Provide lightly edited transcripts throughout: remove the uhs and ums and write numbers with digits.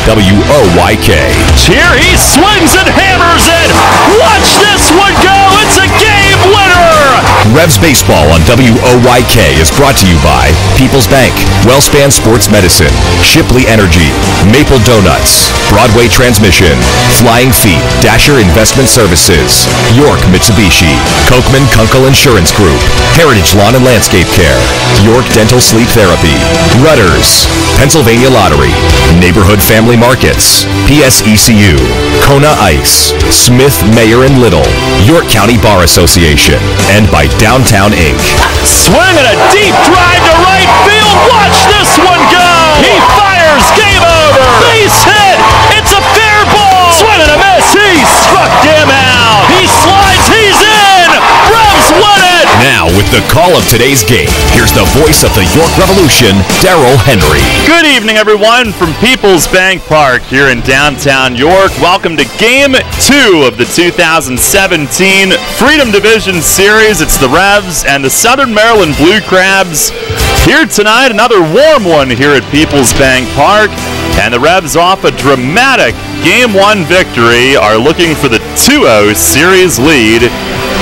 WOYK. Here he swings and hammers it. Watch this one go. It's a game winner. Revs Baseball on WOYK is brought to you by People's Bank, Wellspan Sports Medicine, Shipley Energy, Maple Donuts, Broadway Transmission, Flying Feet, Dasher Investment Services, York Mitsubishi, Kochman Kunkel Insurance Group, Heritage Lawn and Landscape Care, York Dental Sleep Therapy, Rudders, Pennsylvania Lottery, Neighborhood Family Markets, PSECU, Kona Ice, Smith, Mayer and Little, York County Bar Association, and by Downtown Inc. Swing and a deep drive to right field. Watch this one go. He fires. Game over. Base hit. It's a fair ball. Swing and a miss. He struck him out. He slides. He's in. Revs win it. Now, with the call of today's game, here's the voice of the York Revolution, Darryl Henry. Good evening, everyone, from People's Bank Park here in downtown York. Welcome to Game 2 of the 2017 Freedom Division Series. It's the Revs and the Southern Maryland Blue Crabs here tonight. Another warm one here at People's Bank Park. And the Revs, off a dramatic Game 1 victory, are looking for the 2-0 series lead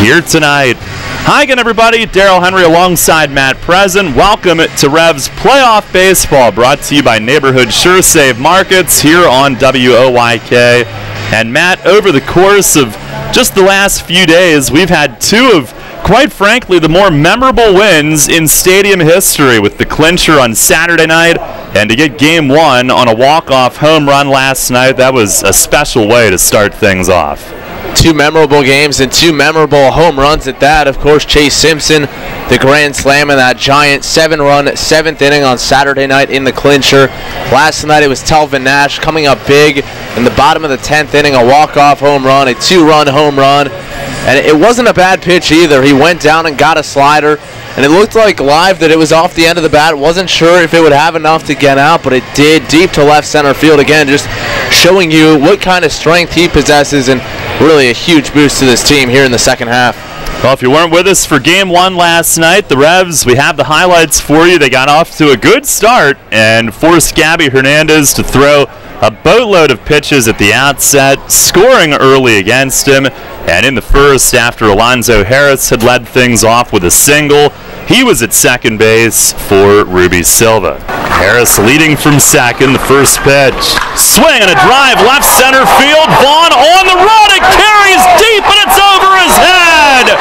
here tonight. Hi again, everybody. Darryl Henry alongside Matt Present. Welcome to Revs Playoff Baseball, brought to you by Neighborhood Sure Save Markets here on WOYK. And Matt, over the course of just the last few days, we've had two of, quite frankly, the more memorable wins in stadium history, with the clincher on Saturday night and to get Game 1 on a walk-off home run last night. That was a special way to start things off. Two memorable games and two memorable home runs at that. Of course, Chase Simpson, the grand slam in that giant 7-run 7th inning on Saturday night in the clincher. Last night it was Telvin Nash coming up big in the bottom of the 10th inning, a walk-off home run, a 2-run home run. And it wasn't a bad pitch either. He went down and got a slider, and it looked like live that it was off the end of the bat. Wasn't sure if it would have enough to get out, but it did, deep to left center field. Again, just showing you what kind of strength he possesses, and really a huge boost to this team here in the second half. Well, if you weren't with us for Game 1 last night, the Revs, we have the highlights for you. They got off to a good start and forced Gabby Hernandez to throw a boatload of pitches at the outset, scoring early against him. And in the first, after Alonzo Harris had led things off with a single, he was at second base for Ruby Silva. Harris leading from second, the first pitch. Swing and a drive left center field. Vaughn on the run. It carries deep and it's over his head.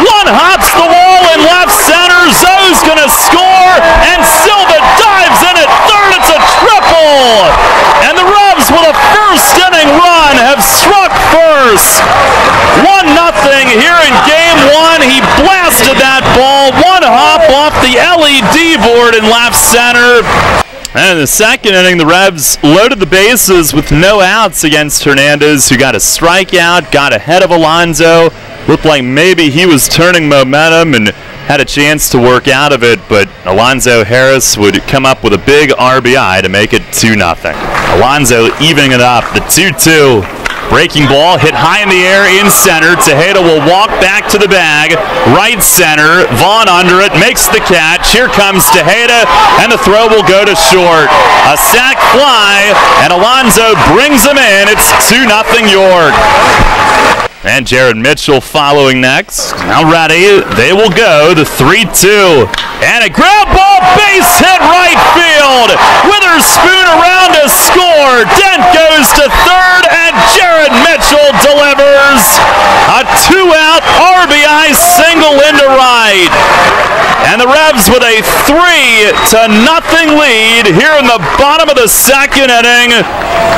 One hops the wall in left center. Zoe's going to score, and Silva dives in at third. It's a triple. And the Revs, with a first-inning run, have struck first. 1-0 here in Game 1. He blasted that ball. One hop off the LED board in left center. And in the second inning, the Revs loaded the bases with no outs against Hernandez, who got a strikeout, got ahead of Alonzo. Looked like maybe he was turning momentum and had a chance to work out of it, but Alonzo Harris would come up with a big RBI to make it 2-0. Alonzo evening it up, the 2-2. Breaking ball hit high in the air in center. Tejeda will walk back to the bag. Right center. Vaughn under it. Makes the catch. Here comes Tejeda, and the throw will go to short. A sac fly, and Alonzo brings him in. It's 2-0 York. And Jared Mitchell following next. Now ready. They will go. The 3-2. And a ground ball, base hit right field. Witherspoon around to score. Dent goes to third, and Jared Mitchell delivers a 2-out RBI single into right. And the Revs with a 3-0 lead here in the bottom of the second inning.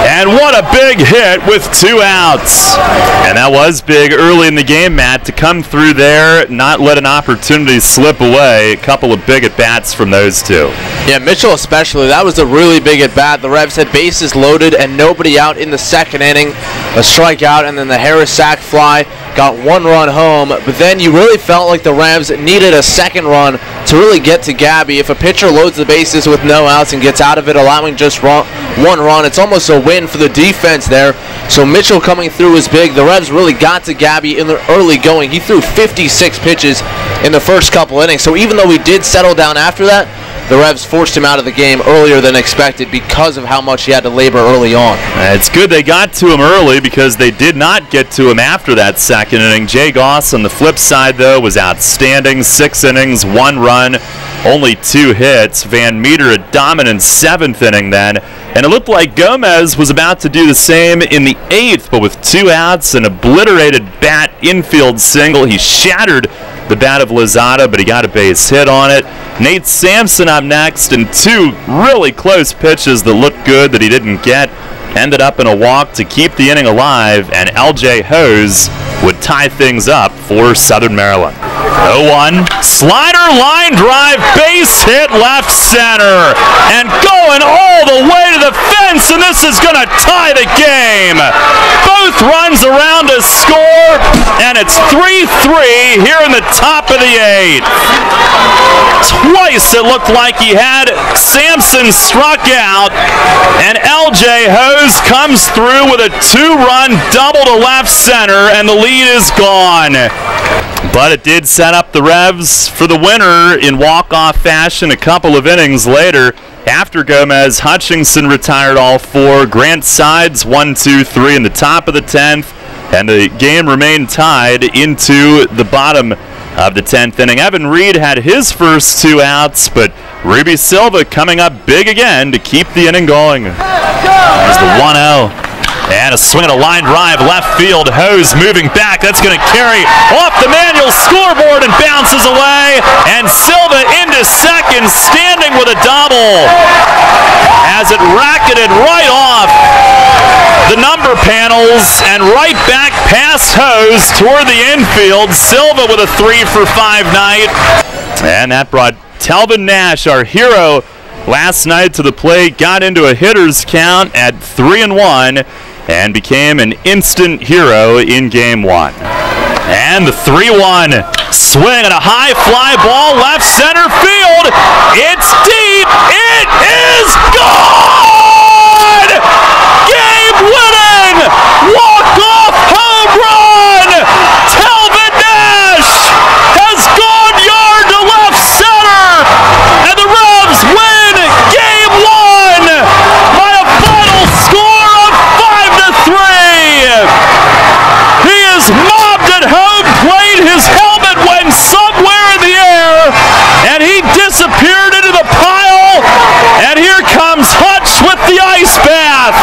And what a big hit with 2 outs. And that was big early in the game, Matt, to come through there, not let an opportunity slip away. A couple of big at-bats from those two. Yeah, Mitchell especially. That was a really big at-bat. The Revs had bases loaded and nobody out in the second inning. A strikeout, and then the Harris sac fly got 1 run home. But then you really felt like the Revs needed a second run to really get to Gabby. If a pitcher loads the bases with no outs and gets out of it, allowing just 1 run, it's almost a win for the defense there. So Mitchell coming through was big. The Revs really got to Gabby in the early going. He threw 56 pitches in the first couple innings. So even though we did settle down after that, the Revs forced him out of the game earlier than expected because of how much he had to labor early on. It's good they got to him early because they did not get to him after that second inning. Jay Goss on the flip side, though, was outstanding. 6 innings, 1 run, only 2 hits. Van Meter a dominant 7th inning then. And it looked like Gomez was about to do the same in the 8th, but with 2 outs, an obliterated bat infield single. He shattered the bat of Lozada, but he got a base hit on it. Nate Sampson up next, and 2 really close pitches that looked good that he didn't get. Ended up in a walk to keep the inning alive, and L.J. Hose would tie things up for Southern Maryland. 0-1, slider, line drive, base hit left center, and going all the way to the fence, and this is going to tie the game. Both runs around to score, and it's 3-3 here in the top of the 8th. Twice it looked like he had Sampson struck out, and L.J. Hose comes through with a 2-run double to left center, and the lead is gone. But it did set up the Revs for the winner in walk-off fashion a couple of innings later. After Gomez, Hutchinson retired all 4. Grant Sides 1-2-3 in the top of the 10th, and the game remained tied into the bottom of the 10th inning. Evan Reed had his first 2 outs, but Ruby Silva coming up big again to keep the inning going. There's the 1-0. And a swing and a line drive left field. Hose moving back. That's going to carry off the manual scoreboard and bounces away. And Silva into second, standing with a double. As it racketed right off the number panels and right back past Hose toward the infield. Silva with a 3-for-5 night. And that brought Telvin Nash, our hero last night, to the plate. Got into a hitter's count at 3-1. And became an instant hero in Game 1. And the 3-1 swing and a high fly ball left center field. It's deep. It is gone! Game winning! Walk-off home run! Telvin Nash has gone yard to left center! And the Revs win Game 1 by a final score! He is mobbed at home plate. His helmet went somewhere in the air, and he disappeared into the pile. And here comes Hutch with the ice bath.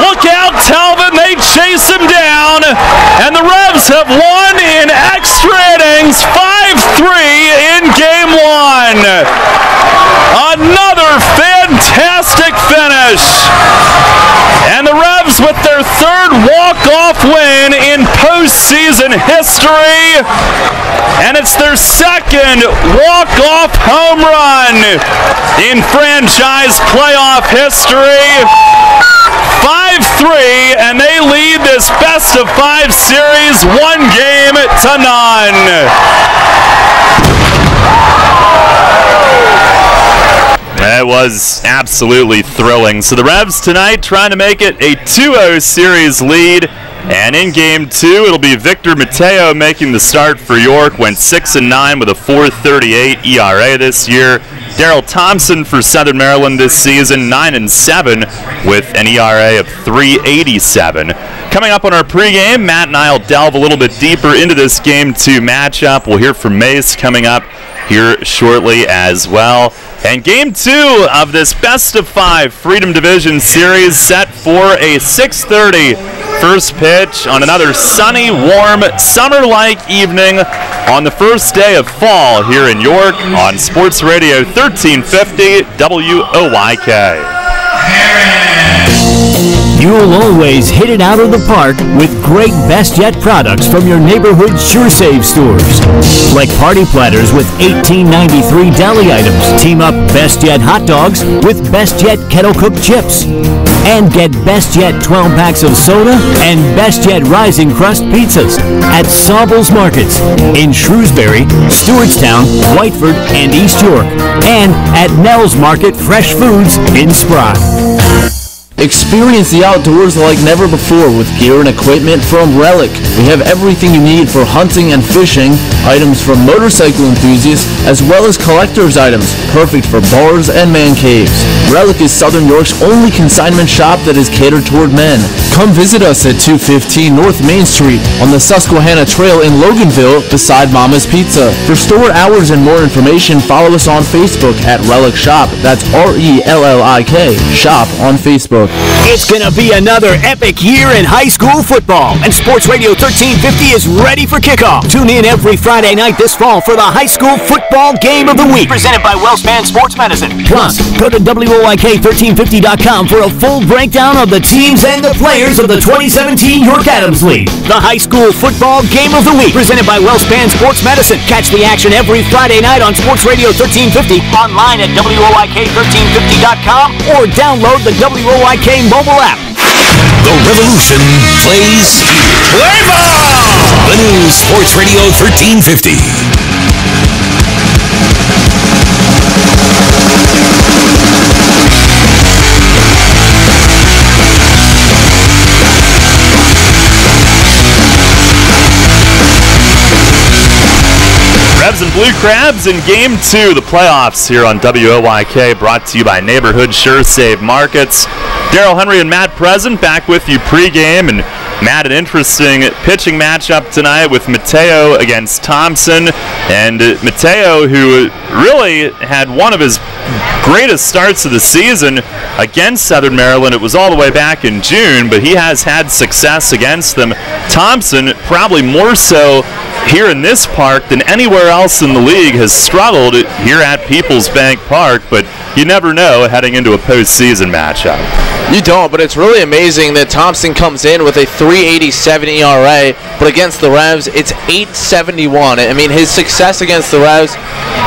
Look out, Telvin. They chase him down, and the Revs have won in extra innings 5-3 in Game 1. Another fantastic finish. And the Revs with their 3rd walk-off win in postseason history. And it's their 2nd walk-off home run in franchise playoff history. 5-3, and they lead this best-of-5 series 1-0. That was absolutely thrilling. So the Revs tonight trying to make it a 2-0 series lead. And in Game 2, it'll be Victor Mateo making the start for York. Went 6-9 with a 4.38 ERA this year. Daryl Thompson for Southern Maryland this season, 9-7 with an ERA of 3.87. Coming up on our pregame, Matt and I will delve a little bit deeper into this Game 2 matchup. We'll hear from Mace coming up here shortly as well. And Game 2 of this best-of-5 Freedom Division Series set for a 6:30 first pitch on another sunny, warm, summer-like evening on the first day of fall here in York on Sports Radio 1350 WOYK. You'll always hit it out of the park with great Best Yet products from your neighborhood Sure Save stores. Like party platters with $18.93 deli items. Team up Best Yet hot dogs with Best Yet kettle cooked chips. And get Best Yet 12 packs of soda and Best Yet Rising Crust pizzas at Sobel's Markets in Shrewsbury, Stewartstown, Whiteford, and East York. And at Nell's Market Fresh Foods in Spry. Experience the outdoors like never before with gear and equipment from Relic. We have everything you need for hunting and fishing, items for motorcycle enthusiasts, as well as collector's items, perfect for bars and man caves. Relic is Southern York's only consignment shop that is catered toward men. Come visit us at 215 North Main Street on the Susquehanna Trail in Loganville beside Mama's Pizza. For store hours and more information, follow us on Facebook at Relic Shop. That's RELLIK Shop on Facebook. It's going to be another epic year in high school football, and Sports Radio 1350 is ready for kickoff. Tune in every Friday night this fall for the high school football game of the week, presented by WellSpan Sports Medicine. Plus, go to WOYK1350.com for a full breakdown of the teams and the players of the 2017 York Adams League. The high school football game of the week, presented by WellSpan Sports Medicine. Catch the action every Friday night on Sports Radio 1350, online at WOYK1350.com, or download the WOYK mobile app. The revolution plays here. Play ball! The new Sports Radio 1350. Revs and Blue Crabs in Game 2, the playoffs here on WOYK, brought to you by Neighborhood Sure Save Markets. Daryl Henry and Matt Present back with you pregame, and Matt, an interesting pitching matchup tonight with Mateo against Thompson, and Mateo, who really had one of his greatest starts of the season against Southern Maryland. It was all the way back in June, but he has had success against them. Thompson, probably more so here in this park than anywhere else in the league, has struggled here at Peoples Bank Park, but you never know heading into a postseason matchup. You don't, but it's really amazing that Thompson comes in with a 3.87 ERA, but against the Revs, it's 8.71. I mean, his success against the Revs,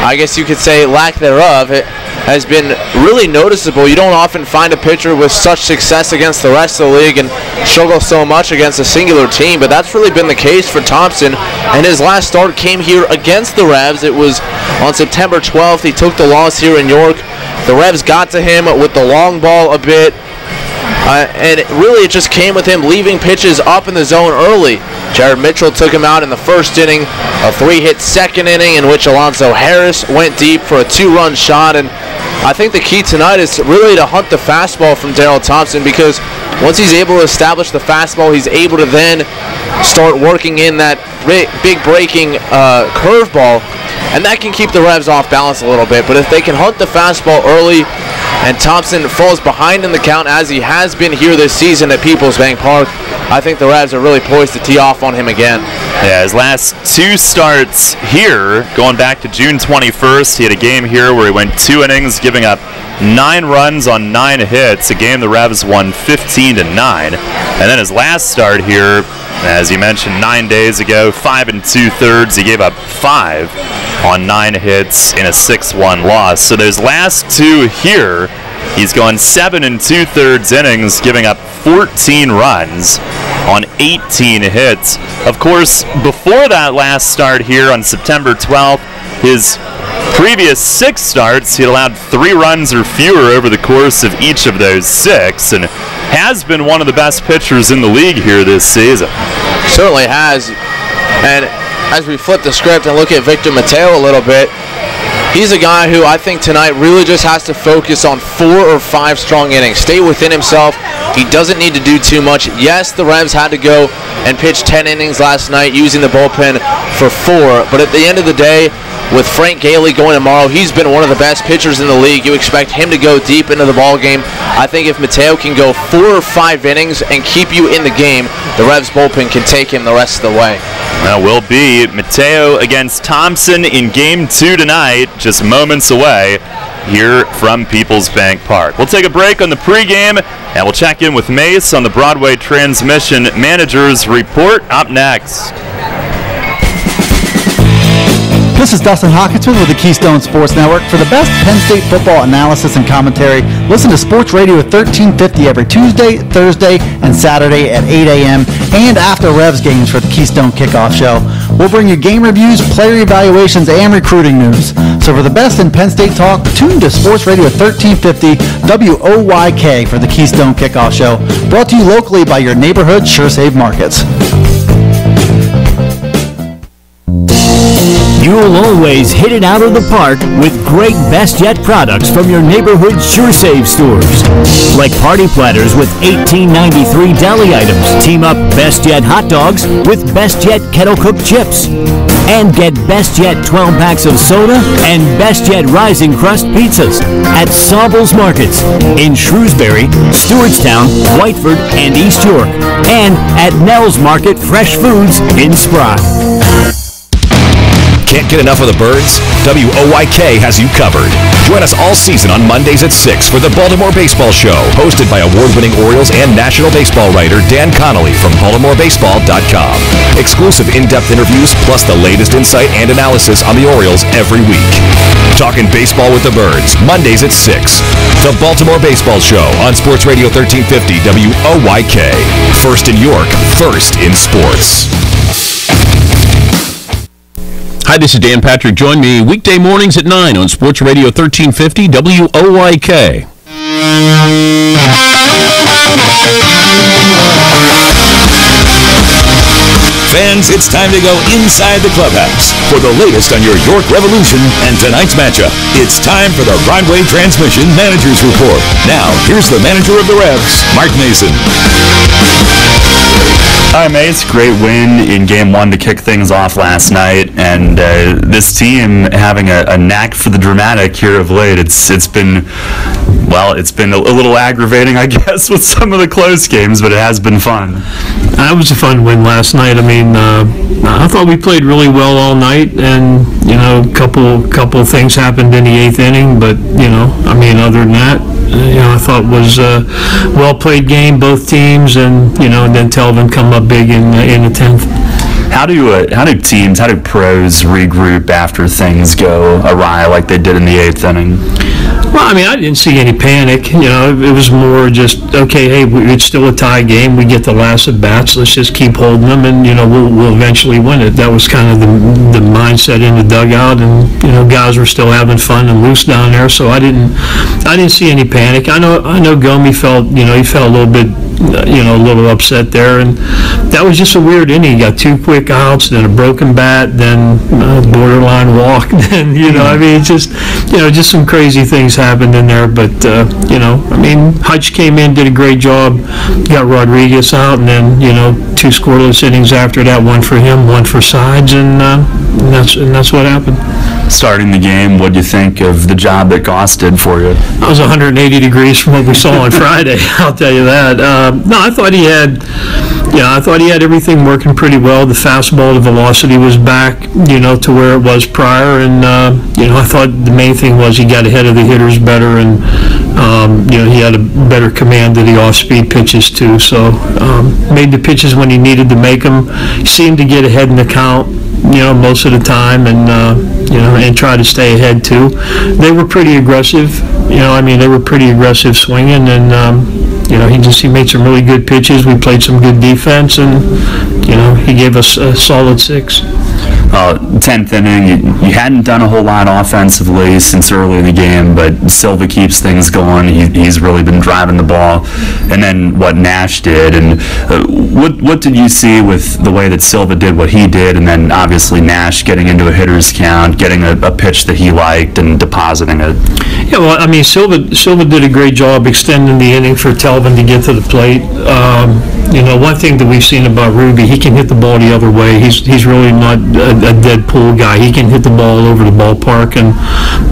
I guess you could say lack thereof, it has been really noticeable. You don't often find a pitcher with such success against the rest of the league and struggle so much against a singular team, but that's really been the case for Thompson, and his last start came here against the Revs. It was on September 12th. He took the loss here in York. The Revs got to him with the long ball a bit, and it just came with him leaving pitches up in the zone early. Jared Mitchell took him out in the first inning, a 3-hit second inning in which Alonzo Harris went deep for a 2-run shot, and I think the key tonight is really to hunt the fastball from Daryl Thompson, because once he's able to establish the fastball, he's able to then start working in that big breaking curveball, and that can keep the Revs off balance a little bit. But if they can hunt the fastball early and Thompson falls behind in the count as he has been here this season at Peoples Bank Park, I think the Revs are really poised to tee off on him again. Yeah, his last 2 starts here, going back to June 21st, he had a game here where he went 2 innings, giving up 9 runs on 9 hits, a game the Revs won 15-9. And then his last start here, as you mentioned, 9 days ago, 5 2/3, he gave up 5 on 9 hits in a 6-1 loss. So those last 2 here, he's gone 7 2/3 innings, giving up 14 runs on 18 hits. Of course, before that last start here on September 12th, his previous 6 starts, he'd allowed 3 runs or fewer over the course of each of those 6, and has been one of the best pitchers in the league here this season. Certainly has. And as we flip the script and look at Victor Mateo a little bit, he's a guy who I think tonight really just has to focus on 4 or 5 strong innings. Stay within himself. He doesn't need to do too much. Yes, the Revs had to go and pitch 10 innings last night using the bullpen for 4, but at the end of the day, with Frank Gailey going tomorrow, he's been one of the best pitchers in the league. You expect him to go deep into the ball game. I think if Mateo can go 4 or 5 innings and keep you in the game, the Revs bullpen can take him the rest of the way. That will be Mateo against Thompson in Game 2 tonight, just moments away here from Peoples Bank Park. We'll take a break on the pregame, and we'll check in with Mace on the Broadway Transmission Managers Report up next. This is Dustin Hawkinson with the Keystone Sports Network. For the best Penn State football analysis and commentary, listen to Sports Radio 1350 every Tuesday, Thursday, and Saturday at 8 a.m. and after Revs games for the Keystone Kickoff Show. We'll bring you game reviews, player evaluations, and recruiting news. So for the best in Penn State talk, tune to Sports Radio 1350 WOYK for the Keystone Kickoff Show, brought to you locally by your neighborhood SureSave markets. You'll always hit it out of the park with great Best Yet products from your neighborhood SureSave stores. Like party platters with $18.93 deli items. Team up Best Yet hot dogs with Best Yet kettle cooked chips. And get Best Yet 12 packs of soda and Best Yet Rising Crust pizzas at Sobel's Markets in Shrewsbury, Stewartstown, Whiteford, and East York. And at Nell's Market Fresh Foods in Spry. Can't get enough of the birds? WOYK has you covered. Join us all season on Mondays at 6 for the Baltimore Baseball Show, hosted by award-winning Orioles and National Baseball writer Dan Connolly from BaltimoreBaseball.com. Exclusive in-depth interviews plus the latest insight and analysis on the Orioles every week. Talking baseball with the birds, Mondays at 6. The Baltimore Baseball Show on Sports Radio 1350 WOYK. First in York, first in sports. Hi, this is Dan Patrick. Join me weekday mornings at 9 on Sports Radio 1350 WOYK. Fans, it's time to go inside the clubhouse for the latest on your York Revolution and tonight's matchup. It's time for the Broadway Transmission Managers Report. Now, here's the manager of the Revs, Mark Mason. Hi, Mace. Great win in Game 1 to kick things off last night, and this team having a knack for the dramatic here of late. It's been a little aggravating, I guess, with some of the close games, but it has been fun. It was a fun win last night. I mean, I thought we played really well all night, and a couple of things happened in the 8th inning, but other than that, I thought was a well-played game, both teams, and then Telvin come up big in the 10th. How do pros regroup after things go awry like they did in the 8th inning? Well, I mean, I didn't see any panic. It was more just, okay, hey, it's still a tie game. We get the last at bats. Let's just keep holding them, and we'll eventually win it. That was kind of the mindset in the dugout, and guys were still having fun and loose down there. So I didn't see any panic. I know Gomi felt he felt a little bit a little upset there, and that was just a weird inning. He got 2 quick outs, then a broken bat, then borderline walk, then I mean, just some crazy things happened in there. But Hutch came in, did a great job, got Rodriguez out, and then 2 scoreless innings after that, 1 for him, 1 for Sides, and that's what happened. Starting the game, what do you think of the job that Goss did for you? That was 180 degrees from what we saw on Friday. I'll tell you that. No, I thought he had everything working pretty well. The fastball, the velocity was back, to where it was prior, and I thought the main thing was he got ahead of the hitters better, and he had a better command of the off-speed pitches too. So made the pitches when he needed to make them. Seemed to get ahead in the count, most of the time, and and try to stay ahead too. They were pretty aggressive. They were pretty aggressive swinging, and he made some really good pitches. We played some good defense, and he gave us a solid 6. 10th inning, you hadn't done a whole lot offensively since early in the game, but Silva keeps things going. He's really been driving the ball. And then what Nash did, and what did you see with the way that Silva did what he did, and then obviously Nash getting into a hitter's count, getting a pitch that he liked, and depositing it? Yeah, well, I mean, Silva did a great job extending the inning for Telvin to get to the plate. One thing that we've seen about Ruby, he can hit the ball the other way. He's really not a dead pull guy. He can hit the ball all over the ballpark, and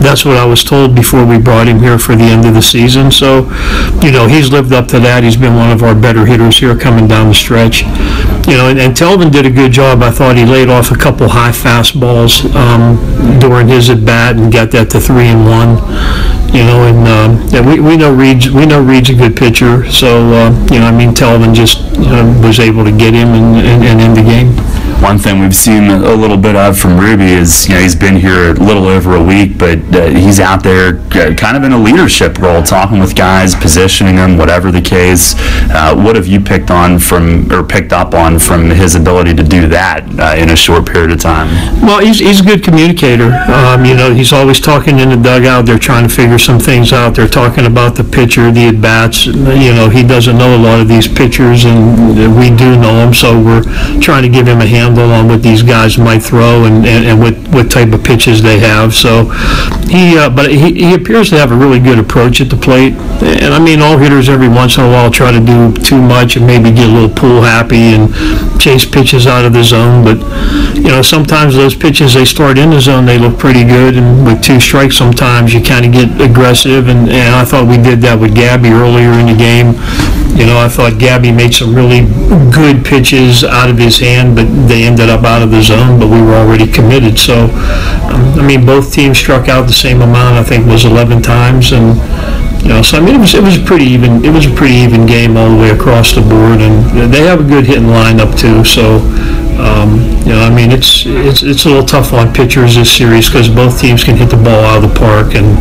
that's what I was told before we brought him here for the end of the season. So, he's lived up to that. He's been one of our better hitters here coming down the stretch. And Telvin did a good job. I thought he laid off a couple high fastballs during his at bat and got that to 3-1. And we know Reed's a good pitcher. So Telvin just was able to get him and end the game. One thing we've seen a little bit of from Ruby is, he's been here a little over a week, but he's out there kind of in a leadership role, talking with guys, positioning them, whatever the case. What have you picked up on from his ability to do that in a short period of time? Well, he's a good communicator. He's always talking in the dugout. They're trying to figure some things out. They're talking about the pitcher, the at-bats. He doesn't know a lot of these pitchers, and we do know them, so we're trying to give him a handle on what these guys might throw and what type of pitches they have. So he appears to have a really good approach at the plate. And all hitters every once in a while try to do too much and maybe get a little pool happy and chase pitches out of the zone. But sometimes those pitches they start in the zone, they look pretty good, and with 2 strikes sometimes you kind of get aggressive. And I thought we did that with Gabby earlier in the game. I thought Gabby made some really good pitches out of his hand, but they ended up out of the zone, but we were already committed. So, both teams struck out the same amount. I think it was 11 times, and it was a pretty even. It was a pretty even game all the way across the board, and they have a good hitting lineup too. So, it's a little tough on pitchers this series because both teams can hit the ball out of the park, and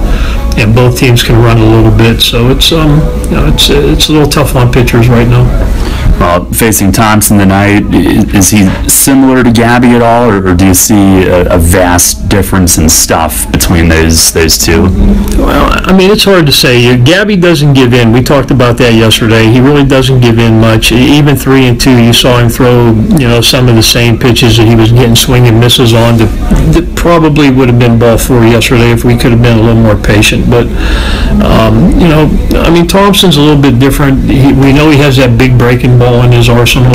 both teams can run a little bit. So it's a little tough on pitchers right now. Facing Thompson tonight, is he similar to Gabby at all, or do you see a vast difference in stuff between those two? Well, it's hard to say. Gabby doesn't give in. We talked about that yesterday. He really doesn't give in much. Even 3 and 2, you saw him throw, some of the same pitches that he was getting swing and misses on that probably would have been ball 4 yesterday if we could have been a little more patient. But, Thompson's a little bit different. We know he has that big breaking ball in his arsenal.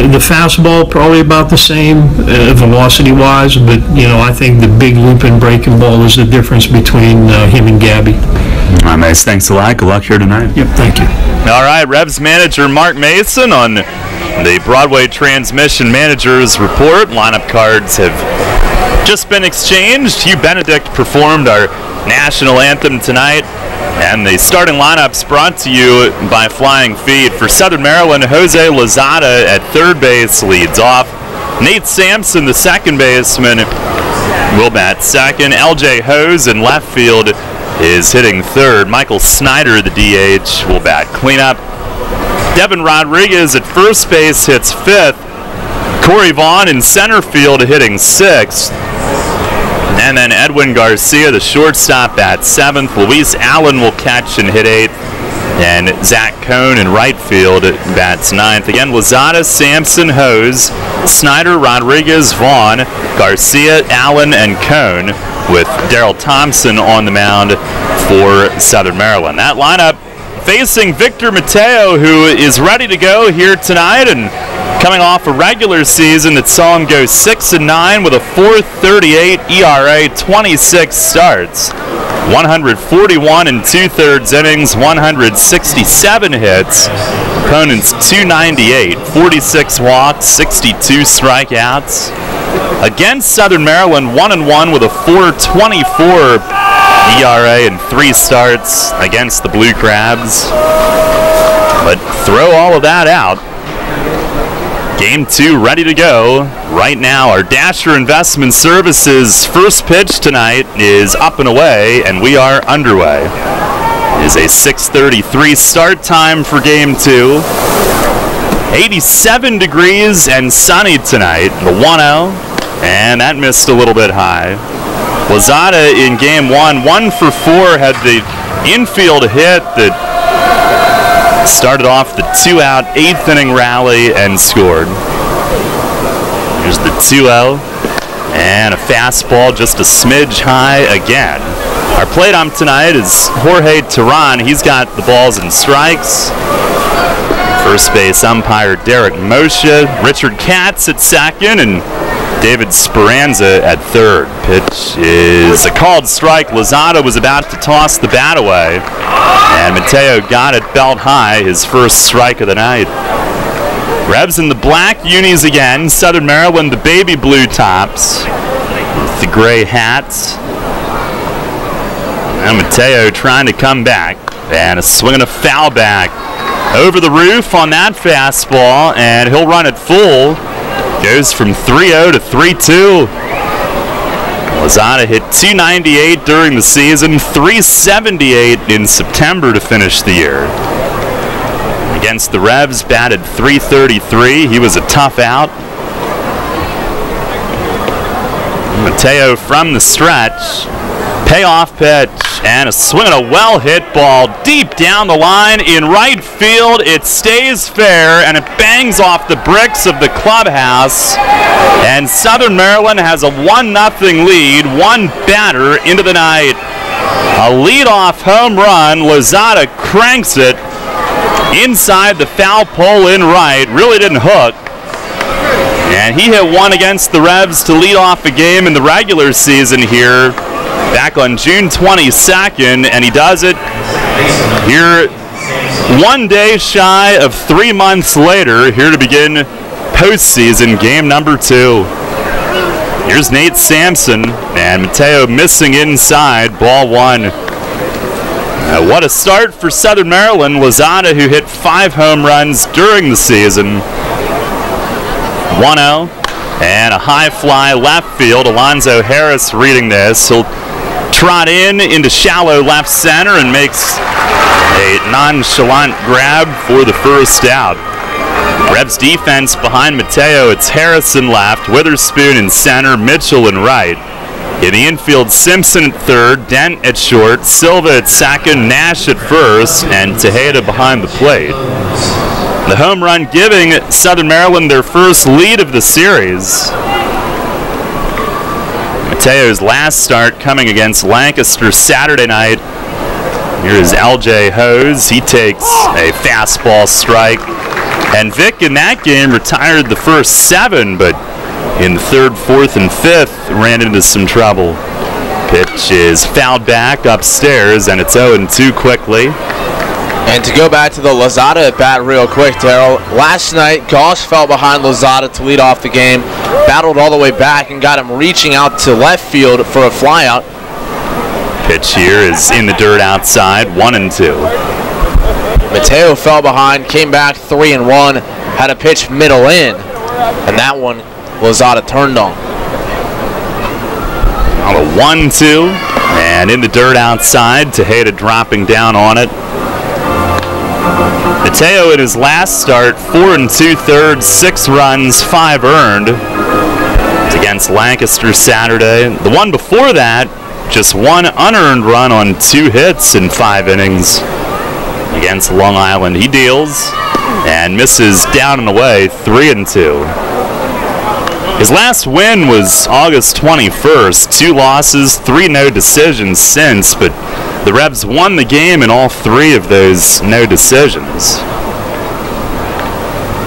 The fastball probably about the same velocity-wise, but I think the big looping breaking ball is the difference between him and Gabby. All right, Mace. Thanks a lot. Good luck here tonight. Yep, thank you. All right, Revs manager Mark Mason on the Broadway Transmission Managers Report. Lineup cards have just been exchanged. Hugh Benedict performed our national anthem tonight. And the starting lineup's brought to you by Flying Feet. For Southern Maryland, Jose Lozada at third base leads off. Nate Sampson, the second baseman, will bat second. LJ Hose in left field is hitting third. Michael Snyder, the DH, will bat cleanup. Devin Rodriguez at first base hits fifth. Corey Vaughn in center field hitting sixth. And then Edwin Garcia, the shortstop, bats seventh. Luis Allen will catch and hit eighth. And Zach Cohn in right field bats ninth. Again, Lozada, Sampson, Hose, Snyder, Rodriguez, Vaughn, Garcia, Allen, and Cohn, with Daryl Thompson on the mound for Southern Maryland. That lineup facing Victor Mateo, who is ready to go here tonight and coming off a regular season that saw him go 6-9 with a 4.38 ERA, 26 starts, 141 and 2/3 innings, 167 hits, opponents 298, 46 walks, 62 strikeouts. Against Southern Maryland, 1-1 with a 4.24 ERA and 3 starts against the Blue Crabs. But throw all of that out. Game 2 ready to go. Right now, our Dasher Investment Services first pitch tonight is up and away, and we are underway. It is a 6:33 start time for Game 2. 87 degrees and sunny tonight, the 1-0, and that missed a little bit high. Lozada in Game 1, 1 for 4, had the infield hit that started off the 2-out 8th inning rally and scored. Here's the 2-0 and a fastball just a smidge high again. Our plate ump tonight is Jorge Terran. He's got the balls and strikes. First base umpire Derek Moshe, Richard Katz at second, and David Speranza at third. Pitch is a called strike. Lozada was about to toss the bat away, and Mateo got it belt high, his first strike of the night. Revs in the black unis again. Southern Maryland, the baby blue tops with the gray hats. And Mateo trying to come back, and a swing and a foul back over the roof on that fastball, and he'll run it full. Goes from 3-0 to 3-2. Lozada hit .298 during the season, .378 in September to finish the year. Against the Revs, batted .333. He was a tough out. Mateo from the stretch. Payoff pitch and a swing and a well-hit ball deep down the line in right field. It stays fair and it bangs off the bricks of the clubhouse. And Southern Maryland has a 1-0 lead, one batter into the night. A leadoff home run. Lozada cranks it inside the foul pole in right. Really didn't hook. And he hit one against the Revs to lead off a game in the regular season here back on June 22nd, and he does it here 1 day shy of 3 months later, here to begin postseason game number 2. Here's Nate Sampson, and Mateo missing inside, ball 1. What a start for Southern Maryland. Lozada, who hit 5 home runs during the season. 1-0, and a high fly left field. Alonzo Harris reading this. He'll trot into shallow left center and makes a nonchalant grab for the first out. Revs defense behind Mateo. It's Harrison left, Witherspoon in center, Mitchell in right. In the infield, Simpson at third, Dent at short, Silva at second, Nash at first, and Tejeda behind the plate. The home run giving Southern Maryland their first lead of the series. Mateo's last start coming against Lancaster Saturday night. Here's LJ Hose. He takes a fastball strike. And Vic in that game retired the first 7, but in the 3rd, 4th, and 5th ran into some trouble. Pitch is fouled back upstairs, and it's 0-2 quickly. And to go back to the Lozada at bat real quick, Darryl. Last night, Goss fell behind Lozada to lead off the game, battled all the way back, and got him reaching out to left field for a flyout. Pitch here is in the dirt outside, 1-2. Mateo fell behind, came back 3-1, had a pitch middle in, and that one Lozada turned on. On a 1-2, and in the dirt outside, Tejeda dropping down on it. Mateo in his last start, 4 2/3, 6 runs, 5 earned. It's against Lancaster Saturday. The one before that, just 1 unearned run on 2 hits in 5 innings against Long Island. He deals and misses down and away, 3-2. His last win was August 21st. 2 losses, 3 no decisions since, but the Revs won the game in all 3 of those no decisions.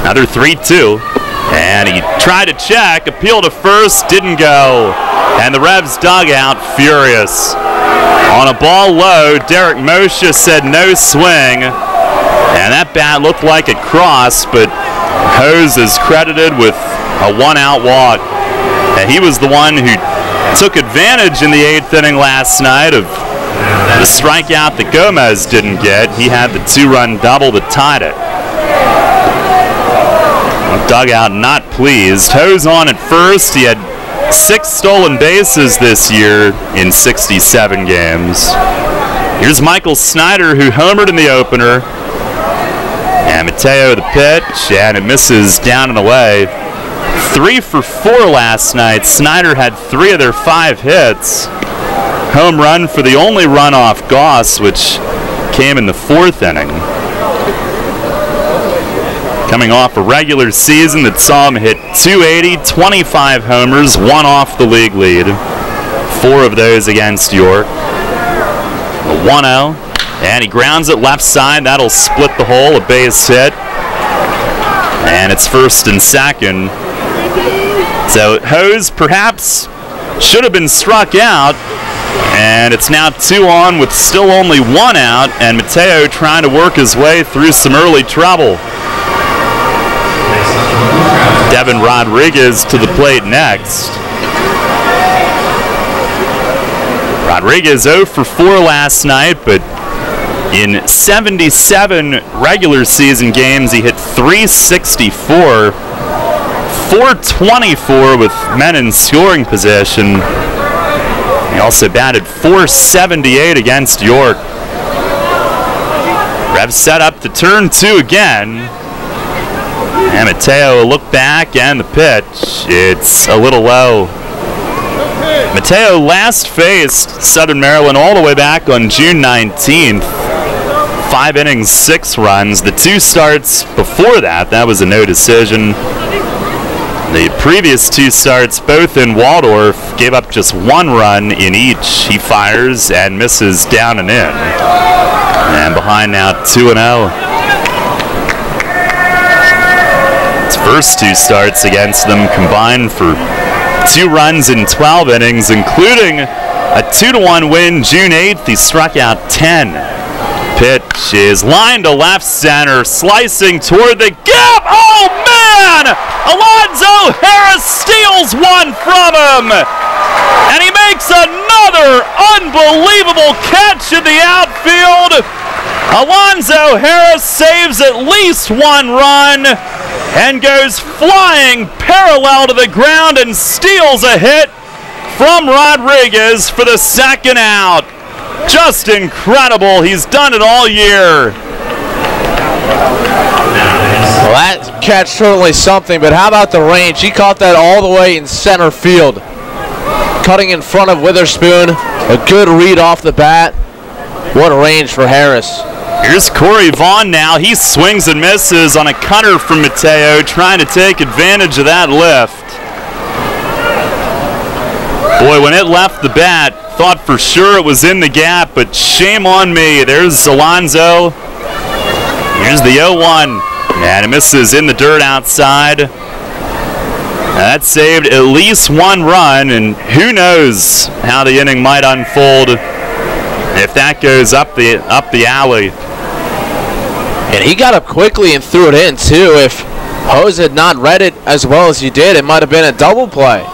Another 3-2, and he tried to check, appeal to first, didn't go, and the Revs dugout furious. On a ball low, Derek Moshe said no swing, and that bat looked like it crossed, but Hose is credited with a 1-out walk. And he was the one who took advantage in the 8th inning last night of the strikeout that Gomez didn't get. He had the 2-run double that tied it. Dugout not pleased. Hose on at first. He had 6 stolen bases this year in 67 games. Here's Michael Snyder, who homered in the opener. And Mateo the pitch, and it misses down and away. 3 for 4 last night. Snyder had 3 of their 5 hits. Home run for the only run off Goss, which came in the 4th inning. Coming off a regular season that saw him hit .280, 25 homers, 1 off the league lead. 4 of those against York. A 1-0, and he grounds it left side. That'll split the hole, a base hit. And it's 1st and 2nd. So Hose perhaps should have been struck out, and it's now 2 on with still only 1 out, and Mateo trying to work his way through some early trouble. Devin Rodriguez to the plate next. Rodriguez 0 for 4 last night, but In 77 regular season games, he hit .364, .424 with men in scoring position. He also batted .478 against York. Revs set up to turn 2 again. And Mateo will look back, and the pitch, it's a little low. Mateo last faced Southern Maryland all the way back on June 19th. 5 innings, 6 runs. The 2 starts before that was a no decision. The previous 2 starts, both in Waldorf, gave up just 1 run in each. He fires and misses down and in. And behind now 2-0. His first 2 starts against them combined for 2 runs in 12 innings, including a 2-1 win June 8th. He struck out 10. Pitch is lined to left center, slicing toward the gap. Oh, man! Alonzo Harris steals one from him. And he makes another unbelievable catch in the outfield. Alonzo Harris saves at least 1 run and goes flying parallel to the ground and steals a hit from Rodriguez for the 2nd out. Just incredible. He's done it all year. Well, that catch certainly something, but how about the range? He caught that all the way in center field. Cutting in front of Witherspoon. A good read off the bat. What a range for Harris. Here's Corey Vaughn now. He swings and misses on a cutter from Mateo, trying to take advantage of that lift. Boy, when it left the bat, thought for sure it was in the gap, but shame on me. There's Alonzo. Here's the 0-1. And it misses in the dirt outside. That saved at least 1 run, and who knows how the inning might unfold if that goes up the alley. And he got up quickly and threw it in, too. If Hose had not read it as well as he did, it might have been a double play.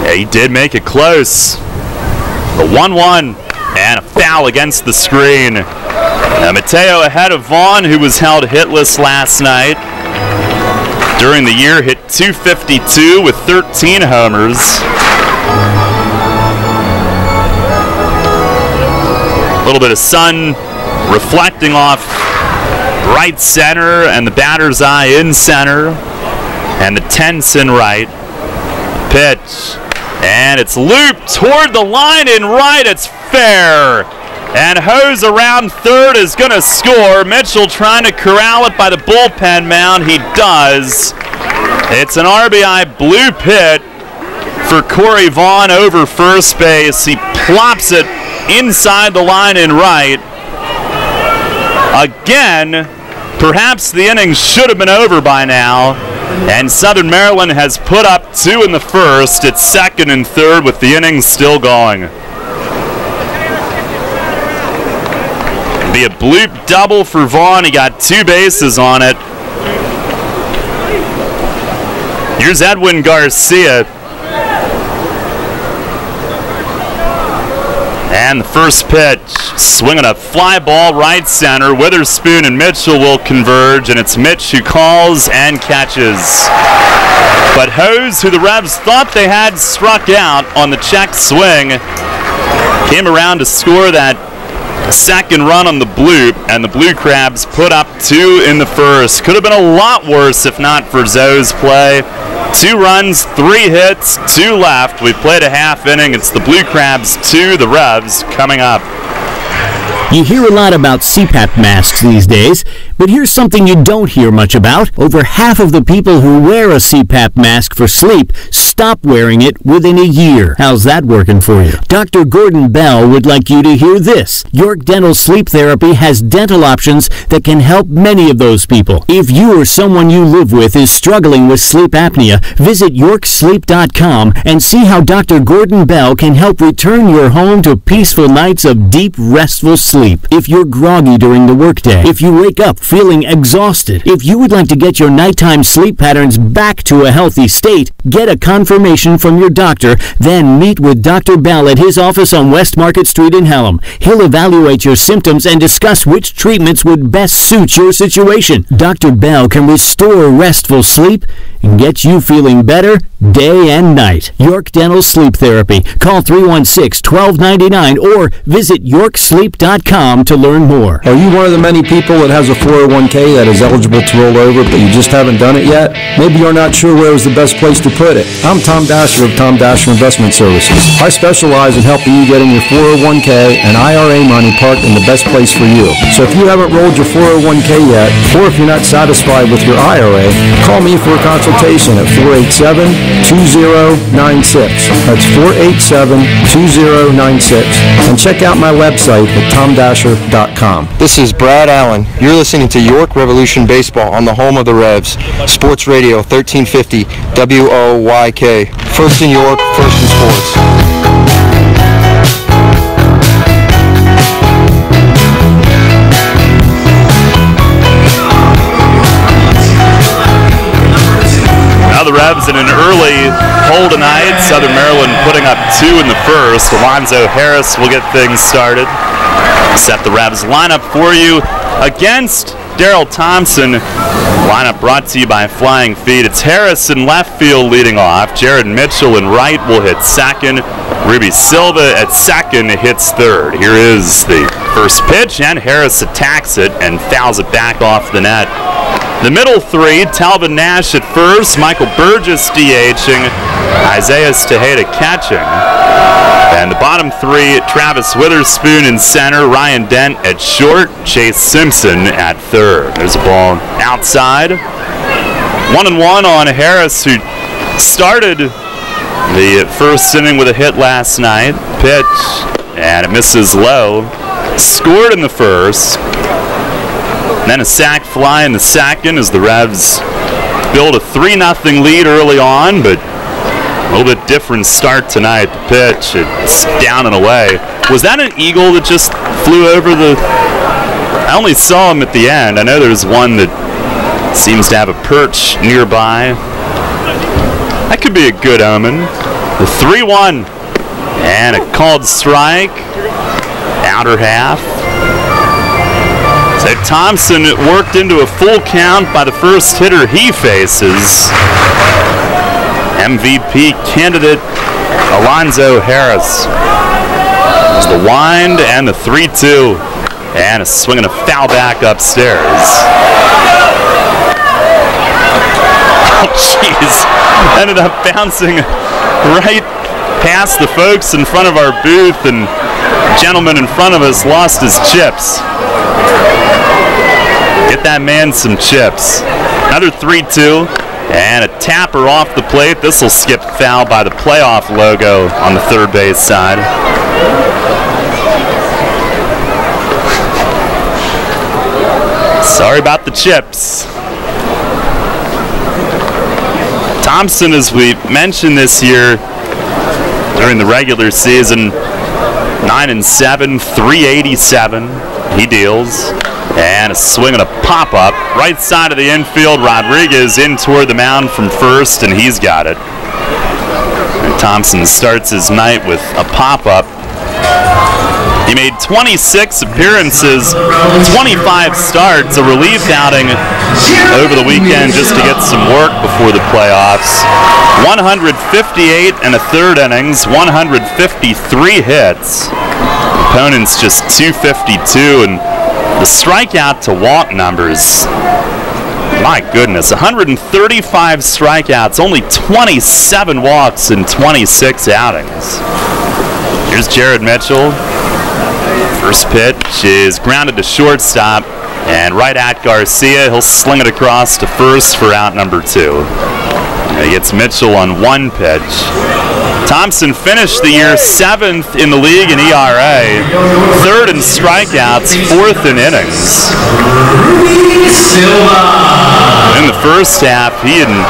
Yeah, he did make it close. The 1-1 and a foul against the screen. Now Mateo ahead of Vaughn, who was held hitless last night. During the year, hit .252 with 13 homers. A little bit of sun reflecting off right center and the batter's eye in center. And the tents in right. Pitch. And it's looped toward the line in right. It's fair. And Hose around third is going to score. Mitchell trying to corral it by the bullpen mound. He does. It's an RBI blue pit for Corey Vaughn over first base. He plops it inside the line in right. Again, perhaps the inning should have been over by now. And Southern Maryland has put up 2 in the first. It's 2nd and 3rd with the innings still going. Be a bloop double for Vaughn. He got 2 bases on it. Here's Edwin Garcia. And the first pitch, swinging a fly ball right center. Witherspoon and Mitchell will converge, and it's Mitch who calls and catches. But Hose, who the Revs thought they had struck out on the check swing, came around to score that 2nd run on the bloop, and the Blue Crabs put up 2 in the first. Could have been a lot worse if not for Zoe's play. 2 runs, 3 hits, 2 left. We played a half inning. It's the Blue Crabs 2, the Revs coming up. You hear a lot about CPAP masks these days, but here's something you don't hear much about. Over half of the people who wear a CPAP mask for sleep stop wearing it within a year. How's that working for you? Dr. Gordon Bell would like you to hear this. York Dental Sleep Therapy has dental options that can help many of those people. If you or someone you live with is struggling with sleep apnea, visit yorksleep.com and see how Dr. Gordon Bell can help return your home to peaceful nights of deep, restful sleep. If you're groggy during the workday, if you wake up feeling exhausted, if you would like to get your nighttime sleep patterns back to a healthy state, get a confirmation information from your doctor, then meet with Dr. Bell at his office on West Market Street in Hallam. He'll evaluate your symptoms and discuss which treatments would best suit your situation. Dr. Bell can restore restful sleep and get you feeling better day and night. York Dental Sleep Therapy. Call 316-1299 or visit yorksleep.com to learn more. Are you one of the many people that has a 401k that is eligible to roll over, but you just haven't done it yet? Maybe you're not sure where is the best place to put it. I'm Tom Dasher of Tom Dasher Investment Services. I specialize in helping you getting your 401k and IRA money parked in the best place for you. So if you haven't rolled your 401k yet, or if you're not satisfied with your IRA, call me for a consultation at 487-2096. That's 487-2096. And check out my website at tomdasher.com. This is Brad Allen. You're listening to York Revolution Baseball on the home of the Revs. Sports Radio 1350 WOYK. First in York, first in sports. Now the Revs in an early hole tonight. Southern Maryland putting up 2 in the first. Alonzo Harris will get things started. Set the Revs lineup for you against Daryl Thompson. Lineup brought to you by Flying Feet. It's Harris in left field leading off. Jared Mitchell in right will hit second. Ruby Silva at second hits third. Here is the first pitch, and Harris attacks it and fouls it back off the net. The middle three, Talvin Nash at first, Michael Burgess DHing, Isaiah Tejeda catching. And the bottom three, Travis Witherspoon in center, Ryan Dent at short, Chase Simpson at third. There's a ball outside. 1-1 on Harris, who started the first inning with a hit last night. Pitch, and it misses low. Scored in the first. Then a sac fly in the second as the Revs build a 3-0 lead early on, but a little bit different start tonight. The pitch, it's down and away. Was that an eagle that just flew over the... I only saw him at the end. I know there's one that seems to have a perch nearby. That could be a good omen. The 3-1. And a called strike. Outer half. So Thompson worked into a full count by the first hitter he faces. MVP candidate Alonzo Harris. There's the wind and the 3-2. And a swing and a foul back upstairs. Oh, jeez. Ended up bouncing right past the folks in front of our booth, and the gentleman in front of us lost his chips. Get that man some chips. Another 3-2, and a tapper off the plate. This will skip foul by the playoff logo on the third base side. Sorry about the chips. Thompson, as we mentioned this year during the regular season, 9-7, 387. He deals. And a swing and a pop-up. Right side of the infield. Rodriguez in toward the mound from first, and he's got it. And Thompson starts his night with a pop-up. He made 26 appearances, 25 starts, a relief outing over the weekend just to get some work before the playoffs. 158 and a third innings, 153 hits. Opponents just 252, and the strikeout to walk numbers, my goodness, 135 strikeouts, only 27 walks in 26 outings. Here's Jared Mitchell. First pitch is grounded to shortstop and right at Garcia. He'll sling it across to first for out number 2. He gets Mitchell on one pitch. Thompson finished the year 7th in the league in ERA, 3rd in strikeouts, 4th in innings. In the first half, he and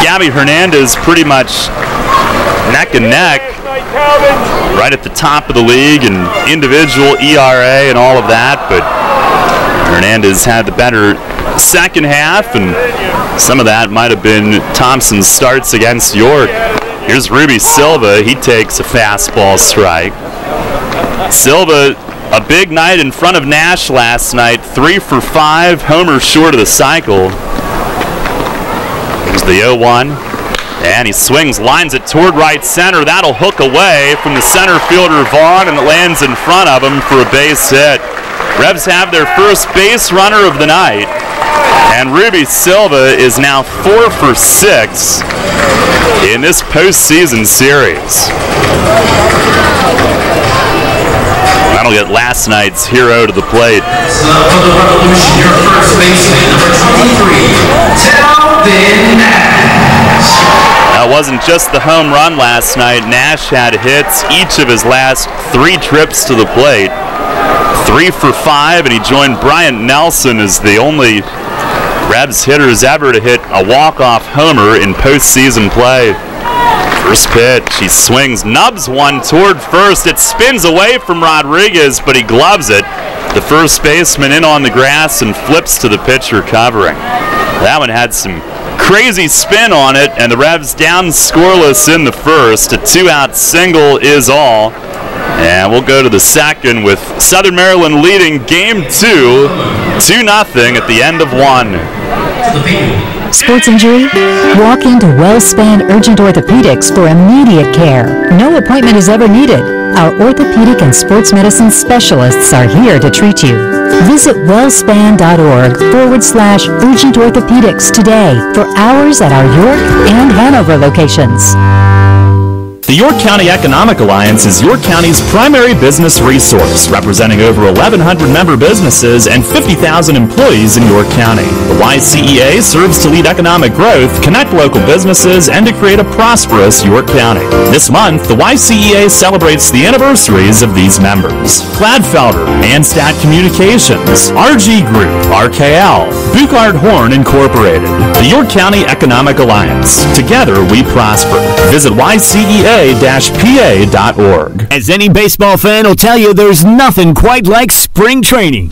Gabby Hernandez pretty much neck and neck, right at the top of the league in individual ERA and all of that, but Hernandez had the better second half, and some of that might have been Thompson's starts against York. Here's Ruby Silva. He takes a fastball strike. Silva, a big night in front of Nash last night. 3 for 5, homer short of the cycle. Here's the 0-1. And he swings, lines it toward right center. That'll hook away from the center fielder Vaughn, and it lands in front of him for a base hit. Revs have their first base runner of the night. And Ruby Silva is now 4 for 6 in this postseason series. That'll get last night's hero to the plate. So for the Revolution, your first baseman, number 23, Talvin Nash. Now, it wasn't just the home run last night. Nash had hits each of his last 3 trips to the plate. 3 for 5, and he joined Bryant Nelson as the only Revs hitters ever to hit a walk-off homer in postseason play. First pitch, he swings, nubs one toward first. It spins away from Rodriguez, but he gloves it. The first baseman in on the grass and flips to the pitcher covering. That one had some crazy spin on it, and the Revs down scoreless in the first. A 2-out single is all. And we'll go to the second with Southern Maryland leading Game 2, 2-0 at the end of 1. Sports injury? Walk into WellSpan Urgent Orthopedics for immediate care. No appointment is ever needed. Our orthopedic and sports medicine specialists are here to treat you. Visit wellspan.org/urgent orthopedics today for hours at our York and Hanover locations. The York County Economic Alliance is York County's primary business resource, representing over 1,100 member businesses and 50,000 employees in York County. The YCEA serves to lead economic growth, connect local businesses, and to create a prosperous York County. This month, the YCEA celebrates the anniversaries of these members: Gladfelder, Anstat Communications, RG Group, RKL, Buchard Horn Incorporated. The York County Economic Alliance. Together we prosper. Visit YCEA-PA.org. As any baseball fan will tell you, there's nothing quite like spring training.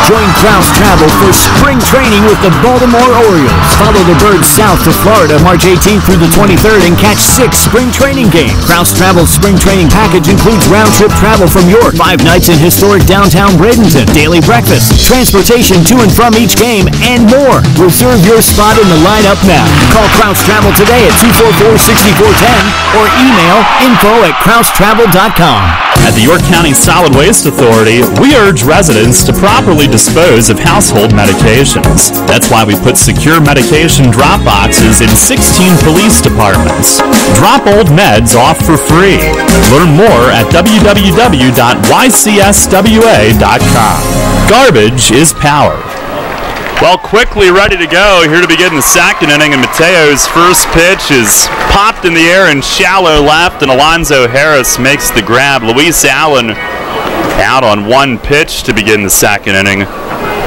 Join Kraus Travel for spring training with the Baltimore Orioles. Follow the Birds south to Florida March 18th through the 23rd and catch 6 spring training games. Kraus Travel's spring training package includes round-trip travel from York, 5 nights in historic downtown Bradenton, daily breakfast, transportation to and from each game, and more. Reserve your spot in the lineup now. Call Kraus Travel today at 244-6410 or email info@kraustravel.com. At the York County Solid Waste Authority, we urge residents to properly dispose of household medications. That's why we put secure medication drop boxes in 16 police departments. Drop old meds off for free. Learn more at www.ycswa.com. Garbage is power. Well, quickly ready to go here to begin the second inning, and Mateo's first pitch is popped in the air in shallow left, and Alonzo Harris makes the grab. Luis Allen out on 1 pitch to begin the second inning.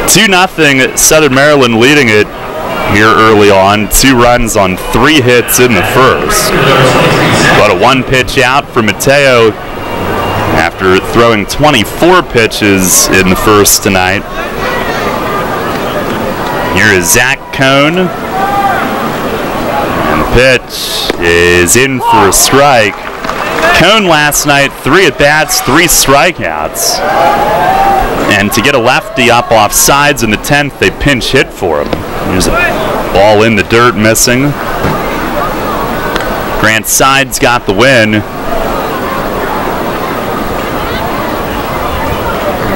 2-0 Southern Maryland leading it here early on. 2 runs on 3 hits in the first. But a 1 pitch out for Mateo after throwing 24 pitches in the first tonight. Here is Zach Cohn, and the pitch is in for a strike. Cohn last night, 3 at-bats, 3 strikeouts. And to get a lefty up off sides in the 10th, they pinch hit for him. There's a ball in the dirt missing. Grant Sides got the win.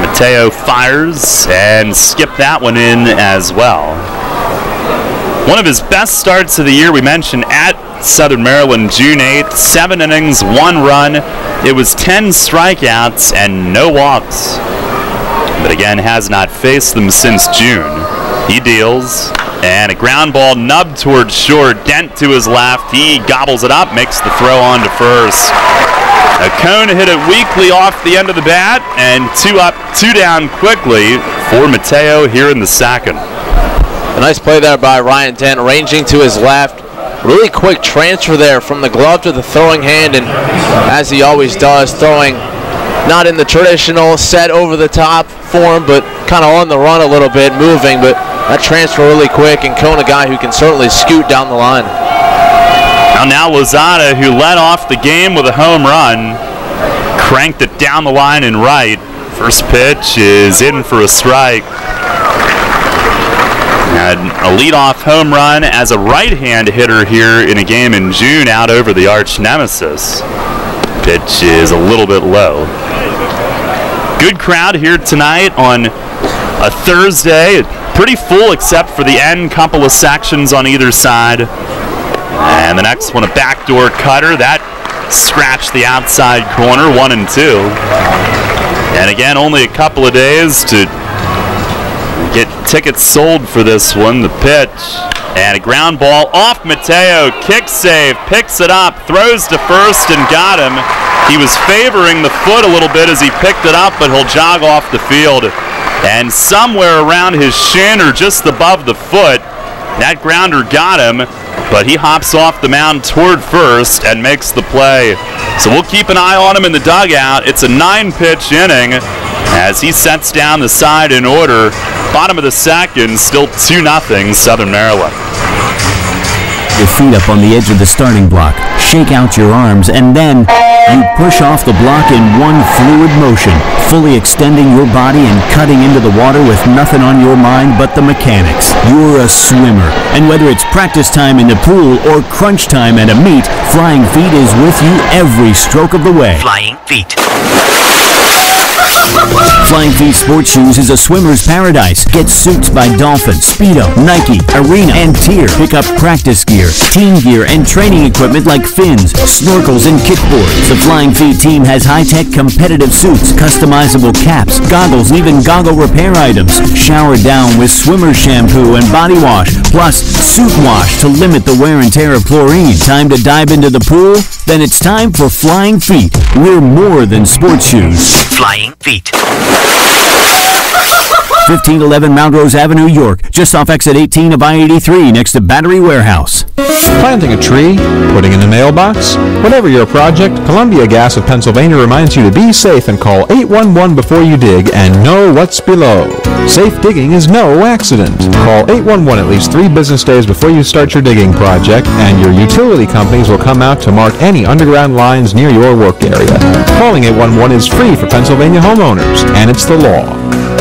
Mateo fires and skipped that one in as well. One of his best starts of the year, we mentioned, at Southern Maryland, June 8th. 7 innings, 1 run. It was 10 strikeouts and no walks. But again, has not faced them since June. He deals, and a ground ball nubbed towards short, dent to his left. He gobbles it up, makes the throw on to first. Cohn hit it weakly off the end of the bat, and 2 up, 2 down quickly for Mateo here in the second. A nice play there by Ryan Dent, ranging to his left. Really quick transfer there from the glove to the throwing hand, and as he always does, throwing not in the traditional set over the top form, but kind of on the run a little bit, moving, but that transfer really quick, and Cohn, a guy who can certainly scoot down the line. Now Lozada, who led off the game with a home run, cranked it down the line and right. First pitch is in for a strike. Had a leadoff home run as a right-hand hitter here in a game in June out over the arch nemesis. Pitch is a little bit low. Good crowd here tonight on a Thursday. Pretty full except for the end, couple of sections on either side. And the next one, a backdoor cutter. That scratched the outside corner, 1-2. And again, only a couple of days to get tickets sold for this one. The pitch and a ground ball off Mateo. Kick save, picks it up, throws to first and got him. He was favoring the foot a little bit as he picked it up, but he'll jog off the field. And somewhere around his shin or just above the foot, that grounder got him, but he hops off the mound toward first and makes the play. So we'll keep an eye on him in the dugout. It's a 9-pitch inning as he sets down the side in order. Bottom of the second, still 2-0 Southern Maryland. Your feet up on the edge of the starting block, shake out your arms, and then you push off the block in one fluid motion, fully extending your body and cutting into the water with nothing on your mind but the mechanics. You're a swimmer, and whether it's practice time in the pool or crunch time at a meet, Flying Feet is with you every stroke of the way. Flying Feet. Flying Feet Sports Shoes is a swimmer's paradise. Get suits by Dolphin, Speedo, Nike, Arena, and Tier. Pick up practice gear, team gear, and training equipment like fins, snorkels, and kickboards. The Flying Feet team has high-tech competitive suits, customizable caps, goggles, and even goggle repair items. Shower down with swimmer shampoo and body wash, plus suit wash to limit the wear and tear of chlorine. Time to dive into the pool? Then it's time for Flying Feet. We're more than sports shoes. Flying Feet. 1511 Mount Rose Avenue, York, just off exit 18 of I-83, next to Battery Warehouse. Planting a tree, putting in a mailbox, whatever your project, Columbia Gas of Pennsylvania reminds you to be safe and call 811 before you dig and know what's below. Safe digging is no accident. Call 811 at least 3 business days before you start your digging project, and your utility companies will come out to mark any underground lines near your work area. Calling 811 is free for Pennsylvania homeowners, and it's the law.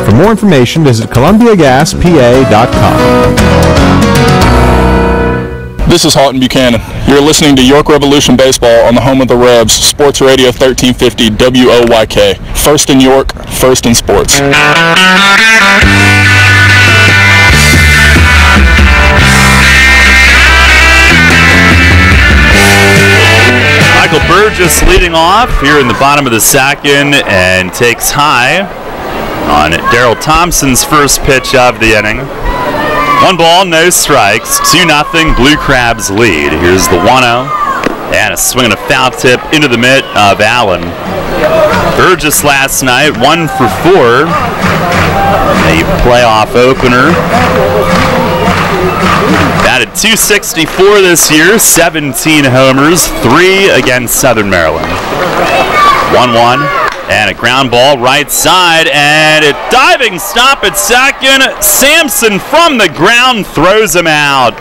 For more information, visit ColumbiaGasPA.com. This is Houghton Buchanan. You're listening to York Revolution Baseball on the home of the Rebs, Sports Radio 1350 WOYK. First in York, first in sports. Michael Burgess leading off here in the bottom of the second and takes high on Daryl Thompson's first pitch of the inning. 1 ball, no strikes, 2-0 Blue Crabs lead. Here's the 1-0 and a swing and a foul tip into the mitt of Allen. Burgess last night 1 for 4, a playoff opener. Batted .264 this year, 17 homers, 3 against Southern Maryland. 1-1. And a ground ball right side, and a diving stop at second. Sampson from the ground throws him out.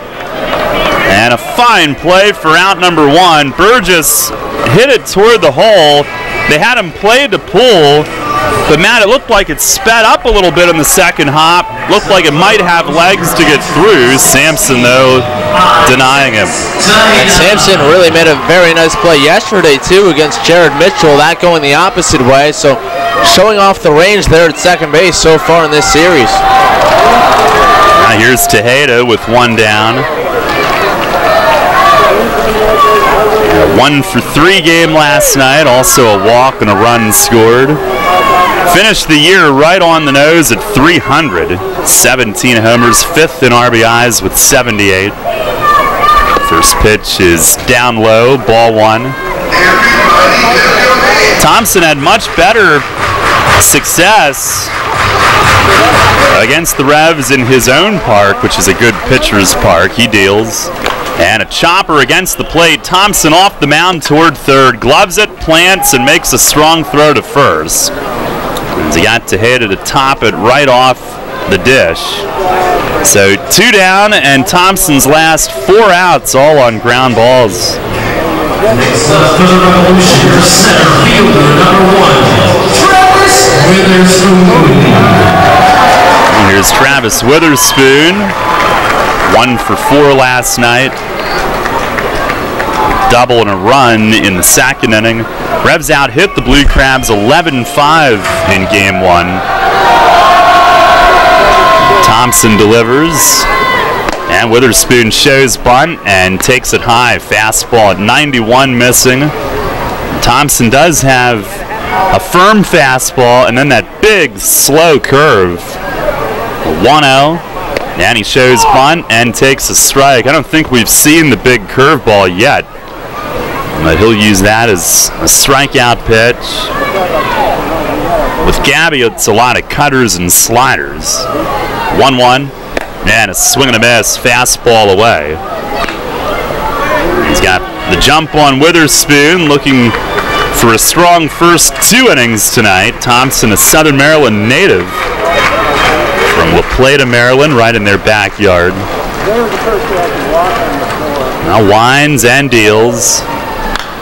And a fine play for out number 1. Burgess hit it toward the hole. They had him played to pull, but Matt, it looked like it sped up a little bit in the second hop. Looked like it might have legs to get through. Sampson, though, denying him. And Sampson really made a very nice play yesterday, too, against Jared Mitchell, that going the opposite way. So showing off the range there at second base so far in this series. Now here's Tejeda with 1 down. A 1 for 3 game last night, also a walk and a run scored. Finished the year right on the nose at 300. 17 homers, 5th in RBIs with 78. First pitch is down low, ball 1. Thompson had much better success against the Revs in his own park, which is a good pitcher's park. He deals. And a chopper against the plate. Thompson off the mound toward third. Gloves it, plants, and makes a strong throw to first. As he got Tejeda to top it right off the dish. So 2 down, and Thompson's last 4 outs all on ground balls. Next up for the Revolution, your center fielder, number 1, Travis Witherspoon. And here's Travis Witherspoon, 1 for 4 last night. Double and a run in the second inning. Revs out hit the Blue Crabs 11-5 in game 1. Thompson delivers, and Witherspoon shows bunt and takes it high. Fastball at 91 missing. Thompson does have a firm fastball and then that big slow curve. 1-0, and he shows bunt and takes a strike. I don't think we've seen the big curveball yet, but he'll use that as a strikeout pitch. With Gabby, it's a lot of cutters and sliders. 1-1, and a swing and a miss, fastball away. He's got the jump on Witherspoon, looking for a strong first 2 innings tonight. Thompson, a Southern Maryland native from La Plata, Maryland, right in their backyard. Now winds and deals,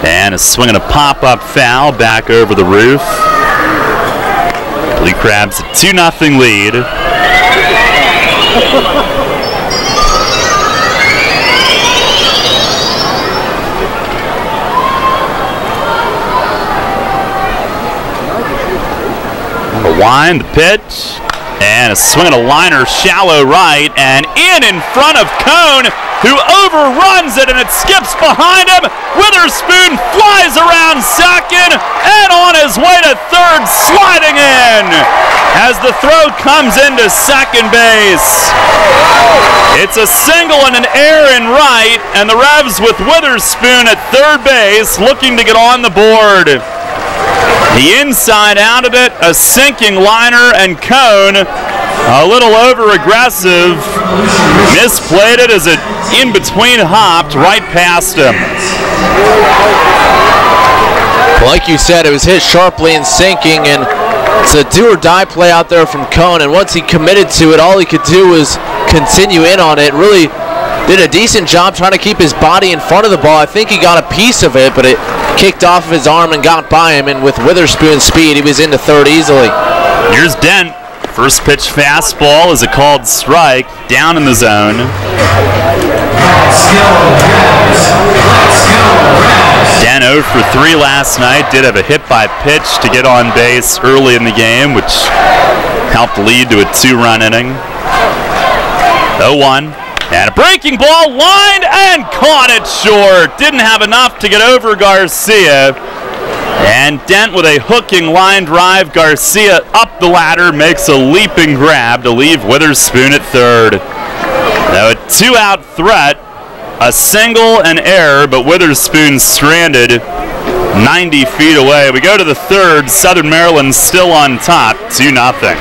and a swing and a pop-up foul back over the roof. Blue Crabs a 2-0 lead. A wind, the pitch, and a swing and a liner, shallow right, and in front of Cone, who overruns it, and it skips behind him. Witherspoon flies around second, and on his way to third, sliding in as the throw comes into second base. It's a single and an error in right, and the Revs with Witherspoon at third base looking to get on the board. The inside out of it, a sinking liner, and Cone a little over-aggressive, misplayed it as it in-between hopped right past him. Well, like you said, it was hit sharply and sinking, and it's a do-or-die play out there from Cone, and once he committed to it, all he could do was continue in on it. Really did a decent job trying to keep his body in front of the ball. I think he got a piece of it, but it kicked off of his arm and got by him, and with Witherspoon's speed, he was into third easily. Here's Dent. First pitch fastball is a called strike, down in the zone. Dent 0 for 3 last night. Did have a hit by pitch to get on base early in the game, which helped lead to a 2-run inning. 0-1. And a breaking ball, lined and caught it short. Didn't have enough to get over Garcia. And Dent with a hooking line drive. Garcia up the ladder, makes a leaping grab to leave Witherspoon at third. Now a 2-out threat, a single and error, but Witherspoon stranded 90 feet away. We go to the third. Southern Maryland still on top, 2-0.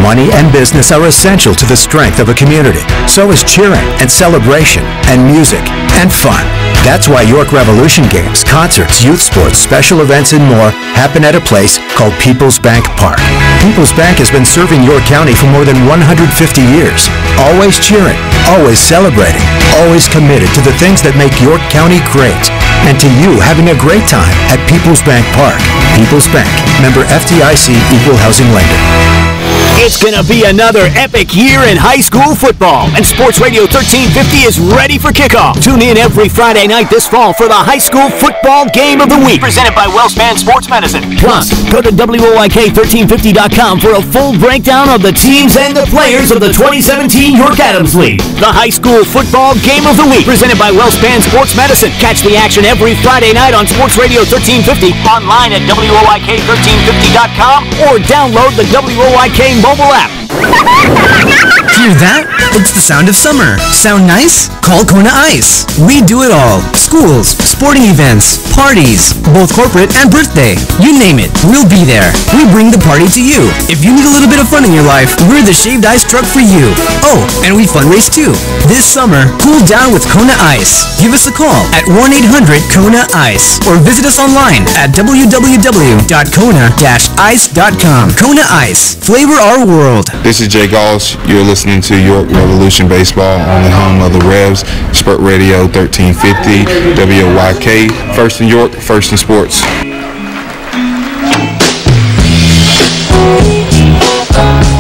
Money and business are essential to the strength of a community. So is cheering and celebration and music and fun. That's why York Revolution games, concerts, youth sports, special events, and more happen at a place called People's Bank Park. People's Bank has been serving York County for more than 150 years. Always cheering, always celebrating, always committed to the things that make York County great. And to you having a great time at People's Bank Park. People's Bank, member FDIC, equal housing lender. It's going to be another epic year in high school football, and Sports Radio 1350 is ready for kickoff. Tune in every Friday night this fall for the high school football game of the week, presented by WellSpan Sports Medicine. Plus, go to WOYK1350.com for a full breakdown of the teams and the players of the 2017 York Adams League. The high school football game of the week, presented by WellSpan Sports Medicine. Catch the action every Friday night on Sports Radio 1350, online at WOYK1350.com, or download the WOYK mobile app. Hear that? It's the sound of summer. Sound nice? Call Kona Ice. We do it all. Schools, sporting events, parties, both corporate and birthday. You name it, we'll be there. We bring the party to you. If you need a little bit of fun in your life, we're the shaved ice truck for you. Oh, and we fundraise too. This summer, cool down with Kona Ice. Give us a call at 1-800-KONA-ICE or visit us online at www.kona-ice.com. Kona Ice. Flavor our world. This is Jay Gauls. You're listening to York Revolution Baseball on the home of the Revs, Sport Radio 1350, WOYK. First in York, first in sports.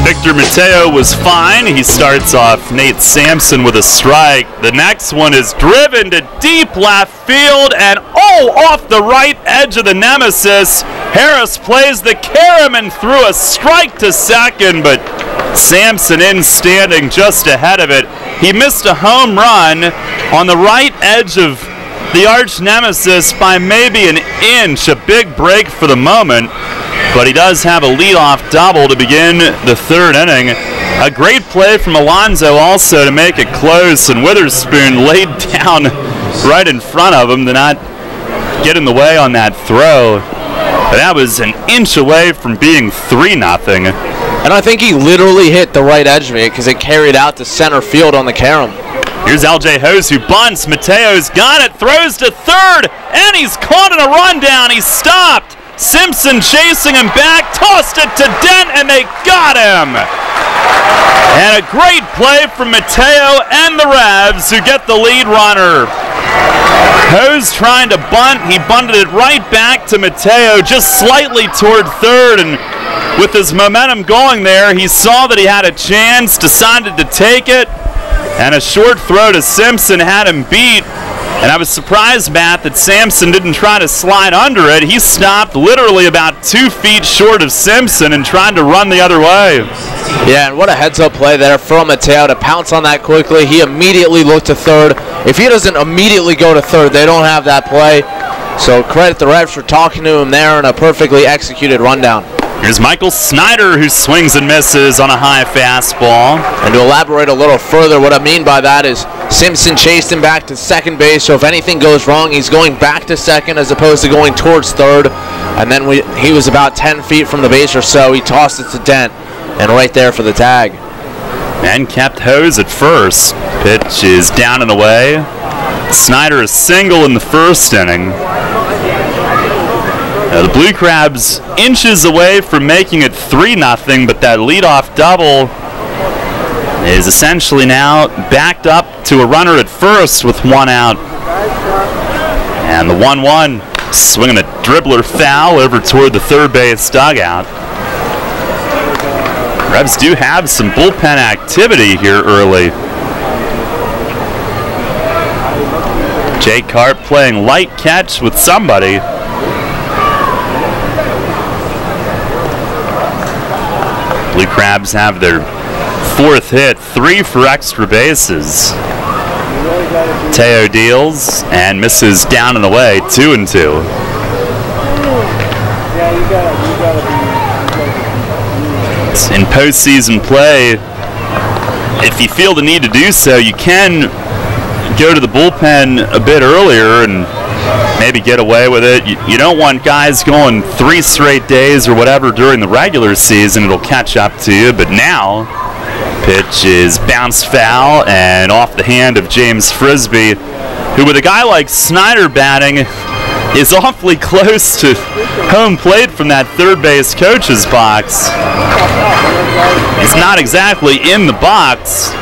Victor Mateo was fine. He starts off Nate Sampson with a strike. The next one is driven to deep left field and off the right edge of the nemesis. Harris plays the carom and threw a strike to second, but Sampson in standing just ahead of it. He missed a home run on the right edge of the arch nemesis by maybe an inch. A big break for the moment, but he does have a leadoff double to begin the third inning. A great play from Alonso also to make it close, and Witherspoon laid down right in front of him to not get in the way on that throw. But that was an inch away from being 3-0. And I think he literally hit the right edge of it because it carried out to center field on the carom. Here's L.J. Hose who bunts. Mateo's got it, throws to third, and he's caught in a rundown. He's stopped. Simpson chasing him back, tossed it to Dent, and they got him. And a great play from Mateo and the Revs who get the lead runner. Hose trying to bunt. He bunted it right back to Mateo, just slightly toward third, and with his momentum going there, he saw that he had a chance, decided to take it, and a short throw to Simpson had him beat. And I was surprised, Matt, that Sampson didn't try to slide under it. He stopped literally about 2 feet short of Simpson and tried to run the other way. Yeah, and what a heads-up play there from Mateo to pounce on that quickly. He immediately looked to third. If he doesn't immediately go to third, they don't have that play. So credit the Revs for talking to him there in a perfectly executed rundown. Here's Michael Snyder, who swings and misses on a high fastball. And to elaborate a little further, what I mean by that is Simpson chased him back to second base, so if anything goes wrong, he's going back to second as opposed to going towards third. And then he was about 10 feet from the base or so. He tossed it to Dent, and right there for the tag. And kept Hose at first. Pitch is down and away. Snyder a single in the first inning. The Blue Crabs inches away from making it 3-0, but that leadoff double is essentially now backed up to a runner at first with one out. And the 1-1 swinging a dribbler foul over toward the third base dugout. Revs do have some bullpen activity here early. Jake Carp playing light catch with somebody. Blue Crabs have their fourth hit, 3 for extra bases. Teo deals and misses down and away, 2-2. In postseason play, if you feel the need to do so, you can go to the bullpen a bit earlier and maybe get away with it. You don't want guys going 3 straight days or whatever during the regular season. It'll catch up to you. But now, pitch is bounced foul and off the hand of James Frisbee, who with a guy like Snyder batting is awfully close to home plate from that third base coach's box. He's not exactly in the box.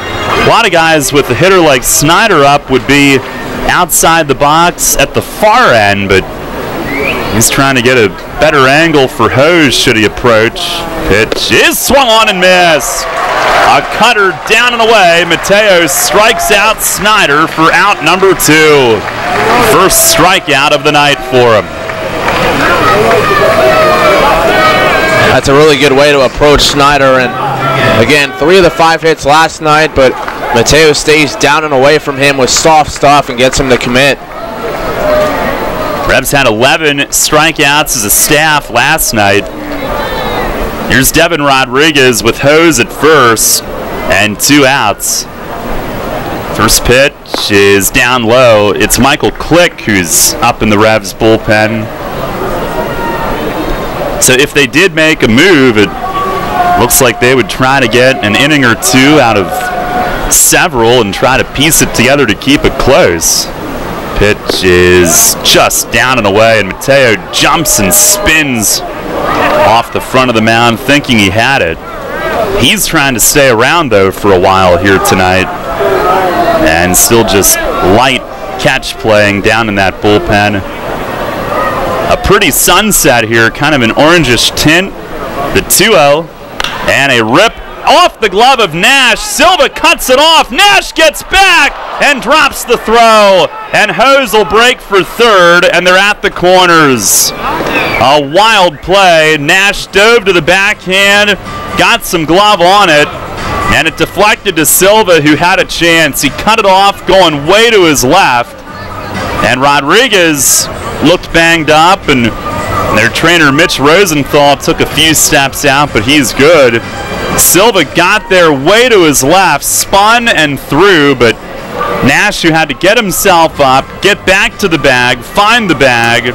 A lot of guys with a hitter like Snyder up would be outside the box at the far end, but he's trying to get a better angle for Hose should he approach. Pitch is swung on and missed. A cutter down and away. Mateo strikes out Snyder for out number 2. First strikeout of the night for him. That's a really good way to approach Snyder, and again, 3 of the 5 hits last night, but Mateo stays down and away from him with soft stuff and gets him to commit. Revs had 11 strikeouts as a staff last night. Here's Devin Rodriguez with Hose at first. and 2 outs. First pitch is down low. It's Michael Click who's up in the Revs bullpen. So if they did make a move, it looks like they would try to get an inning or 2 out of several and try to piece it together to keep it close. Pitch is just down and away, and Mateo jumps and spins off the front of the mound thinking he had it. He's trying to stay around, though, for a while here tonight, and still just light catch playing down in that bullpen. A pretty sunset here, kind of an orangish tint. The 2-0, and a rip off the glove of Nash. Silva cuts it off. Nash gets back and drops the throw. And Hose will break for third, and they're at the corners. A wild play. Nash dove to the backhand, got some glove on it, and it deflected to Silva, who had a chance. He cut it off going way to his left, and Rodriguez looked banged up, and their trainer Mitch Rosenthal took a few steps out, but he's good. Silva got there way to his left, spun and threw, but Nash, who had to get himself up, get back to the bag, find the bag,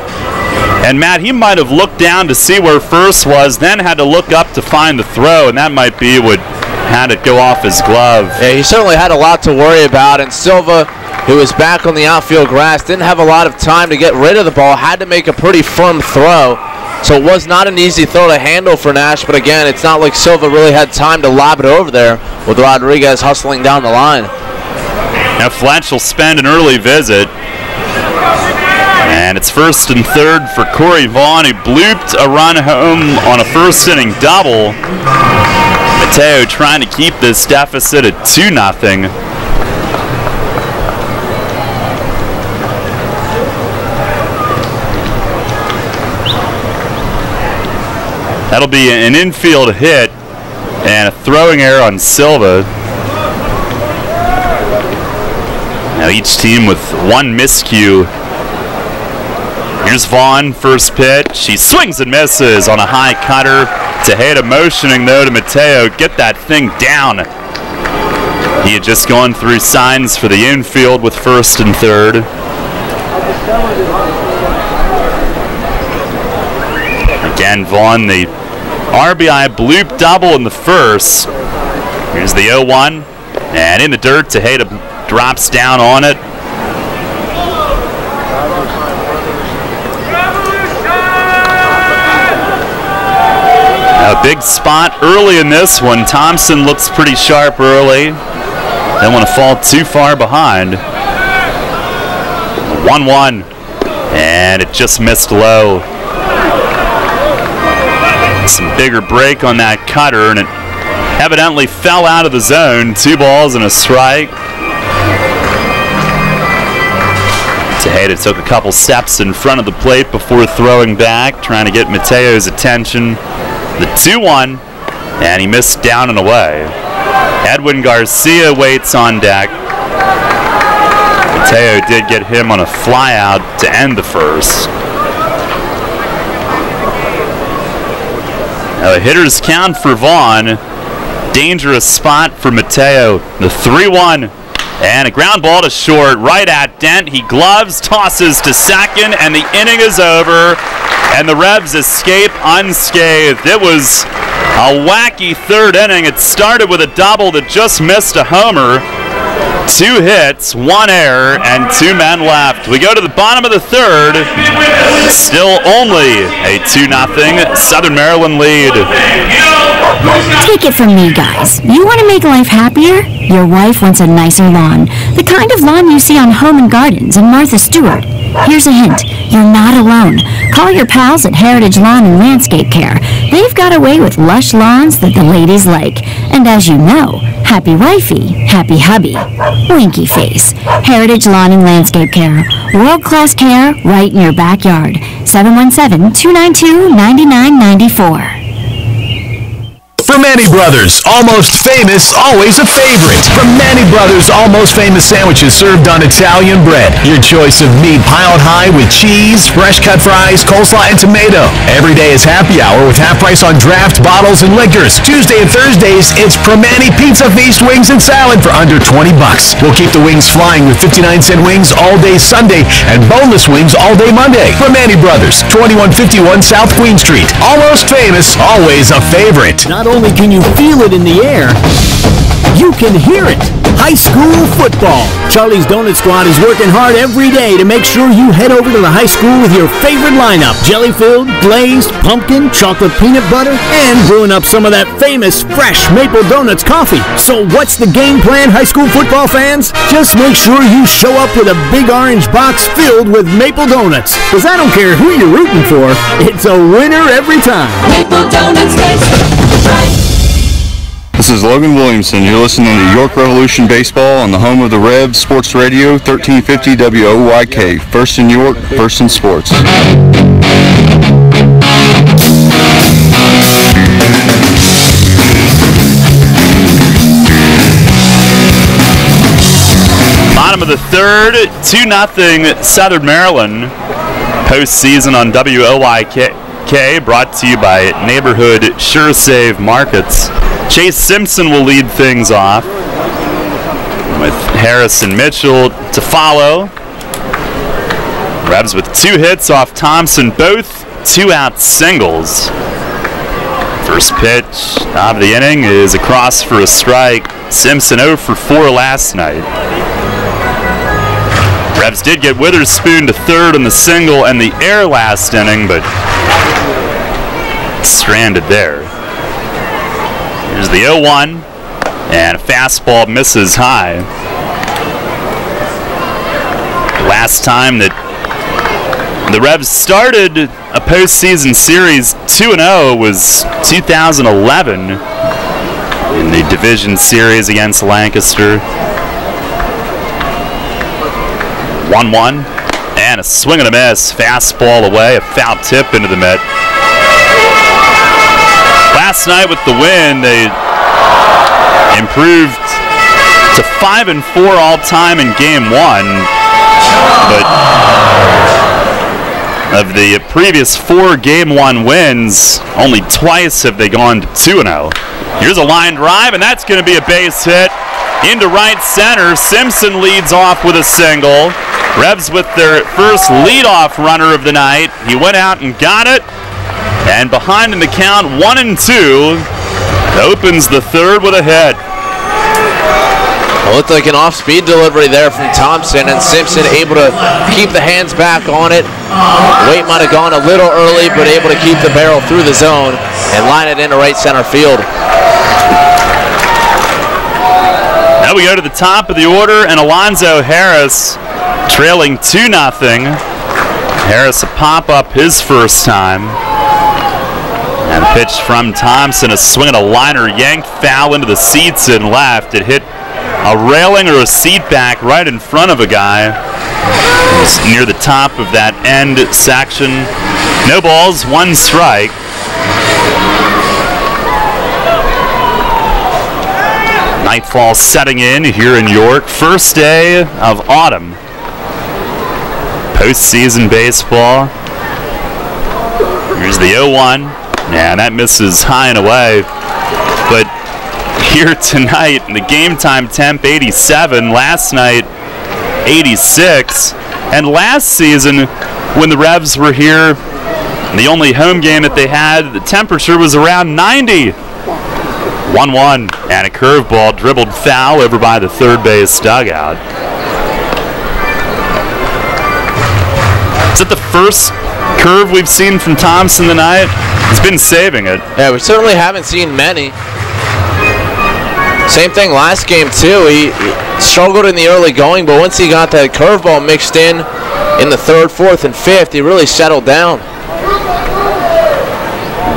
and Matt, he might have looked down to see where first was, then had to look up to find the throw, and that might be what had it go off his glove. Yeah, he certainly had a lot to worry about, and Silva, who was back on the outfield grass, didn't have a lot of time to get rid of the ball, had to make a pretty firm throw. So it was not an easy throw to handle for Nash, but again, it's not like Silva really had time to lob it over there with Rodriguez hustling down the line. Now Fletch will spend an early visit. And it's first and third for Corey Vaughn, who blooped a run home on a first inning double. Mateo trying to keep this deficit at 2-0. That'll be an infield hit and a throwing error on Silva. Now each team with one miscue. Here's Vaughn, first pitch. He swings and misses on a high cutter. Tejeda motioning, though, to Mateo, get that thing down. He had just gone through signs for the infield with first and third. Again, Vaughn, the RBI bloop double in the first. Here's the 0-1, and in the dirt, Tejeda drops down on it. A big spot early in this one. Thompson looks pretty sharp early. Don't want to fall too far behind. 1-1, and it just missed low. Some bigger break on that cutter, and it evidently fell out of the zone. 2 balls and a strike. Tejeda took a couple steps in front of the plate before throwing back, trying to get Mateo's attention. The 2-1, and he missed down and away. Edwin Garcia waits on deck. Mateo did get him on a flyout to end the first. Now a hitter's count for Vaughn. Dangerous spot for Mateo. The 3-1, and a ground ball to short, right at Dent. He gloves, tosses to second, and the inning is over. And the Revs escape unscathed. It was a wacky third inning. It started with a double that just missed a homer. 2 hits, 1 error, and 2 men left. We go to the bottom of the third. Still only a 2-0 Southern Maryland lead. Take it from me, guys. You want to make life happier? Your wife wants a nicer lawn. The kind of lawn you see on Home and Gardens and Martha Stewart. Here's a hint. You're not alone. Call your pals at Heritage Lawn and Landscape Care. They've got a way with lush lawns that the ladies like. And as you know, happy wifey, happy hubby. Winky face. Heritage Lawn and Landscape Care. World-class care right in your backyard. 717-292-9994. For Manny Brothers, almost famous, always a favorite. From Manny Brothers, almost famous sandwiches served on Italian bread. Your choice of meat piled high with cheese, fresh cut fries, coleslaw, and tomato. Every day is happy hour with half price on draft, bottles, and liquors. Tuesday and Thursdays, it's Primanti Pizza Feast wings and salad for under $20. We'll keep the wings flying with 59-cent wings all day Sunday and boneless wings all day Monday. Primanti Brothers, 2151 South Queen Street. Almost famous, always a favorite. Not only can you feel it in the air, you can hear it. High school football. Charlie's Donut Squad is working hard every day to make sure you head over to the high school with your favorite lineup. Jelly-filled, glazed, pumpkin, chocolate peanut butter, and brewing up some of that famous fresh Maple Donuts coffee. So what's the game plan, high school football fans? Just make sure you show up with a big orange box filled with Maple Donuts. Because I don't care who you're rooting for, it's a winner every time. Maple Donuts taste right. This is Logan Williamson. You're listening to York Revolution Baseball on the home of the Revs, Sports Radio, 1350 WOYK. First in York, first in sports. Bottom of the third, 2-0 Southern Maryland. Postseason on WOYK, brought to you by Neighborhood Sure Save Markets. Chase Simpson will lead things off with Harrison Mitchell to follow. Revs with 2 hits off Thompson, both 2-out singles. First pitch of the inning is across for a strike. Simpson 0 for 4 last night. Revs did get Witherspoon to third on the single and the air last inning, but stranded there. Here's the 0-1, and a fastball misses high. Last time that the Revs started a postseason series 2-0 was 2011 in the division series against Lancaster. 1-1, and a swing and a miss. Fastball away, a foul tip into the mitt. Last night with the win, they improved to 5-4 all-time in Game 1, but of the previous 4 Game 1 wins, only twice have they gone to 2-0. Here's a line drive, and that's going to be a base hit into right center. Simpson leads off with a single. Revs with their first leadoff runner of the night. He went out and got it. And behind in the count, 1-2, opens the third with a hit. It looked like an off-speed delivery there from Thompson, and Simpson able to keep the hands back on it. Weight might have gone a little early, but able to keep the barrel through the zone and line it into right center field. Now we go to the top of the order, and Alonzo Harris trailing 2-0. Harris a pop-up his first time. And a pitch from Thompson, a swing and a liner yanked foul into the seats and left. It hit a railing or a seat back right in front of a guy. It was near the top of that end section. No balls, 1 strike. Nightfall setting in here in York. First day of autumn. Postseason baseball. Here's the 0-1. Yeah, that misses high and away. But here tonight, the game time temp 87, last night 86. And last season, when the Revs were here, the only home game that they had, the temperature was around 90. 1-1, and a curveball dribbled foul over by the third base dugout. Is that the first curve we've seen from Thompson tonight? He's been saving it. Yeah, we certainly haven't seen many. Same thing last game too. He struggled in the early going, but once he got that curveball mixed in the third, fourth, and fifth, he really settled down.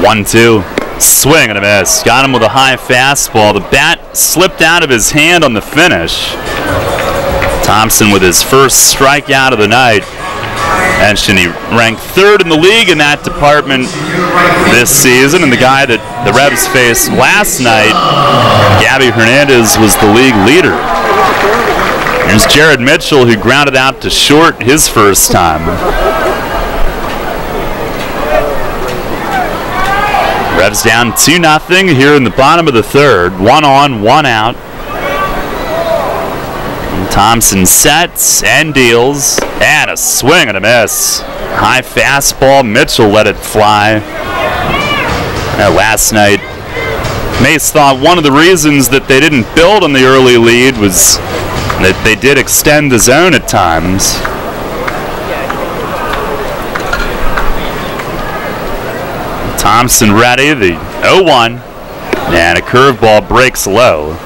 1-2. Swing and a miss. Got him with a high fastball. The bat slipped out of his hand on the finish. Thompson with his first strikeout of the night. mentioned he ranked 3rd in the league in that department this season, and the guy that the Revs faced last night, Gabby Hernandez, was the league leader. Here's Jared Mitchell, who grounded out to short his first time. Revs down 2-0 here in the bottom of the 3rd. 1 on, 1 out. Thompson sets and deals, and a swing and a miss. High fastball, Mitchell let it fly. Last night, Mace thought one of the reasons that they didn't build on the early lead was that they did extend the zone at times. Thompson ready, the 0-1, and a curveball breaks low.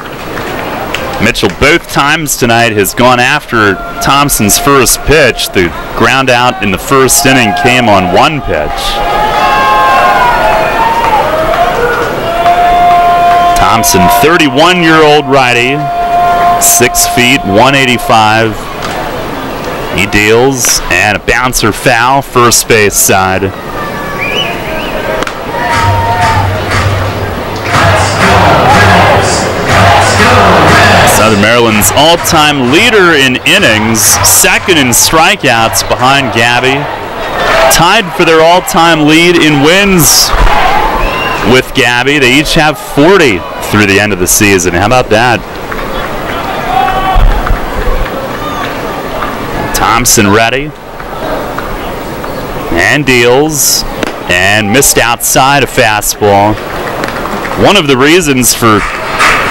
Mitchell both times tonight has gone after Thompson's first pitch. The ground out in the first inning came on 1 pitch. Thompson, 31-year-old righty, 6 feet, 185. He deals, and a bouncer foul, first base side. Southern Maryland's all-time leader in innings, 2nd in strikeouts behind Gabby. Tied for their all-time lead in wins with Gabby. They each have 40 through the end of the season. How about that? Thompson ready. And deals. And missed outside a fastball. One of the reasons for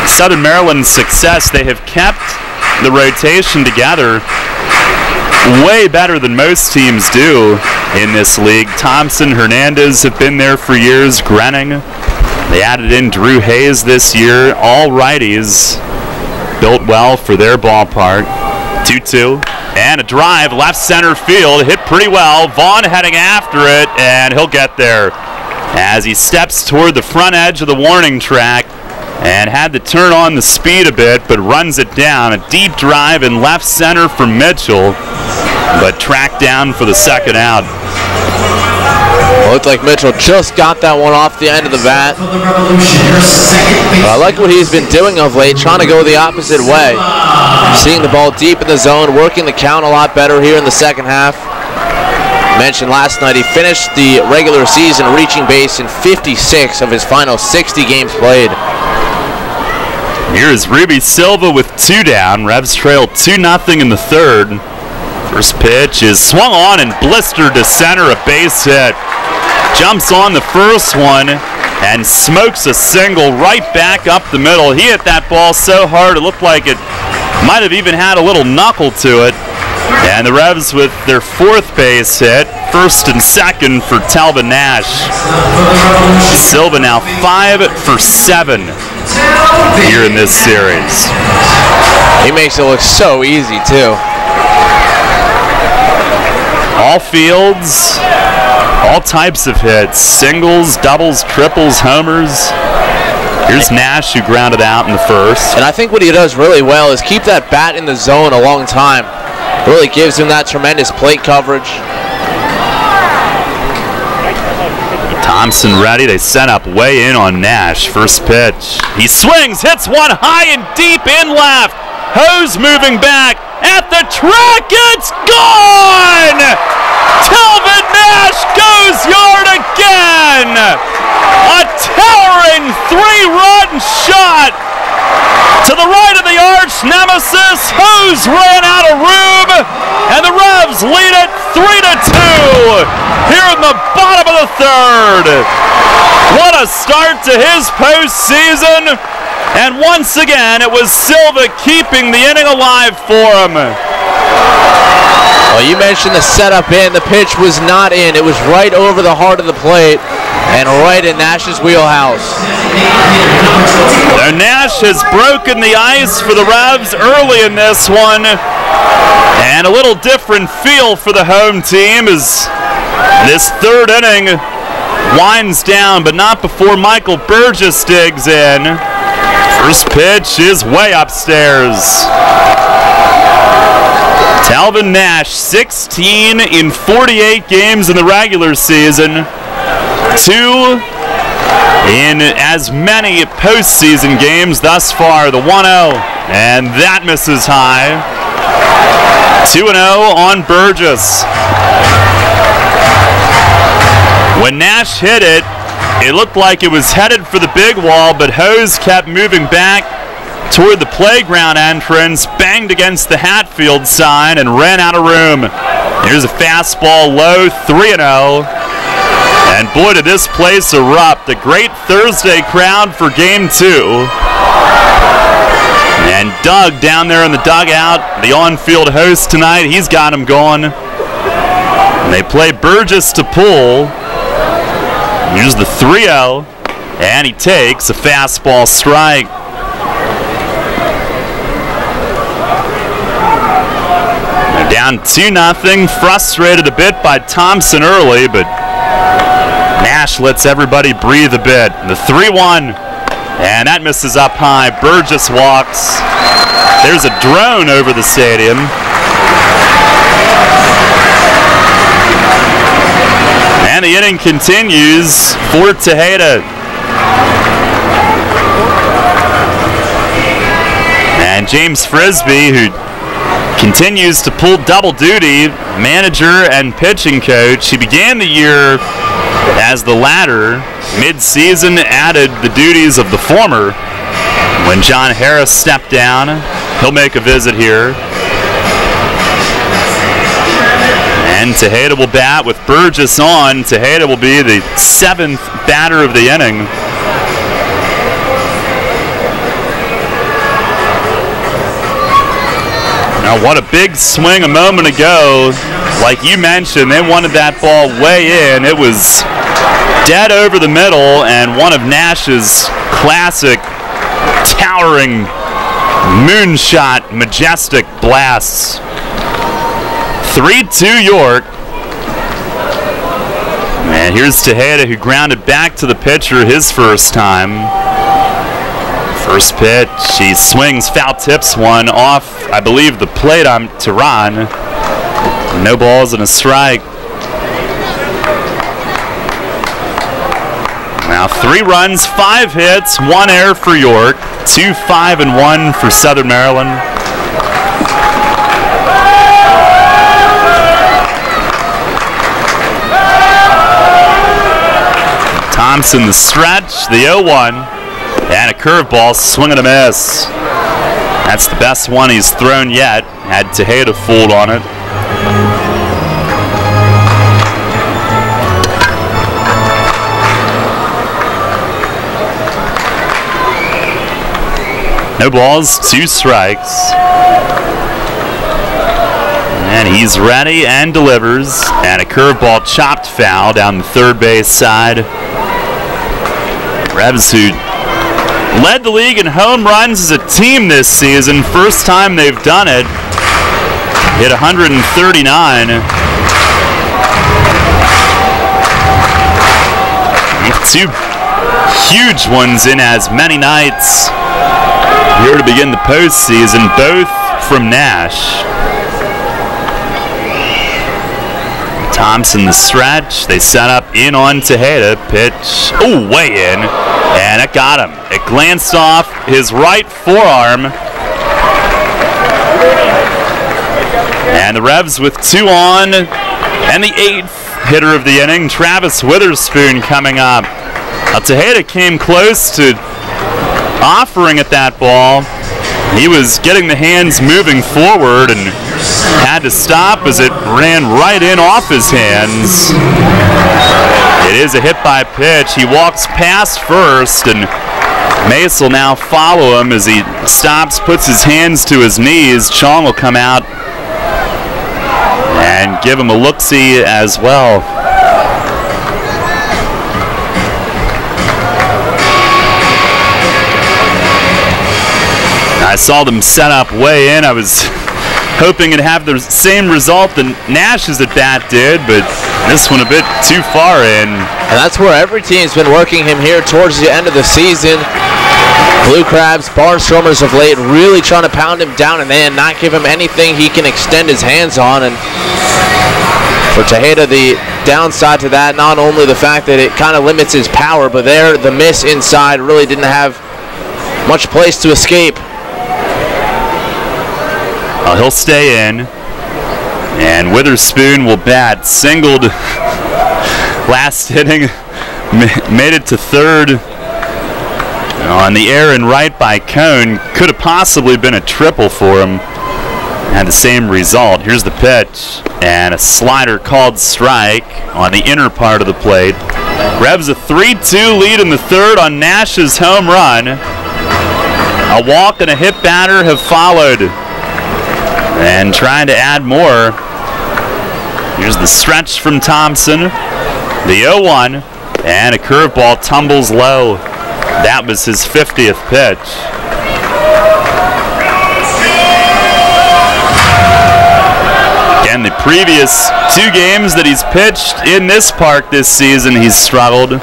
Southern Maryland's success, they have kept the rotation together way better than most teams do in this league. Thompson, Hernandez have been there for years, Grenning. They added in Drew Hayes this year. All righties built well for their ballpark. 2-2. And a drive, left center field, hit pretty well. Vaughn heading after it, and he'll get there as he steps toward the front edge of the warning track. And had to turn on the speed a bit, but runs it down. A deep drive in left center for Mitchell, but tracked down for the 2nd out. Looked like Mitchell just got that one off the end of the bat. I like what he's been doing of late, trying to go the opposite way. Seeing the ball deep in the zone, working the count a lot better here in the 2nd half. Mentioned last night, he finished the regular season reaching base in 56 of his final 60 games played. Here is Ruby Silva with 2 down. Revs trail 2-0 in the 3rd. First pitch is swung on and blistered to center, a base hit. Jumps on the first one and smokes a single right back up the middle. He hit that ball so hard it looked like it might have even had a little knuckle to it. And the Revs with their 4th base hit, 1st and 2nd for Talbot Nash. Silva now 5 for 7 here in this series. He makes it look so easy too. All fields, all types of hits, singles, doubles, triples, homers. Here's Nash, who grounded out in the 1st. And I think what he does really well is keep that bat in the zone a long time. Really gives him that tremendous plate coverage. Thompson ready. They set up way in on Nash. First pitch. He swings, hits one high and deep in left. Hose moving back at the track. It's gone! Talbot Nash goes yard again. A towering 3-run shot. To the right of the arch nemesis, Hose ran out of room, and the Revs lead it 3-2 here in the bottom of the 3rd. What a start to his postseason, and once again it was Silva keeping the inning alive for him. Well, you mentioned the setup in. The pitch was not in. It was right over the heart of the plate and right in Nash's wheelhouse. Now Nash has broken the ice for the Revs early in this one. And a little different feel for the home team as this 3rd inning winds down, but not before Michael Burgess digs in. First pitch is way upstairs. Telvin Nash, 16 in 48 games in the regular season. 2 in as many postseason games thus far. The 1-0, and that misses high. 2-0 on Burgess. When Nash hit it, it looked like it was headed for the big wall, but Hose kept moving back toward the playground entrance, banged against the Hatfield sign, and ran out of room. Here's a fastball low, 3-0. And boy, did this place erupt. A great Thursday crowd for Game 2. And Doug down there in the dugout, the on-field host tonight, he's got him going. And they play Burgess to pull. Here's the 3-0, and he takes a fastball strike. They're down 2-0, frustrated a bit by Thompson early, but Nash lets everybody breathe a bit. The 3-1, and that misses up high. Burgess walks. There's a drone over the stadium. And the inning continues for Tejeda. And James Frisbee, who continues to pull double duty, manager and pitching coach. He began the year as the latter. Mid-season added the duties of the former. When John Harris stepped down, he'll make a visit here. And Tejeda will bat with Burgess on. Tejeda will be the 7th batter of the inning. Now, what a big swing a moment ago. Like you mentioned, they wanted that ball way in. It was dead over the middle, and one of Nash's classic towering moonshot majestic blasts. 3-2 York. And here's Tejeda, who grounded back to the pitcher his first time. First pitch, he swings, foul tips one off, I believe, the plate on Tehran. No balls and a strike. Now 3 runs, 5 hits, 1 error for York. 2, 5, and 1 for Southern Maryland. Thompson the stretch, the 0-1, and a curveball, swing and a miss. That's the best one he's thrown yet. Had Tejeda fooled on it. No balls, 2 strikes. And he's ready and delivers. And a curveball chopped foul down the third base side. Revs, who led the league in home runs as a team this season. First time they've done it. Hit 139. With 2 huge ones in as many nights here to begin the postseason, both from Nash. Thompson the stretch. They set up in on Tejeda. Pitch. Oh, way in. And it got him. It glanced off his right forearm. And the Revs with 2 on. And the 8th hitter of the inning, Travis Witherspoon, coming up. Now, Tejeda came close to offering at that ball. He was getting the hands moving forward and had to stop as it ran right in off his hands. It is a hit by pitch. He walks past first, and Mace will now follow him as he stops, puts his hands to his knees. Chong will come out and give him a look-see as well. I saw them set up way in. I was hoping it'd have the same result that Nash's at bat did, but this one a bit too far in. And that's where every team's been working him here towards the end of the season. Blue Crabs, Barnstormers of late, really trying to pound him down and then not give him anything he can extend his hands on. And for Tejeda, the downside to that, not only the fact that it kind of limits his power, but there, the miss inside really didn't have much place to escape. He'll stay in, and Witherspoon will bat. Singled last inning, made it to third. On the air and right by Cone, could have possibly been a triple for him. Had the same result. Here's the pitch, and a slider called strike on the inner part of the plate. Revs a 3-2 lead in the third on Nash's home run. A walk and a hit batter have followed, and trying to add more. Here's the stretch from Thompson. The 0-1, and a curveball tumbles low. That was his 50th pitch. Again, the previous 2 games that he's pitched in this park this season, he's struggled.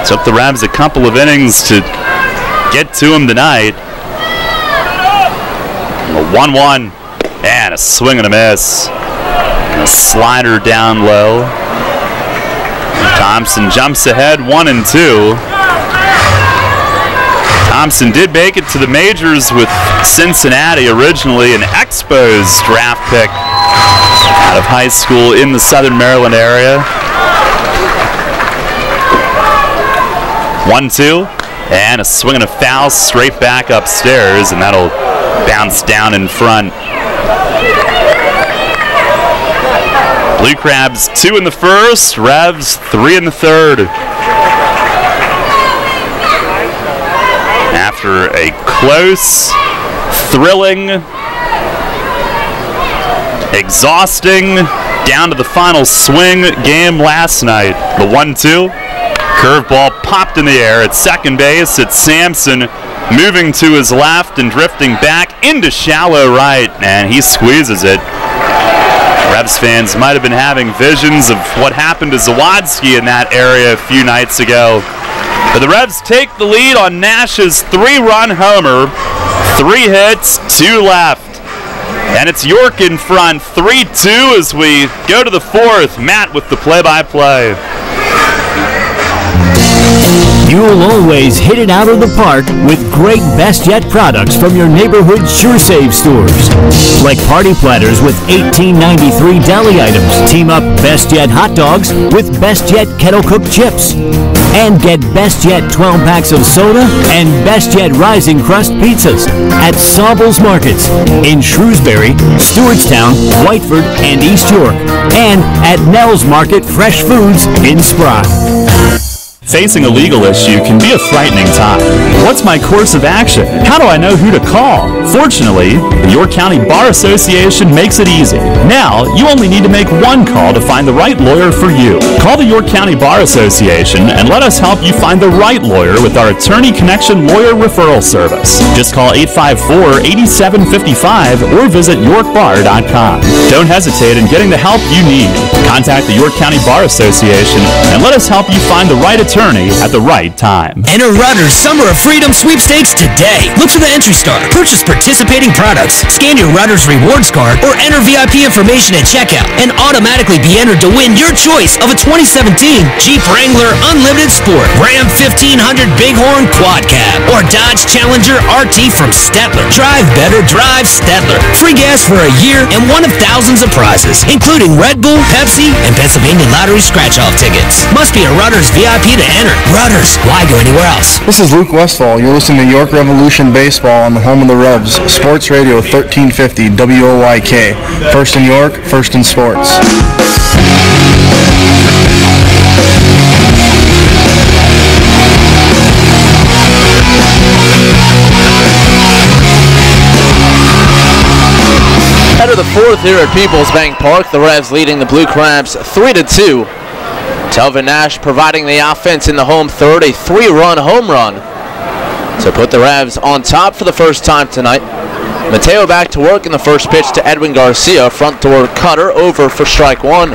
Took the Revs a couple of innings to get to him tonight. A 1-1, and a swing and a miss. And a slider down low. Thompson jumps ahead 1-2. Thompson did make it to the majors with Cincinnati, originally an Expos draft pick out of high school in the Southern Maryland area. 1-2, and a swing and a foul straight back upstairs, and that'll bounce down in front. Blue Crabs 2 in the first, Revs 3 in the third. After a close, thrilling, exhausting, down to the final swing game last night. The 1-2, curveball popped in the air at second base. It's Sampson moving to his left and drifting back into shallow right, and he squeezes it. Revs fans might have been having visions of what happened to Zawadzki in that area a few nights ago. But the Revs take the lead on Nash's 3-run homer. 3 hits, 2 left. And it's York in front, 3-2 as we go to the 4th. Matt with the play-by-play. You'll always hit it out of the park with great Best Yet products from your neighborhood SureSave stores. Like party platters with $18.93 deli items. Team up Best Yet hot dogs with Best Yet kettle cooked chips. And get Best Yet 12 packs of soda and Best Yet Rising Crust pizzas at Sobel's Markets in Shrewsbury, Stewartstown, Whiteford, and East York. And at Nell's Market Fresh Foods in Spry. Facing a legal issue can be a frightening time. What's my course of action? How do I know who to call? Fortunately, the York County Bar Association makes it easy. Now, you only need to make one call to find the right lawyer for you. Call the York County Bar Association and let us help you find the right lawyer with our Attorney Connection Lawyer Referral Service. Just call 854-8755 or visit yorkbar.com. Don't hesitate in getting the help you need. Contact the York County Bar Association and let us help you find the right attorney at the right time. Enter Rutter's Summer of Freedom sweepstakes today. Look for the entry star, purchase participating products, scan your Rutter's rewards card, or enter VIP information at checkout and automatically be entered to win your choice of a 2017 Jeep Wrangler Unlimited Sport, Ram 1500 Bighorn Quad Cab, or Dodge Challenger RT from Stettler. Drive better, drive Stettler. Free gas for a year and one of thousands of prizes, including Red Bull, Pepsi, and Pennsylvania Lottery scratch-off tickets. Must be a Rutter's VIP to enter. Rudders, why go anywhere else? This is Luke Westfall. You're listening to York Revolution Baseball on the home of the Revs, Sports Radio 1350 WOYK. First in York, first in sports. Head of the 4th here at Peoples Bank Park. The Revs leading the Blue Crabs 3-2. Telvin Nash providing the offense in the home third, a 3-run home run to put the Revs on top for the first time tonight. Mateo back to work in the first pitch to Edwin Garcia. Front door cutter over for strike 1.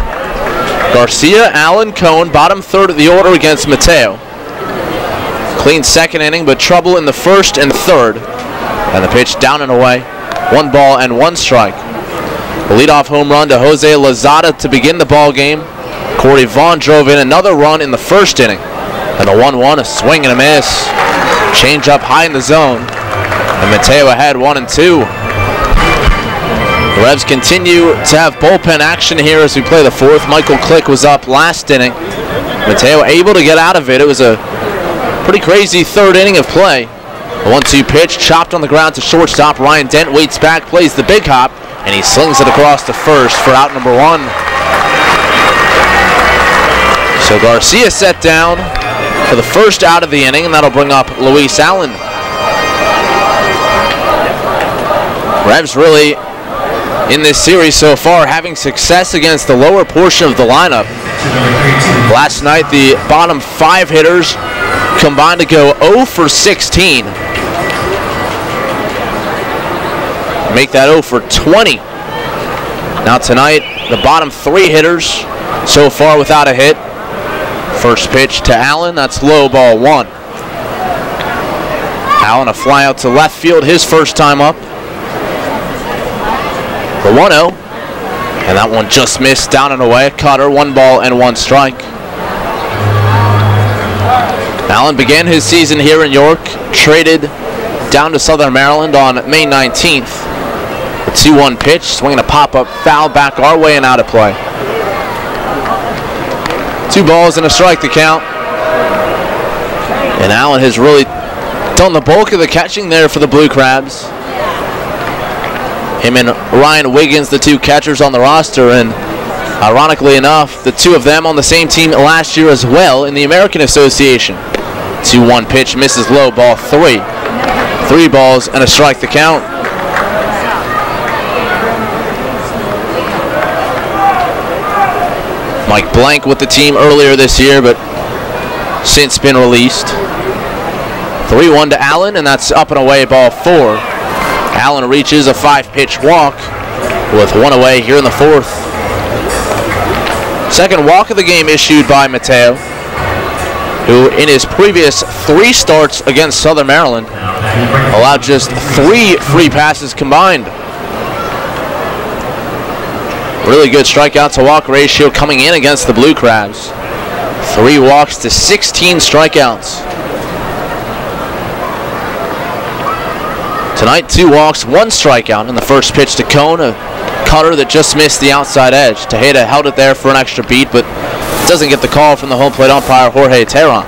Garcia, Allen, Cohn, bottom third of the order against Mateo. Clean second inning, but trouble in the first and third. And the pitch down and away. 1 ball and 1 strike. The leadoff home run to Jose Lozada to begin the ball game. Corey Vaughn drove in another run in the first inning. And the 1-1, a swing and a miss. Change up high in the zone. And Mateo ahead 1-2. The Revs continue to have bullpen action here as we play the fourth. Michael Click was up last inning. Mateo able to get out of it. It was a pretty crazy third inning of play. The 1-2 pitch chopped on the ground to shortstop. Ryan Dent waits back, plays the big hop, and he slings it across to first for out number 1. So Garcia set down for the first out of the inning, and that'll bring up Luis Allen. Revs really in this series so far having success against the lower portion of the lineup. Last night the bottom 5 hitters combined to go 0 for 16. Make that 0 for 20. Now tonight the bottom 3 hitters so far without a hit. First pitch to Allen, that's low, ball 1. Allen a fly out to left field his first time up. The 1-0, and that one just missed down and away. Cutter, 1 ball and 1 strike. Allen began his season here in York, traded down to Southern Maryland on May 19th. The 2-1 pitch, swinging a pop-up foul back our way and out of play. 2 balls and a strike to count. And Allen has really done the bulk of the catching there for the Blue Crabs. Him and Ryan Wiggins, the 2 catchers on the roster, and ironically enough, the 2 of them on the same team last year as well in the American Association. 2-1 pitch misses low, ball 3. 3 balls and a strike to count. Mike Blank with the team earlier this year, but since been released. 3-1 to Allen, and that's up and away, ball 4. Allen reaches a 5-pitch walk with 1 away here in the 4th. Second walk of the game issued by Mateo, who in his previous 3 starts against Southern Maryland allowed just 3 free passes combined. Really good strikeout to walk ratio coming in against the Blue Crabs. 3 walks to 16 strikeouts. Tonight, 2 walks, 1 strikeout in the first pitch to Cone, a cutter that just missed the outside edge. Tejeda held it there for an extra beat, but doesn't get the call from the home plate umpire, Jorge Terron.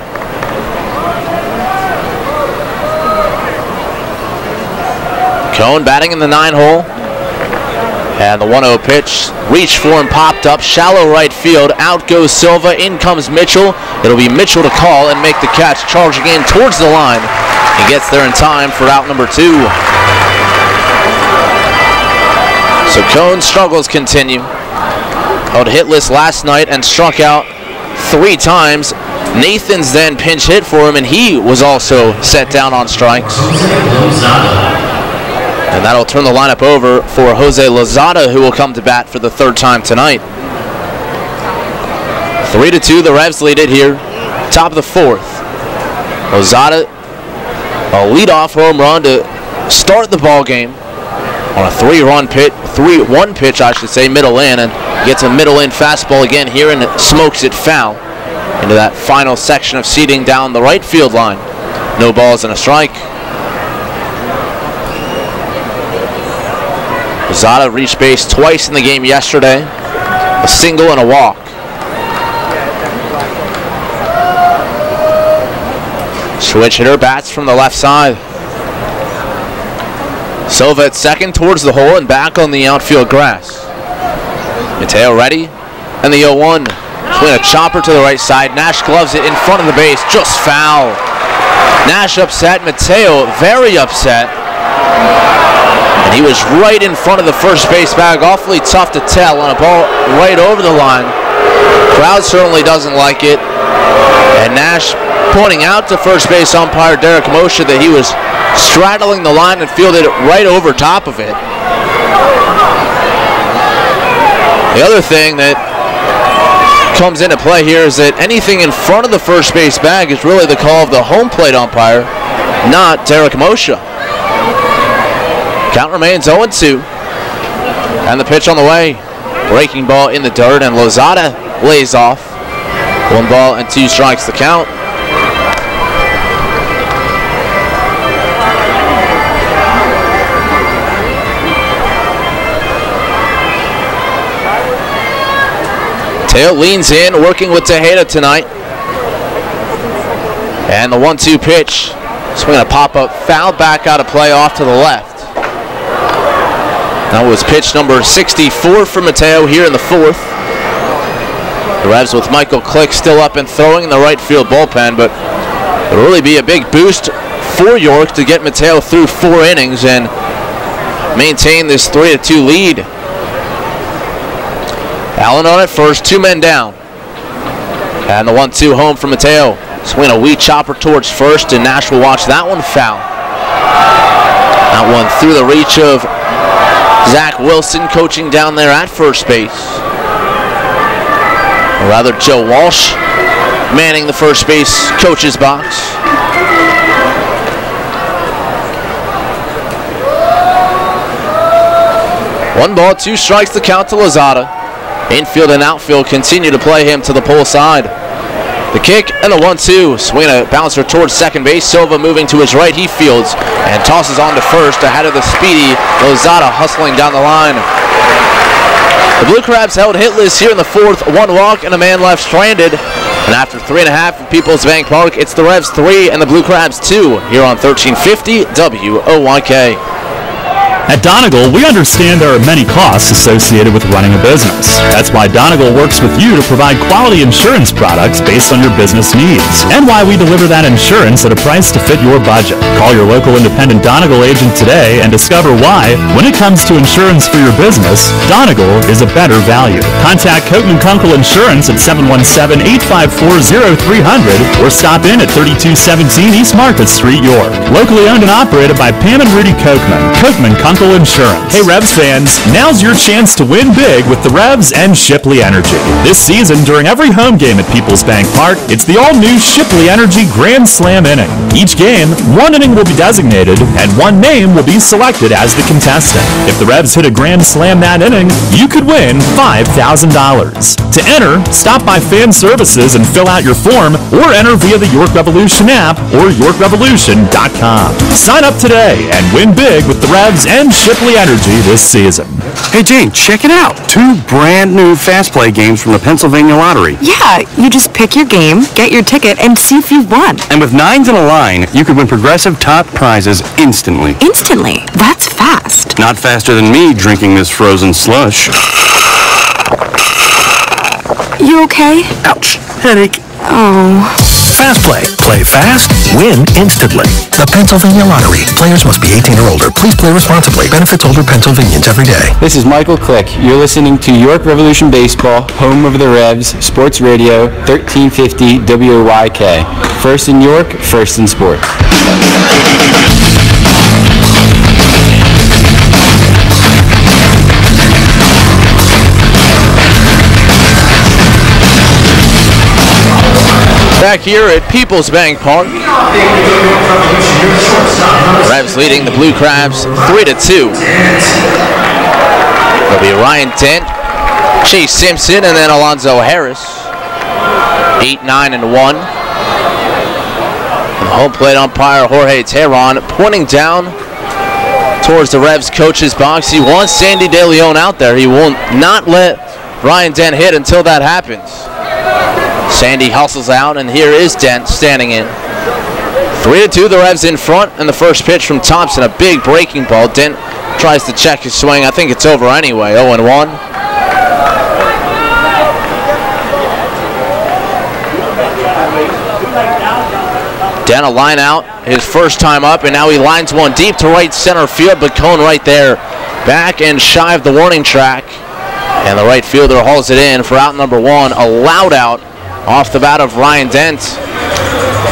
Cone batting in the 9-hole. And the 1-0 pitch, reached for and popped up, shallow right field. Out goes Silva, in comes Mitchell. It'll be Mitchell to call and make the catch, charging in towards the line. He gets there in time for out number 2. So Cone's struggles continue. Held hitless last night and struck out 3 times. Nathan's then pinch hit for him, and he was also set down on strikes. And that'll turn the lineup over for Jose Lozada, who will come to bat for the 3rd time tonight. 3-2, the Revs lead it here. Top of the 4th. Lozada, a leadoff home run to start the ball game on a 3-1 pitch, I should say, middle in, and gets a middle in fastball again here and it smokes it foul into that final section of seating down the right field line. No balls and a strike. Lozada reached base twice in the game yesterday, a single and a walk. Switch hitter bats from the left side. Silva at second towards the hole and back on the outfield grass. Mateo ready, and the 0-1. Swing a chopper to the right side. Nash gloves it in front of the base, just foul. Nash upset, Mateo very upset. And he was right in front of the first base bag, awfully tough to tell on a ball right over the line. Crowd certainly doesn't like it. And Nash pointing out to first base umpire Derek Moshe that he was straddling the line and fielded it right over top of it. The other thing that comes into play here is that anything in front of the first base bag is really the call of the home plate umpire, not Derek Moshe. Count remains 0-2. And the pitch on the way. Breaking ball in the dirt, and Lozada lays off. 1 ball and 2 strikes the count. Mateo leans in, working with Tejeda tonight. And the 1-2 pitch. Swing a pop-up, foul back out of play off to the left. That was pitch number 64 for Mateo here in the 4th. The Revs with Michael Click still up and throwing in the right field bullpen, but it'll really be a big boost for York to get Mateo through 4 innings and maintain this 3-2 lead. Allen on at first, 2 men down. And the 1-2 home for Mateo. Swing a wee chopper towards first, and Nash will watch that one foul. That one through the reach of Zach Wilson, coaching down there at first base. Or rather, Joe Walsh manning the first base coach's box. One ball, 2 strikes, the count to Lozada. Infield and outfield continue to play him to the pole side. The kick and the 1-2. Swing a bouncer towards second base. Silva moving to his right. He fields and tosses on to first ahead of the speedy Lozada hustling down the line. The Blue Crabs held hitless here in the 4th. 1 walk and a man left stranded. And after 3.5 at People's Bank Park, it's the Revs 3 and the Blue Crabs 2 here on 1350 WOYK. At Donegal, we understand there are many costs associated with running a business. That's why Donegal works with you to provide quality insurance products based on your business needs, and why we deliver that insurance at a price to fit your budget. Call your local independent Donegal agent today and discover why, when it comes to insurance for your business, Donegal is a better value. Contact Coatman Kunkel Insurance at 717-854-0300 or stop in at 3217 East Market Street, York. Locally owned and operated by Pam and Rudy Coatman. Coatman Kunkel Insurance. Hey Revs fans, now's your chance to win big with the Revs and Shipley Energy. This season, during every home game at People's Bank Park, it's the all-new Shipley Energy Grand Slam inning. Each game, 1 inning will be designated, and 1 name will be selected as the contestant. If the Revs hit a Grand Slam that inning, you could win $5,000. To enter, stop by Fan Services and fill out your form, or enter via the York Revolution app or YorkRevolution.com. Sign up today and win big with the Revs and Shipley Energy this season. Hey Jane, check it out. 2 brand new Fast Play games from the Pennsylvania Lottery. Yeah, you just pick your game, get your ticket, and see if you've won. And with 9s in a line, you could win progressive top prizes instantly. Instantly? That's fast. Not faster than me drinking this frozen slush. You okay? Ouch. Headache. Oh. Fast Play. Play fast, win instantly. The Pennsylvania Lottery. Players must be 18 or older. Please play responsibly. Benefits older Pennsylvanians every day. This is Michael Click. You're listening to York Revolution Baseball, home of the Revs, Sports Radio, 1350 WOYK. First in York, first in sports. Back here at People's Bank Park. Revs leading the Blue Crabs 3-2. It'll be Ryan Dent, Chase Simpson, and then Alonzo Harris. 8, 9, and 1. And the home plate umpire Jorge Teheran pointing down towards the Revs coach's box. He wants Sandy De Leon out there. He will not let Ryan Dent hit until that happens. Sandy hustles out, and here is Dent standing in. 3-2, the Revs in front, and the first pitch from Thompson, a big breaking ball. Dent tries to check his swing. I think it's over anyway, 0-1. Dent a line out, his first time up, and now he lines one deep to right center field, but Cone right there, back and shy of the warning track. And the right fielder hauls it in for out number 1, a loud out off the bat of Ryan Dent.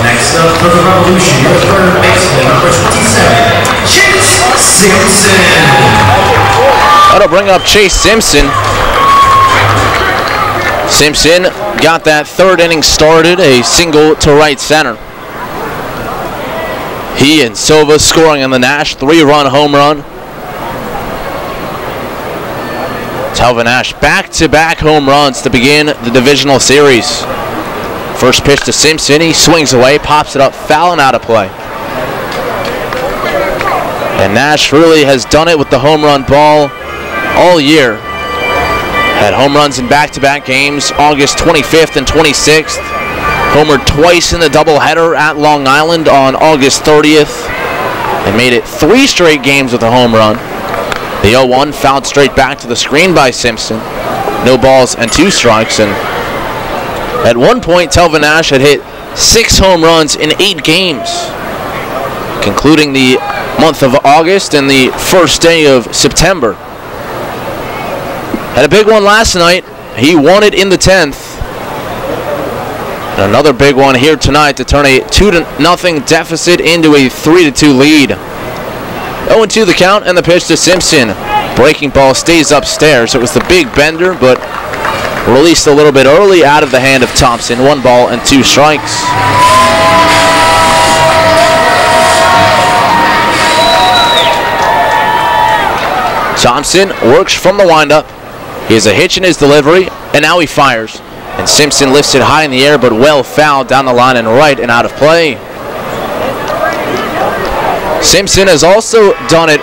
Next up for the Revolution, your third baseman, number 27, Chase Simpson. That'll bring up Chase Simpson. Simpson got that third inning started, a single to right center. He and Silva scoring on the Nash 3-run home run. Telvin Nash back-to-back home runs to begin the divisional series. First pitch to Simpson, he swings away, pops it up, foul and out of play. And Nash really has done it with the home run ball all year. Had home runs in back-to-back games, August 25th and 26th. Homered twice in the doubleheader at Long Island on August 30th. And made it 3 straight games with a home run. The 0-1 fouled straight back to the screen by Simpson. No balls and 2 strikes. And at one point, Telvin Nash had hit 6 home runs in 8 games, concluding the month of August and the first day of September. Had a big one last night. He won it in the 10th. And another big one here tonight to turn a 2-0 deficit into a 3-2 lead. 0-2 the count and the pitch to Simpson. Breaking ball stays upstairs. It was the big bender, but released a little bit early out of the hand of Thompson. 1 ball and 2 strikes. Thompson works from the windup. He has a hitch in his delivery, and now he fires. And Simpson lifts it high in the air, but well fouled down the line and right and out of play. Simpson has also done it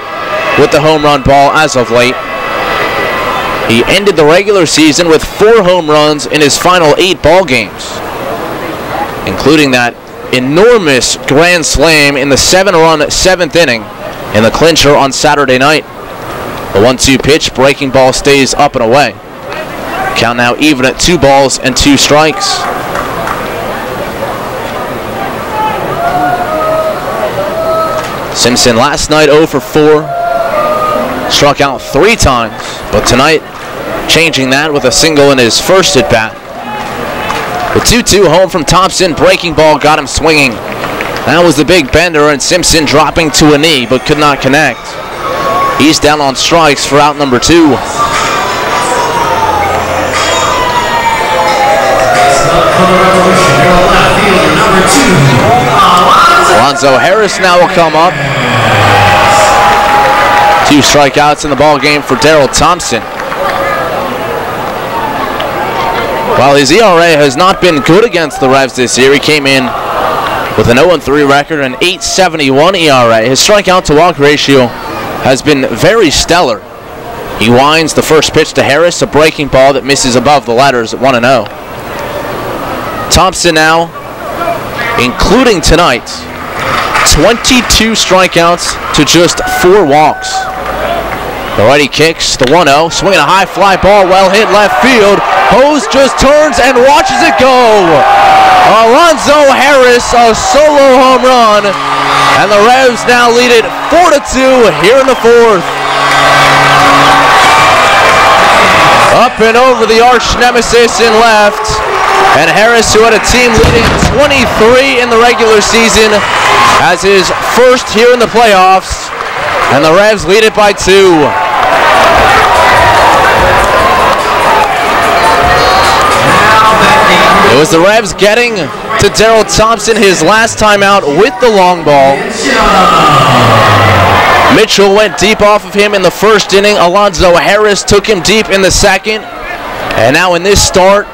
with the home run ball as of late. He ended the regular season with 4 home runs in his final 8 ball games, including that enormous grand slam in the 7-run 7th inning in the clincher on Saturday night. The 1-2 pitch, breaking ball stays up and away. Count now even at 2 balls and 2 strikes. Simpson last night 0 for 4. Struck out 3 times, but tonight changing that with a single in his first at bat. The 2-2 home from Thompson, breaking ball got him swinging. That was the big bender, and Simpson dropping to a knee but could not connect. He's down on strikes for out number 2. Alonzo Harris now will come up. 2 strikeouts in the ball game for Daryl Thompson. While his ERA has not been good against the Revs this year, he came in with an 0-3 record and 8.71 ERA. His strikeout to walk ratio has been very stellar. He winds the first pitch to Harris, a breaking ball that misses above the letters at 1-0. Thompson now, including tonight, 22 strikeouts to just 4 walks. The righty kicks the 1-0, swinging a high fly ball, well hit left field. Hose just turns and watches it go. Alonzo Harris, a solo home run, and the Revs now lead it 4-2 here in the 4th. Up and over the arch nemesis in left. And Harris, who had a team leading 23 in the regular season, has his first here in the playoffs. And the Revs lead it by 2. It was the Revs getting to Daryl Thompson his last time out with the long ball. Mitchell went deep off of him in the first inning. Alonzo Harris took him deep in the second. And now in this start,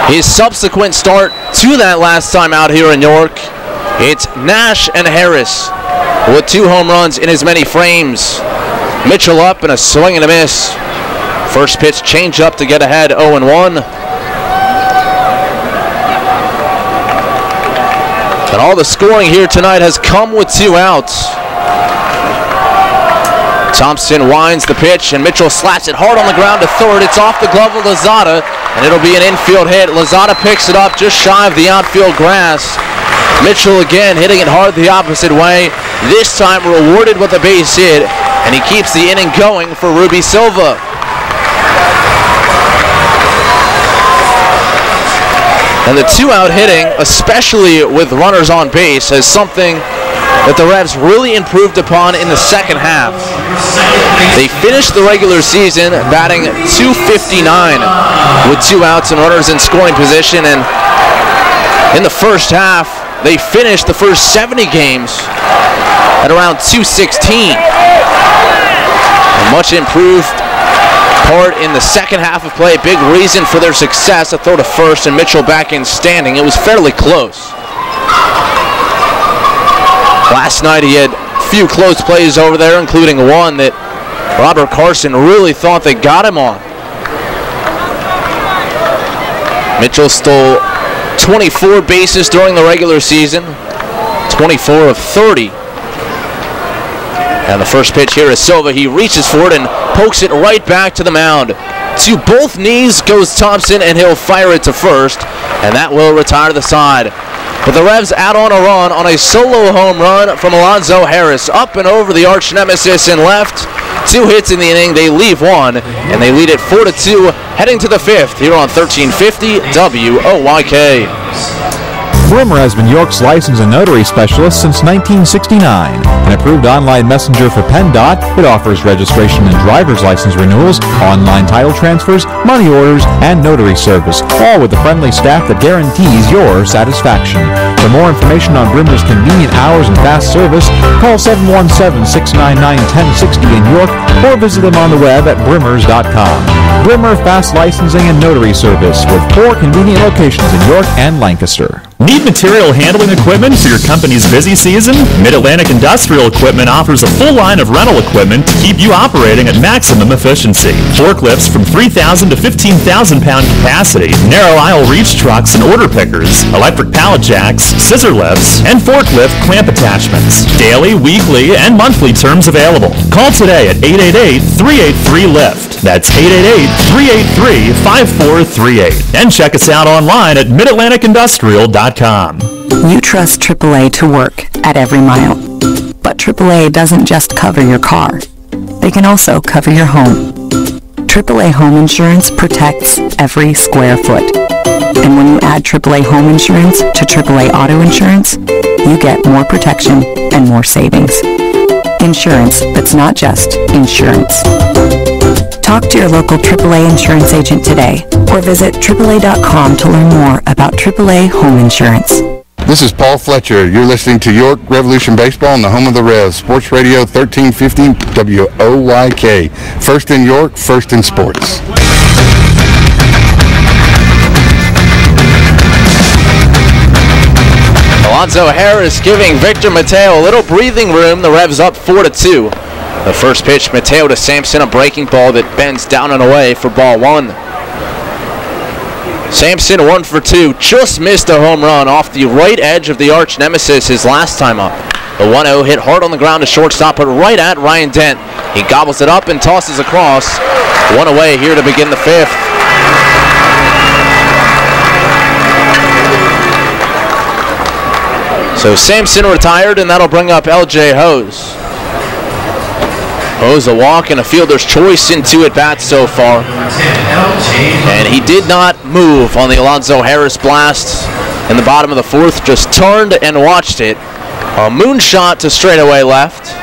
his subsequent start to that last time out here in York, it's Nash and Harris with 2 home runs in as many frames. Mitchell up and a swing and a miss. First pitch change up to get ahead 0-1. And all the scoring here tonight has come with 2 outs. Thompson winds the pitch, and Mitchell slaps it hard on the ground to third. It's off the glove of Lozada, and it'll be an infield hit. Lozada picks it up just shy of the outfield grass. Mitchell again hitting it hard the opposite way. This time rewarded with a base hit, and he keeps the inning going for Ruby Silva. And the 2-out hitting, especially with runners on base, is something that the Revs really improved upon in the second half. They finished the regular season batting .259 with 2 outs and runners in scoring position, and in the first half, they finished the first 70 games at around .216. A much improved part in the second half of play. Big reason for their success, a throw to first and Mitchell back in standing. It was fairly close. Last night he had a few close plays over there, including one that Robert Carson really thought they got him on. Mitchell stole 24 bases during the regular season, 24 of 30. And the first pitch here is Silva. He reaches for it and pokes it right back to the mound. To both knees goes Thompson, and he'll fire it to first, and that will retire the side. But the Revs add on a run on a solo home run from Alonzo Harris. Up and over the arch nemesis and left. 2 hits in the inning. They leave 1, and they lead it 4-2, heading to the 5th here on 1350 WOYK. Brimmer has been York's license and notary specialist since 1969. An approved online messenger for PennDOT, it offers registration and driver's license renewals, online title transfers, money orders, and notary service, all with a friendly staff that guarantees your satisfaction. For more information on Brimmer's convenient hours and fast service, call 717-699-1060 in York or visit them on the web at brimmers.com. Brimmer Fast Licensing and Notary Service with 4 convenient locations in York and Lancaster. Need material handling equipment for your company's busy season? Mid-Atlantic Industrial Equipment offers a full line of rental equipment to keep you operating at maximum efficiency. Forklifts from 3,000 to 15,000 pound capacity, narrow aisle reach trucks and order pickers, electric pallet jacks, scissor lifts, and forklift clamp attachments. Daily, weekly, and monthly terms available. Call today at 888-383-LIFT. That's 888-383-5438. And check us out online at midatlanticindustrial.com. You trust AAA to work at every mile. But AAA doesn't just cover your car. They can also cover your home. AAA Home Insurance protects every square foot. And when you add AAA Home Insurance to AAA Auto Insurance, you get more protection and more savings. Insurance that's not just insurance. Talk to your local AAA insurance agent today or visit AAA.com to learn more about AAA Home Insurance. This is Paul Fletcher. You're listening to York Revolution Baseball on the home of the Revs, Sports Radio 1350 WOYK. First in York, first in sports. Alonzo Harris giving Victor Mateo a little breathing room. The Revs up 4-2. The first pitch, Mateo to Sampson, a breaking ball that bends down and away for ball 1. Sampson 1 for 2, just missed a home run off the right edge of the arch nemesis his last time up. The 1-0 hit hard on the ground to shortstop, but right at Ryan Dent. He gobbles it up and tosses across. 1 away here to begin the 5th. So Sampson retired, and that'll bring up L.J. Hose. Hose a walk and a fielder's choice in 2 at-bats so far. And he did not move on the Alonzo Harris blast in the bottom of the 4th, just turned and watched it. A moonshot to straightaway left.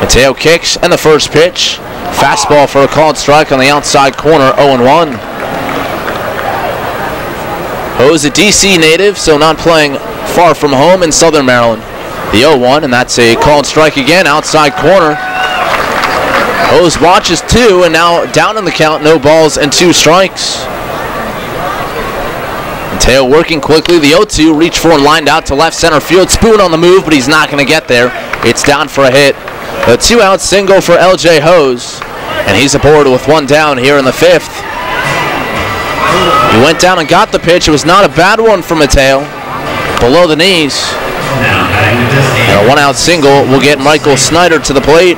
Mateo kicks, and the first pitch. Fastball for a called strike on the outside corner, 0-1. Hose a D.C. native, so not playing far from home in Southern Maryland. The 0-1, and that's a called strike again, outside corner. Hose watches 2, and now down in the count, no balls and 2 strikes. Mateo working quickly, the 0-2, reached for and lined out to left center field. Spoon on the move, but he's not going to get there. It's down for a hit. A 2-out single for L.J. Hose, and he's aboard with 1 down here in the 5th. He went down and got the pitch. It was not a bad one for Mateo. Below the knees. And a 1-out single will get Michael Snyder to the plate.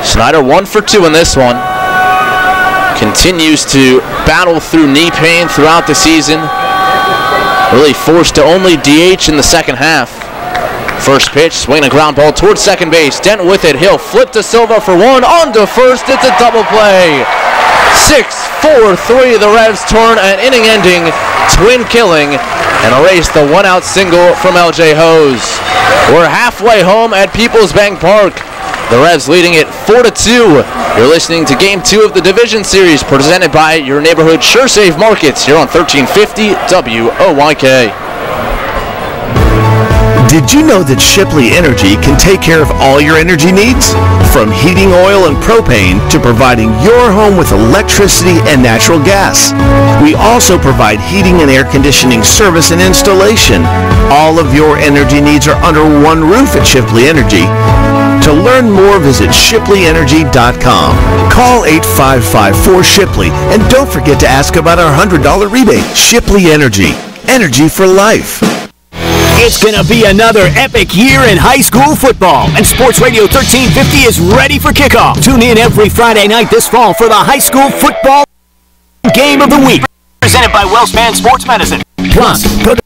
Snyder 1 for 2 in this one. Continues to battle through knee pain throughout the season. Really forced to only DH in the second half. First pitch, swing a ground ball towards second base. Dent with it. He'll flip to Silva for 1. On to first. It's a double play. 6 4-3. The Revs turn an inning-ending twin killing and erase the one-out single from LJ Hose. We're halfway home at Peoples Bank Park. The Revs leading it 4-2. You're listening to Game 2 of the Division Series presented by your neighborhood SureSave Markets here on 1350 WOYK. Did you know that Shipley Energy can take care of all your energy needs? From heating oil and propane to providing your home with electricity and natural gas. We also provide heating and air conditioning service and installation. All of your energy needs are under one roof at Shipley Energy. To learn more, visit ShipleyEnergy.com. Call 855-4SHIPLEY and don't forget to ask about our $100 rebate. Shipley Energy. Energy for life. It's going to be another epic year in high school football, and Sports Radio 1350 is ready for kickoff. Tune in every Friday night this fall for the high school football game of the week, presented by WellSpan Sports Medicine. Plus, go to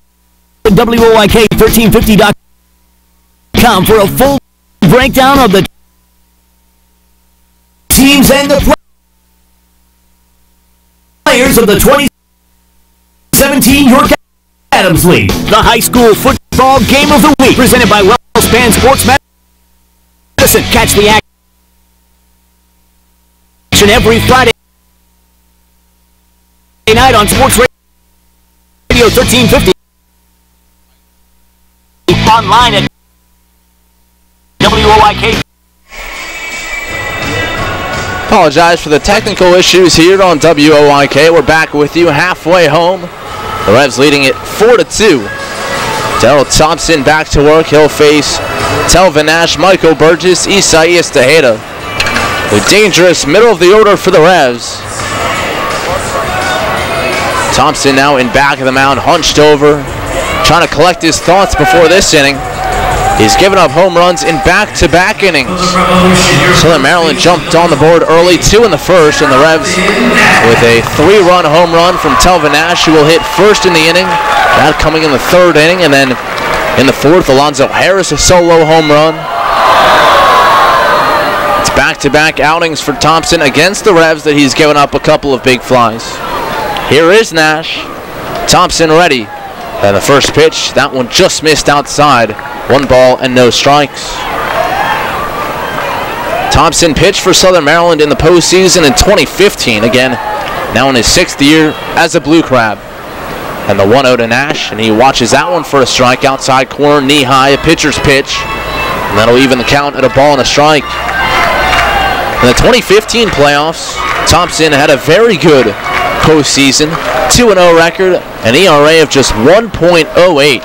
WOYK1350.com for a full breakdown of the teams and the players of the 2017 York Adams League, the high school football game of the week, presented by WellSpan Sports Medicine. Catch the action every Friday night on Sports Radio 1350. Online at WOYK. Apologize for the technical issues here on WOYK. We're back with you halfway home. The Revs leading it 4-2. Darryl Thompson back to work. He'll face Telvin Nash, Michael Burgess, Isaias Tejeda. The dangerous middle of the order for the Revs. Thompson now in back of the mound, hunched over, trying to collect his thoughts before this inning. He's given up home runs in back-to-back innings. Southern Maryland jumped on the board early, 2 in the first, and the Revs with a 3-run home run from Telvin Nash, who will hit first in the inning. That coming in the 3rd inning, and then in the 4th, Alonzo Harris, a solo home run. It's back-to-back outings for Thompson against the Revs that he's given up a couple of big flies. Here is Nash. Thompson ready. And the first pitch, that one just missed outside. 1 ball and no strikes. Thompson pitched for Southern Maryland in the postseason in 2015. Again, now in his 6th year as a Blue Crab. And the 1-0 to Nash, and he watches that one for a strike outside corner, knee high, a pitcher's pitch. And that'll even the count at a ball and a strike. In the 2015 playoffs, Thompson had a very good postseason, 2-0 record, an ERA of just 1.08.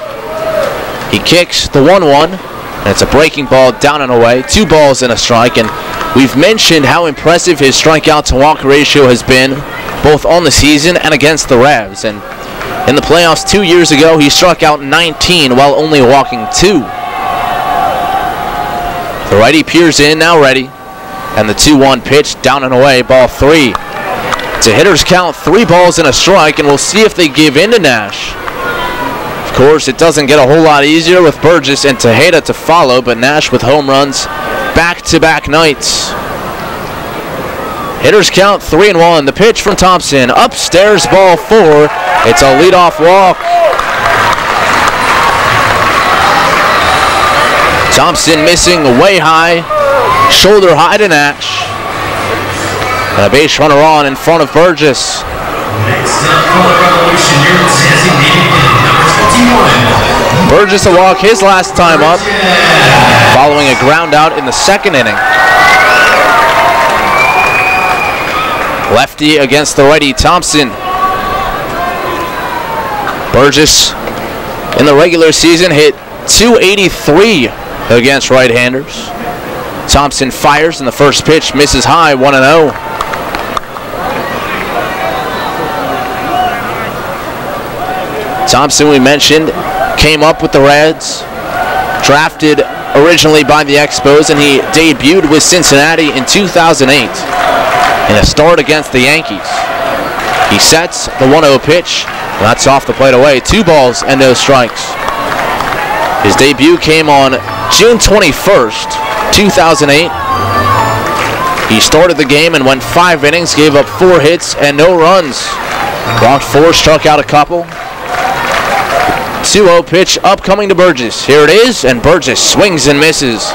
He kicks the 1-1, and it's a breaking ball down and away, 2 balls and a strike, and we've mentioned how impressive his strikeout to walk ratio has been, both on the season and against the Revs. And in the playoffs 2 years ago, he struck out 19 while only walking 2. The righty peers in, now ready, and the 2-1 pitch down and away, ball 3. It's a hitter's count, 3 balls and a strike, and we'll see if they give in to Nash. Of course, it doesn't get a whole lot easier with Burgess and Tejeda to follow, but Nash with home runs back-to-back nights. Hitter's count 3-1. The pitch from Thompson, upstairs, ball 4. It's a leadoff walk. Thompson missing way high, shoulder high to Nash. And a base runner on in front of Burgess. Next up for the Revolution, your designated number 21. Burgess a walk his last time up, following a ground out in the 2nd inning. Lefty against the righty Thompson. Burgess in the regular season hit .283 against right-handers. Thompson fires, and the first pitch misses high, 1-0. Thompson, we mentioned, came up with the Reds, drafted originally by the Expos, and he debuted with Cincinnati in 2008 in a start against the Yankees. He sets the 1-0 pitch, and that's off the plate away. 2 balls and no strikes. His debut came on June 21st, 2008. He started the game and went 5 innings, gave up 4 hits and no runs. Walked 4, struck out a couple. 2-0 pitch upcoming to Burgess. Here it is, and Burgess swings and misses.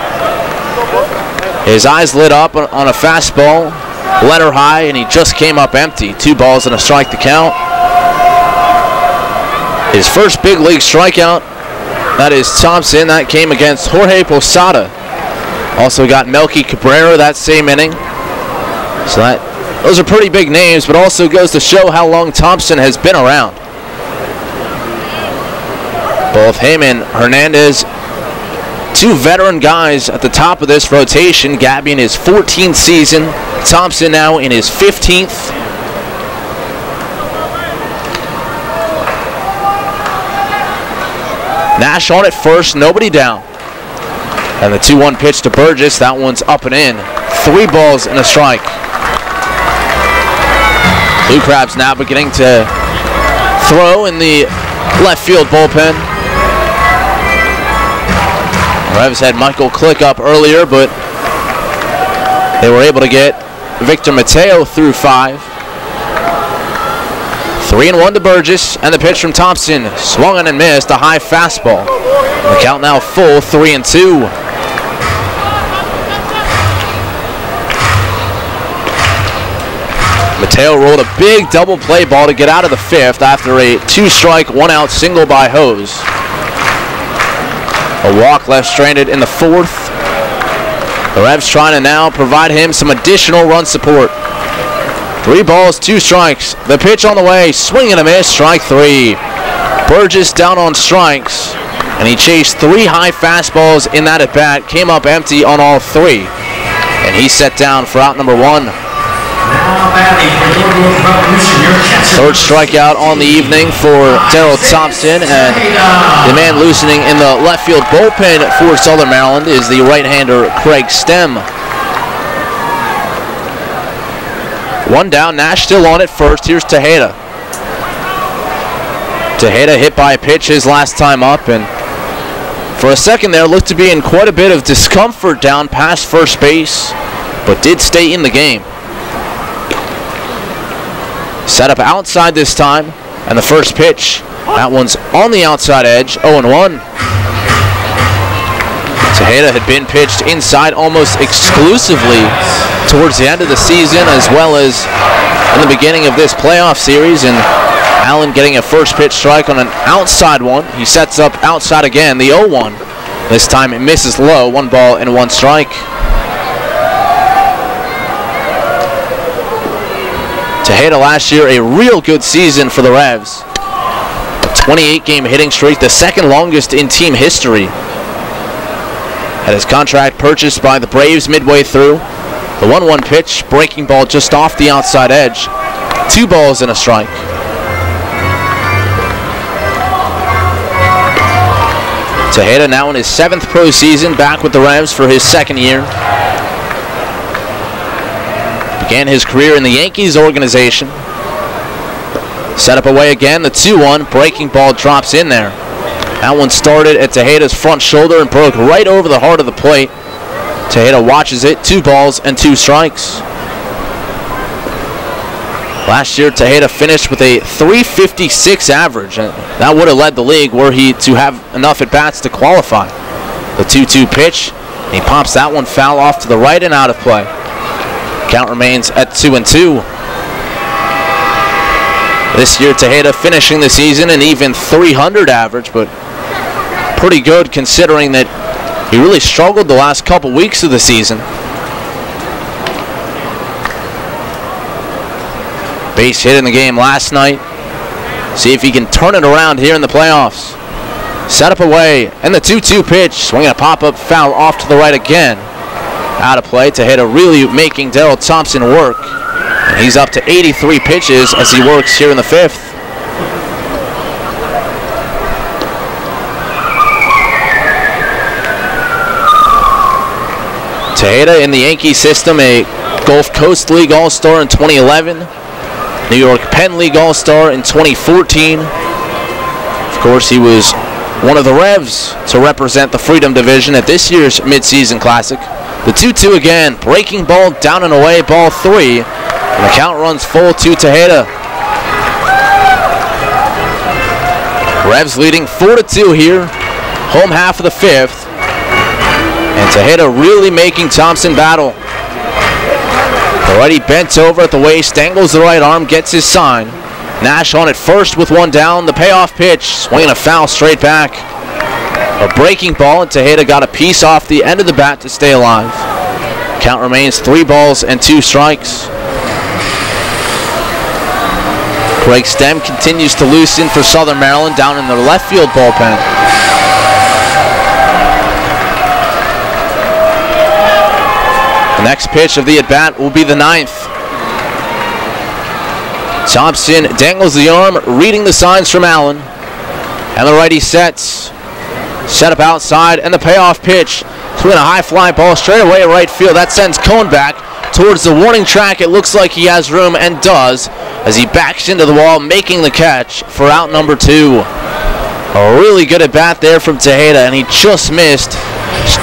His eyes lit up on a fastball, let her high, and he just came up empty. 2 balls and a strike to count. His first big league strikeout, that is Thompson. That came against Jorge Posada. Also got Melky Cabrera that same inning. So those are pretty big names, but also goes to show how long Thompson has been around. Both him and Hernandez, 2 veteran guys at the top of this rotation. Gabby in his 14th season, Thompson now in his 15th. Nash on at first, nobody down. And the 2-1 pitch to Burgess, that one's up and in. 3 balls and a strike. Blue Crabs now beginning to throw in the left field bullpen. Revs had Michael Click up earlier, but they were able to get Victor Mateo through 5. 3-1 to Burgess, and the pitch from Thompson. Swung and missed, a high fastball. The count now full, 3-2. Mateo rolled a big double play ball to get out of the 5th after a 2-strike, 1-out single by Hose. A walk left stranded in the 4th. The Revs trying to now provide him some additional run support. 3 balls, 2 strikes. The pitch on the way, swing and a miss, strike 3. Burgess down on strikes, and he chased 3 high fastballs in that at-bat, came up empty on all 3. And he's set down for out number 1. Third strikeout on the evening for Darryl Thompson, and the man loosening in the left field bullpen for Southern Maryland is the right-hander Craig Stem. 1 down, Nash still on at first. Here's Tejeda. Tejeda hit by a pitch his last time up, and for a second there looked to be in quite a bit of discomfort down past first base, but did stay in the game. Set up outside this time, and the first pitch, that one's on the outside edge, 0-1. Tejeda had been pitched inside almost exclusively towards the end of the season, as well as in the beginning of this playoff series, and Allen getting a first pitch strike on an outside one. He sets up outside again, the 0-1. This time it misses low, 1 ball and 1 strike. Tejeda last year, a real good season for the Revs. A 28-game hitting streak, the second longest in team history. Had his contract purchased by the Braves midway through. The 1-1 pitch, breaking ball just off the outside edge. 2 balls and a strike. Tejeda now in his 7th pro season, back with the Revs for his 2nd year. Began his career in the Yankees organization. Set up away again, the 2-1, breaking ball drops in there. That one started at Tejeda's front shoulder and broke right over the heart of the plate. Tejeda watches it, 2 balls and 2 strikes. Last year, Tejeda finished with a .356 average, and that would have led the league were he to have enough at-bats to qualify. The 2-2 pitch, and he pops that one foul off to the right and out of play. Count remains at 2-2. This year, Tejeda finishing the season an even .300 average, but pretty good considering that he really struggled the last couple weeks of the season. Base hit in the game last night. See if he can turn it around here in the playoffs. Set up away, and the 2-2 pitch, swinging a pop-up foul off to the right again. Out of play. Tejeda really making Darryl Thompson work. And he's up to 83 pitches as he works here in the 5th. Tejeda in the Yankee system, a Gulf Coast League All-Star in 2011, New York Penn League All-Star in 2014. Of course, he was one of the Revs to represent the Freedom Division at this year's Midseason Classic. The 2-2 again. Breaking ball down and away, ball 3. And the count runs full to Tejeda. Revs leading 4-2 here. Home half of the 5th. And Tejeda really making Thompson battle. Already bent over at the waist, angles the right arm, gets his sign. Nash on it first with one down. The payoff pitch, swinging a foul straight back. A breaking ball, and Tejeda got a piece off the end of the bat to stay alive. Count remains 3 balls and 2 strikes. Craig Stem continues to loosen for Southern Maryland down in the left field bullpen. The next pitch of the at-bat will be the 9th. Thompson dangles the arm, reading the signs from Allen. And the righty sets. Set up outside, and the payoff pitch. Swing a high fly ball straight away at right field. That sends Cohn back towards the warning track. It looks like he has room, and does, as he backs into the wall, making the catch for out number 2. A really good at-bat there from Tejeda, and he just missed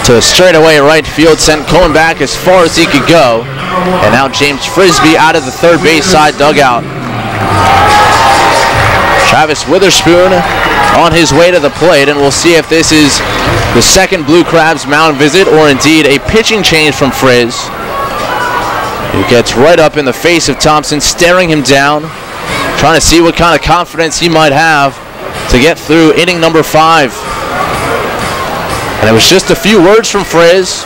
to straight away right field, sent Cohn back as far as he could go. And now James Frisbee out of the third base side dugout. Travis Witherspoon on his way to the plate, and we'll see if this is the second Blue Crabs mound visit or indeed a pitching change from Frizz. He gets right up in the face of Thompson, staring him down, trying to see what kind of confidence he might have to get through inning number 5. And it was just a few words from Frizz,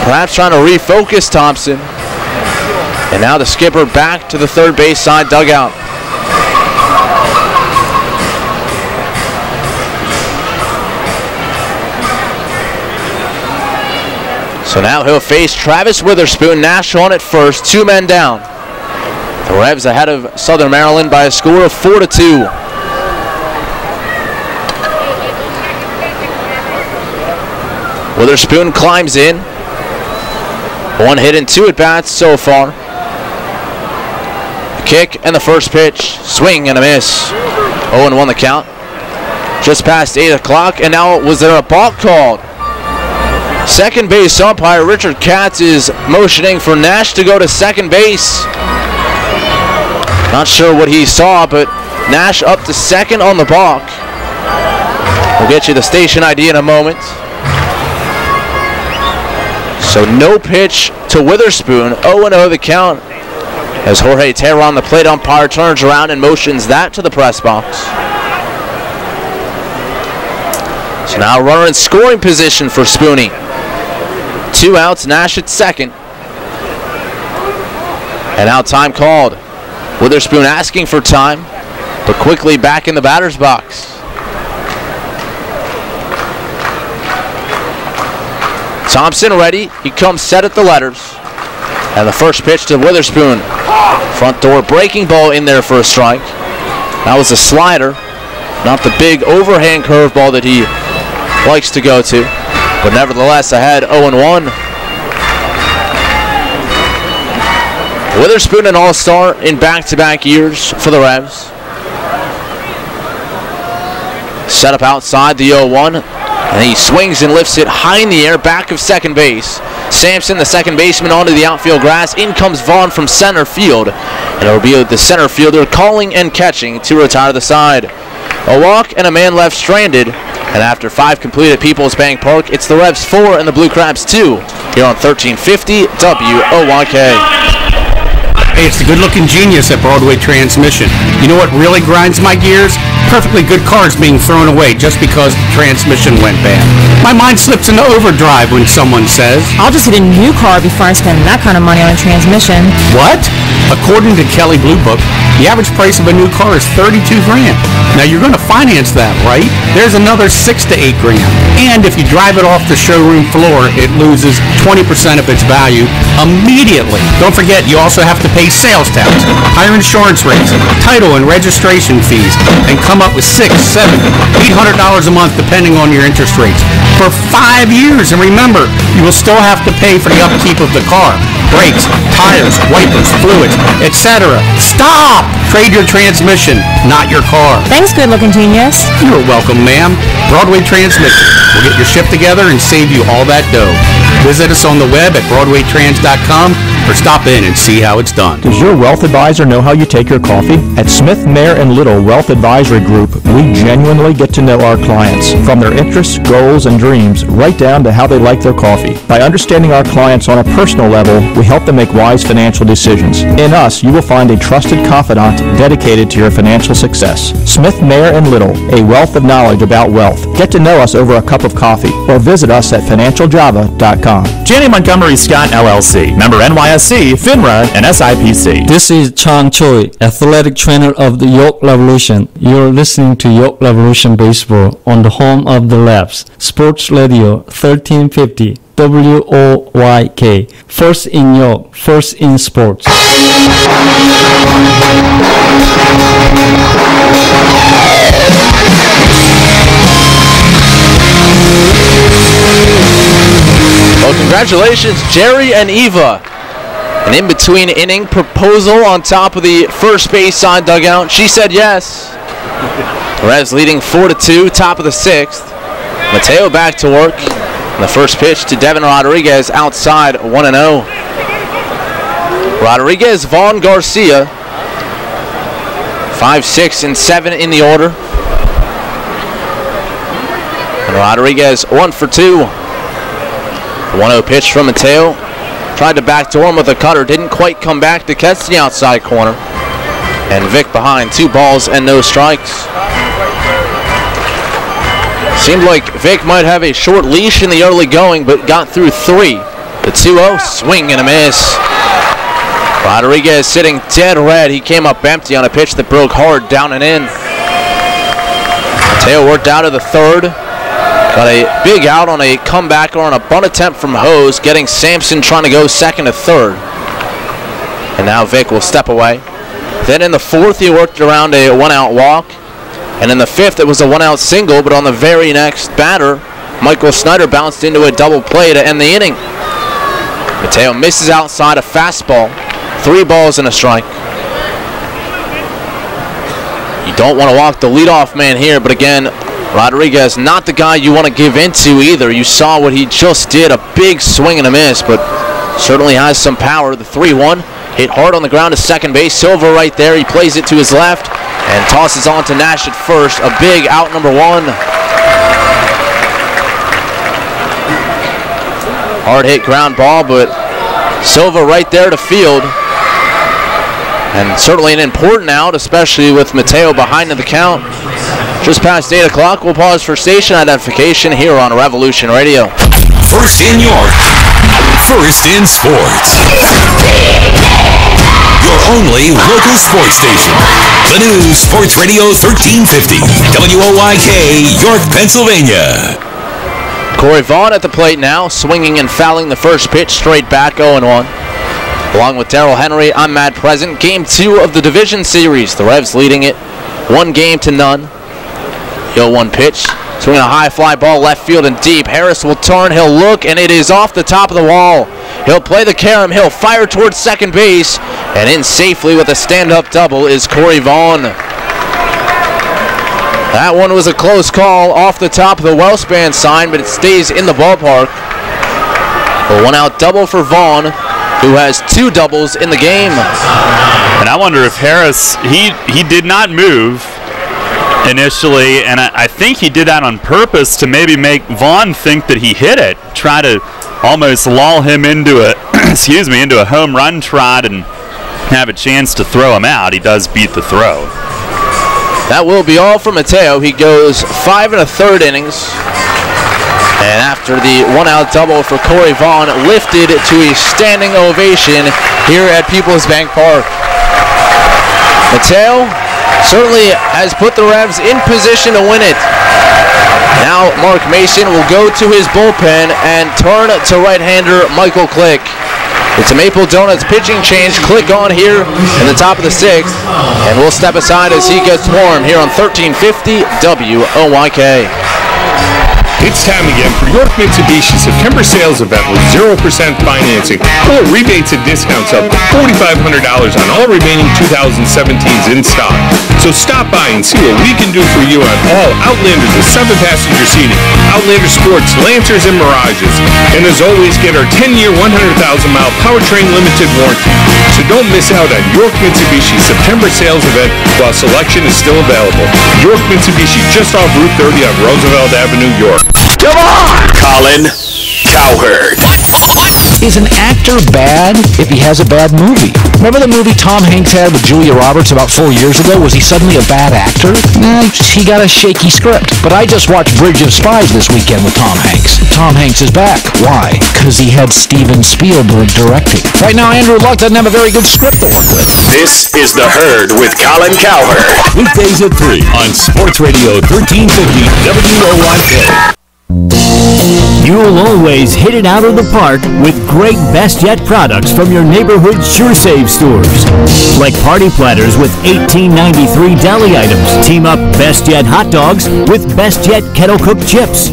perhaps trying to refocus Thompson. And now the skipper back to the third base side dugout. So now he'll face Travis Witherspoon. Nash on at first, 2 men down. The Revs ahead of Southern Maryland by a score of 4-2. Witherspoon climbs in. 1 hit and 2 at-bats so far. The kick and the first pitch. Swing and a miss. 0-1 the count. Just past 8 o'clock, and now was there a balk called? Second base umpire Richard Katz is motioning for Nash to go to second base. Not sure what he saw, but Nash up to second on the balk. We'll get you the station ID in a moment. So no pitch to Witherspoon. 0-0 the count as Jorge Terron, the plate umpire, turns around and motions that to the press box. So now runner in scoring position for Spooney. 2 outs, Nash at second. And now time called. Witherspoon asking for time, but quickly back in the batter's box. Thompson ready. He comes set at the letters. And the first pitch to Witherspoon. Front door breaking ball in there for a strike. That was a slider, not the big overhand curveball that he likes to go to. But nevertheless, ahead 0-1. Witherspoon an all-star in back-to-back years for the Revs. Set up outside the 0-1. And he swings and lifts it high in the air, back of second base. Sampson, the second baseman, onto the outfield grass. In comes Vaughn from center field. And it'll be the center fielder calling and catching to retire the side. A walk and a man left stranded. And after 5 completed at Peoples Bank Park, it's the Revs 4 and the Blue Crabs 2 here on 1350 WOYK. Hey, it's the good-looking genius at Broadway Transmission. You know what really grinds my gears? Perfectly good cars being thrown away just because the transmission went bad. My mind slips into overdrive when someone says, I'll just get a new car before I spend that kind of money on a transmission. What? According to Kelley Blue Book, the average price of a new car is $32 grand. Now you're going to finance that, right? There's another $6 to $8 grand. And if you drive it off the showroom floor, it loses 20% of its value immediately. Don't forget, you also have to pay sales tax, higher insurance rates, title and registration fees, and come up with $600, $700, $800 a month depending on your interest rates for 5 years. And remember, you will still have to pay for the upkeep of the car, brakes, tires, wipers, fluids, etc. Stop! Trade your transmission, not your car. Thanks, good-looking genius. You're welcome, ma'am. Broadway Transmission will get your ship together and save you all that dough. Visit us on the web at BroadwayTrans.com or stop in and see how it's done. Does your wealth advisor know how you take your coffee? At Smith, Mayer & Little Wealth Advisory Group, we genuinely get to know our clients, from their interests, goals, and dreams, right down to how they like their coffee. By understanding our clients on a personal level, we help them make wise financial decisions. In us, you will find a trusted confidant dedicated to your financial success. Smith, Mayer & Little, a wealth of knowledge about wealth. Get to know us over a cup of coffee or visit us at financialjava.com. Janney Montgomery Scott LLC, member NYSE, FINRA, and SIPC. This is Chan Choi, athletic trainer of the York Revolution. You're listening to York Revolution Baseball on the home of the Labs, Sports Radio 1350 WOYK. First in York, first in sports. Well, congratulations, Jerry and Eva. An in-between inning proposal on top of the first base side dugout. She said yes. The Revs leading 4-2, top of the sixth. Mateo back to work. And the first pitch to Devin Rodriguez outside, 1-0. Rodriguez, Vaughn, Garcia. 5, 6, and 7 in the order. And Rodriguez 1 for 2. The 1-0 pitch from Mateo. Tried to backdoor him with a cutter. Didn't quite come back to catch the outside corner. And Vic behind, 2 balls and no strikes. Seemed like Vic might have a short leash in the early going, but got through 3. The 2-0, swing and a miss. Rodriguez sitting dead red. He came up empty on a pitch that broke hard down and in. Mateo worked out of the third. Got a big out on a comeback or on a bunt attempt from Hose, getting Sampson trying to go second to third. And now Vic will step away. Then in the fourth, he worked around a 1-out walk. And in the fifth, it was a 1-out single, but on the very next batter, Michael Snyder bounced into a double play to end the inning. Mateo misses outside a fastball. 3 balls and a strike. You don't want to walk the leadoff man here, but again, Rodriguez, not the guy you want to give into either. You saw what he just did, a big swing and a miss, but certainly has some power. The 3-1 hit hard on the ground to second base. Silva right there. He plays it to his left and tosses on to Nash at first. A big out, number 1. Hard hit ground ball, but Silva right there to field. And certainly an important out, especially with Mateo behind in the count. Just past 8 o'clock, we'll pause for station identification here on Revolution Radio. First in York, first in sports. Your only local sports station. The new Sports Radio 1350, WOYK, York, Pennsylvania. Corey Vaughn at the plate now, swinging and fouling the first pitch, straight back, 0-1. Along with Darrell Henry, I'm Matt Present. Game 2 of the division series. The Revs leading it 1-0. 0-1 pitch. Swinging a high fly ball left field and deep. Harris will turn. He'll look, and it is off the top of the wall. He'll play the carom. He'll fire towards second base. And in safely with a stand-up double is Corey Vaughn. That one was a close call off the top of the well-span sign, but it stays in the ballpark. A 1-out double for Vaughn, who has 2 doubles in the game. And I wonder if Harris, he did not move initially, and I think he did that on purpose to maybe make Vaughn think that he hit it, try to almost lull him into a into a home run trot and have a chance to throw him out. He does beat the throw. That will be all for Mateo. He goes 5 1/3 innings. And after the 1-out double for Corey Vaughn, lifted to a standing ovation here at Peoples Bank Park. Mateo certainly has put the Revs in position to win it. Now Mark Mason will go to his bullpen and turn to right-hander Michael Click. It's a Maple Donuts pitching change. Click on here in the top of the 6th, and we'll step aside as he gets warm here on 1350 WOYK. It's time again for York Mitsubishi September sales event with 0% financing or rebates and discounts up to $4,500 on all remaining 2017s in stock. So stop by and see what we can do for you on all Outlanders with 7-passenger seating, Outlander Sports, Lancers, and Mirages. And as always, get our 10-year, 100,000-mile powertrain limited warranty. So don't miss out on York Mitsubishi September sales event while selection is still available. York Mitsubishi, just off Route 30 on Roosevelt Avenue, York. Come on! Colin Cowherd. Is an actor bad if he has a bad movie? Remember the movie Tom Hanks had with Julia Roberts about 4 years ago? Was he suddenly a bad actor? Nah, he got a shaky script. But I just watched Bridge of Spies this weekend with Tom Hanks. Tom Hanks is back. Why? Because he had Steven Spielberg directing. Right now, Andrew Luck doesn't have a very good script to work with. This is The Herd with Colin Cowherd. Weekdays at 3 on Sports Radio 1350 WOYK. You'll always hit it out of the park with great Best Yet products from your neighborhood Sure Save stores. Like party platters with $18.93 deli items. Team up Best Yet hot dogs with Best Yet kettle cooked chips.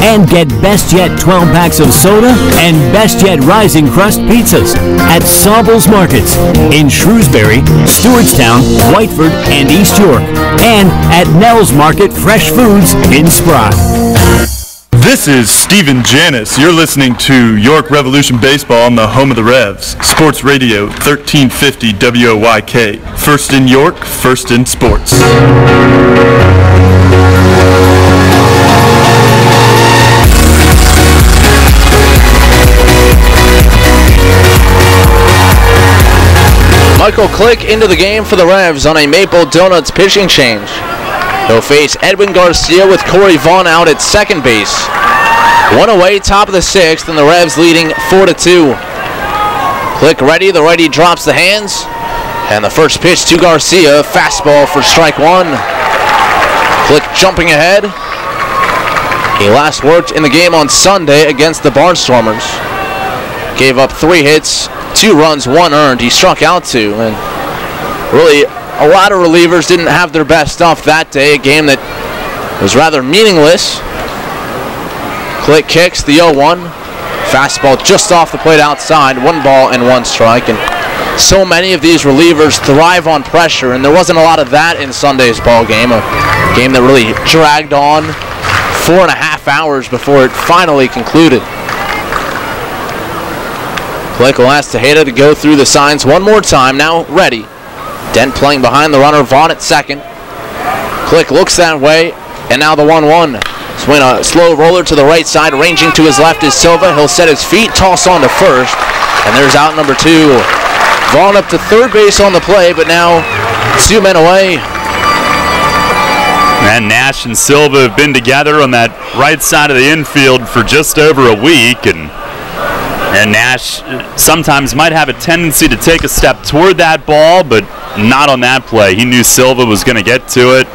And get Best Yet 12 packs of soda and Best Yet Rising Crust pizzas at Sobel's Markets in Shrewsbury, Stewartstown, Whiteford, and East York. And at Nell's Market Fresh Foods in Spry. This is Stephen Janis. You're listening to York Revolution Baseball on the home of the Revs. Sports Radio 1350 WOYK. First in York, first in sports. Michael Click into the game for the Revs on a Maple Donuts pitching change. He'll face Edwin Garcia with Corey Vaughn out at second base. One away, top of the sixth, and the Revs leading 4-2. Click ready, the righty drops the hands. And the first pitch to Garcia, fastball for strike one. Click jumping ahead. He last worked in the game on Sunday against the Barnstormers. Gave up 3 hits, 2 runs, 1 earned. He struck out 2, and really a lot of relievers didn't have their best stuff that day, a game that was rather meaningless. Click kicks the 0-1. Fastball just off the plate outside, 1 ball and 1 strike. And so many of these relievers thrive on pressure, and there wasn't a lot of that in Sunday's ball game, a game that really dragged on 4.5 hours before it finally concluded. Click will ask Tejeda to go through the signs one more time, now ready. Dent playing behind the runner, Vaughn at second. Click looks that way, and now the 1-1. Swing a slow roller to the right side, ranging to his left is Silva. He'll set his feet, toss on to first, and there's out number 2. Vaughn up to third base on the play, but now 2 men away. And Nash and Silva have been together on that right side of the infield for just over a week, and Nash sometimes might have a tendency to take a step toward that ball, but not on that play. He knew Silva was going to get to it.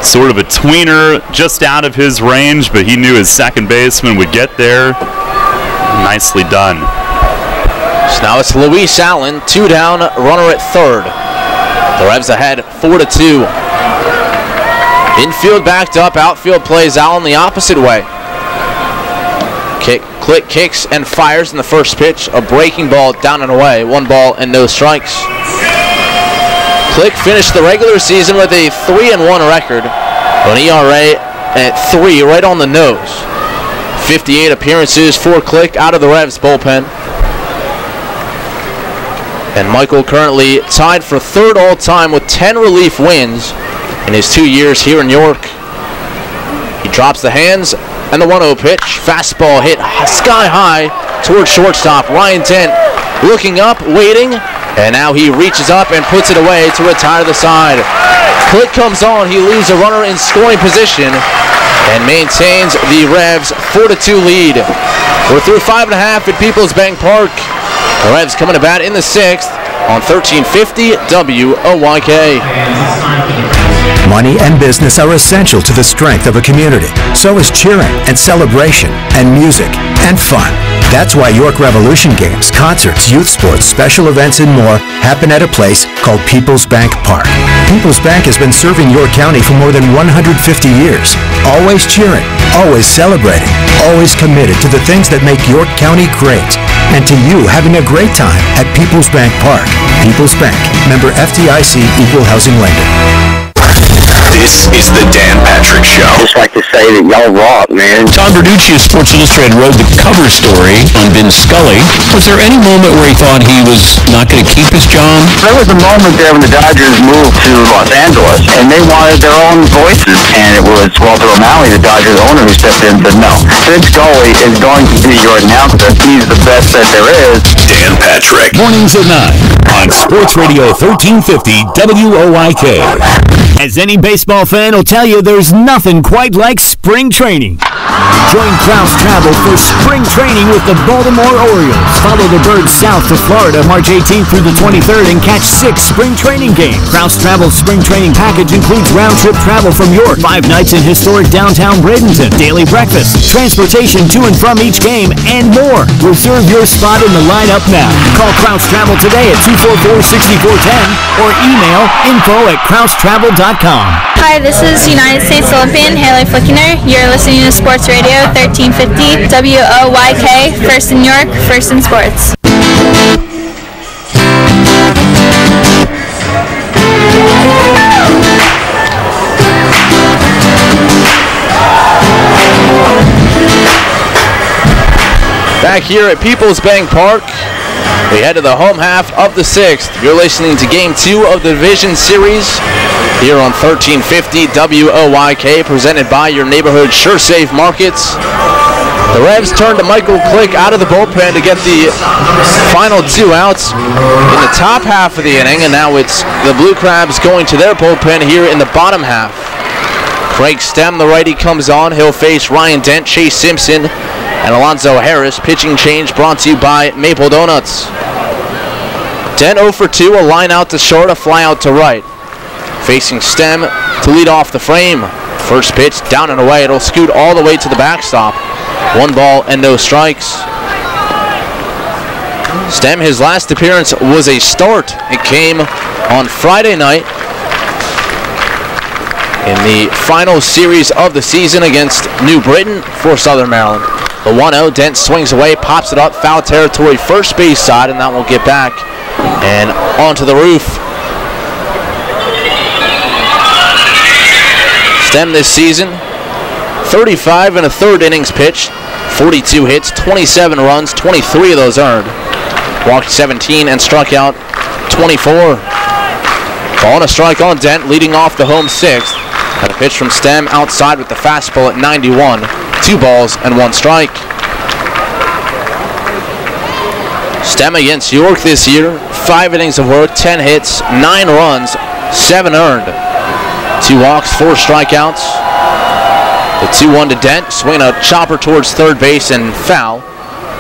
Sort of a tweener just out of his range, but he knew his second baseman would get there. Nicely done. So now it's Luis Allen, 2 down, runner at third. The Revs ahead 4-2. Infield backed up, outfield plays Allen the opposite way. Click kicks and fires in the first pitch. A breaking ball down and away. 1 ball and no strikes. Click finished the regular season with a 3-1 record. An ERA at 3, right on the nose. 58 appearances for Click out of the Revs bullpen. And Michael currently tied for third all-time with 10 relief wins in his 2 years here in York. He drops the hands. And the 1-0 pitch, fastball hit sky high towards shortstop. Ryan Dent looking up, waiting, and now he reaches up and puts it away to retire the side. Click comes on, he leaves a runner in scoring position and maintains the Revs 4-2 lead. We're through 5.5 at Peoples Bank Park. The Revs coming to bat in the 6th on 1350 WOYK. Money and business are essential to the strength of a community. So is cheering and celebration and music and fun. That's why York Revolution games, concerts, youth sports, special events, and more happen at a place called Peoples Bank Park. Peoples Bank has been serving York County for more than 150 years. Always cheering, always celebrating, always committed to the things that make York County great. And to you having a great time at People's Bank Park. People's Bank, member FDIC, equal housing lender. This is the Dan Patrick Show. Just like to say that y'all rock, man. Tom Verducci of Sports Illustrated wrote the cover story on Vin Scully. Was there any moment where he thought he was not going to keep his job? There was a moment there when the Dodgers moved to Los Angeles, and they wanted their own voices. And it was Walter O'Malley, the Dodgers owner, who stepped in and said, no, Vin Scully is going to be your announcer. He's the best that there is. Dan Patrick. Mornings at 9 on Sports Radio 1350 WOYK. As any baseball fan will tell you, there's nothing quite like spring training. Join Kraus Travel for spring training with the Baltimore Orioles. Follow the Birds south to Florida March 18th through the 23rd and catch 6 spring training games. Kraus Travel's spring training package includes round-trip travel from York, 5 nights in historic downtown Bradenton, daily breakfast, transportation to and from each game, and more. Reserve your spot in the lineup now. Call Kraus Travel today at 244-6410 or email info@kraustravel.com. Hi, this is United States Olympian Haley Flickener. You're listening to Sports Radio 1350 WOYK, first in York, first in sports. Back here at People's Bank Park, we head to the home half of the 6th. You're listening to Game 2 of the Division Series here on 1350 WOYK, presented by your neighborhood SureSafe Markets. The Revs turned to Michael Click out of the bullpen to get the final 2 outs in the top half of the inning, and now it's the Blue Crabs going to their bullpen here in the bottom half. Craig Stem, the righty, comes on. He'll face Ryan Dent, Chase Simpson, and Alonzo Harris. Pitching change brought to you by Maple Donuts. Dent 0 for 2, a line out to short, a fly out to right. Facing Stem to lead off the frame. First pitch down and away. It'll scoot all the way to the backstop. 1 ball and no strikes. Stem, his last appearance was a start. It came on Friday night in the final series of the season against New Britain for Southern Maryland. The 1-0, Dent swings away, pops it up, foul territory, first base side, and that will get back and onto the roof. Stem this season, 35 and a third innings pitched, 42 hits, 27 runs, 23 of those earned. Walked 17 and struck out 24. Calling a strike on Dent, leading off the home 6th. And a pitch from Stem outside with the fastball at 91. 2 balls and 1 strike. Stem against York this year, 5 innings of work, 10 hits, 9 runs, 7 earned. 2 walks, 4 strikeouts. The 2-1 to Dent, swinging a chopper towards third base and foul.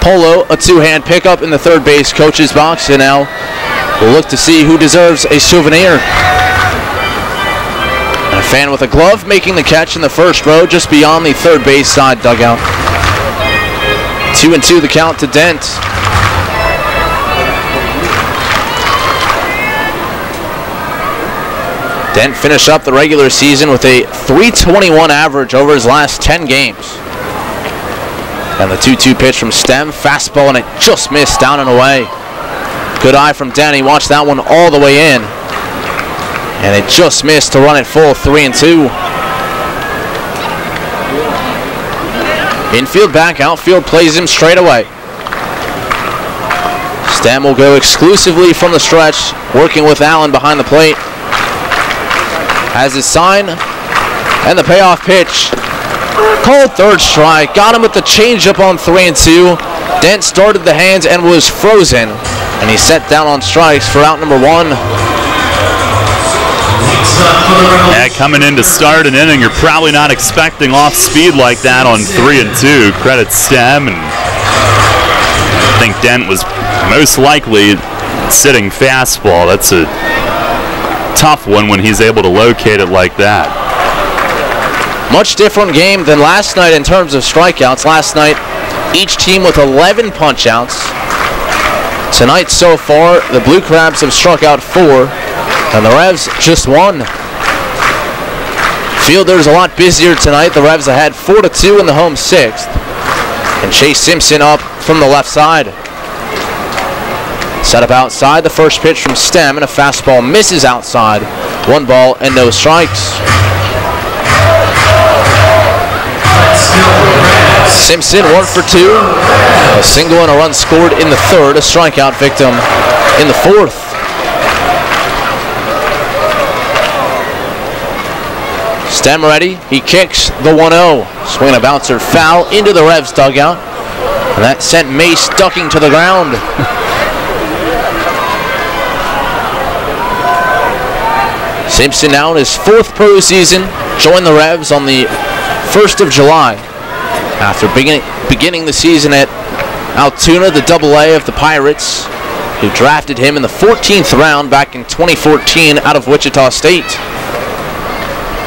Polo, a 2-hand pickup in the third base coach's box, and now we'll look to see who deserves a souvenir. And a fan with a glove making the catch in the first row just beyond the third base side dugout. 2-2 the count to Dent. Dent finished up the regular season with a .321 average over his last 10 games. And the 2-2 pitch from Stem, fastball, and it just missed down and away. Good eye from Dent. He watched that one all the way in. And it just missed to run it full, 3-2. Infield back, outfield plays him straight away. Stem will go exclusively from the stretch, working with Allen behind the plate. Has his sign, and the payoff pitch. Called third strike, got him with the changeup on 3-2. Dent started the hands and was frozen, and he set down on strikes for out number 1. Yeah, coming in to start an inning, you're probably not expecting off speed like that on 3-2. Credit Stem, and I think Dent was most likely sitting fastball. That's a tough one when he's able to locate it like that. Much different game than last night in terms of strikeouts. Last night, each team with 11 punch-outs. Tonight so far, the Blue Crabs have struck out 4, and the Revs just 1. Fielders a lot busier tonight. The Revs ahead 4-2 in the home sixth. And Chase Simpson up from the left side. Set up outside. The first pitch from Stem, and a fastball misses outside. 1 ball and no strikes. Simpson 1 for 2. A single and a run scored in the third. A strikeout victim in the fourth. Stem ready. He kicks the 1-0. Swing and a bouncer foul into the Revs dugout. And that sent Mace ducking to the ground. Simpson now in his 4th pro season. Joined the Revs on the 1st of July. After beginning the season at Altoona, the AA of the Pirates, who drafted him in the 14th round back in 2014 out of Wichita State.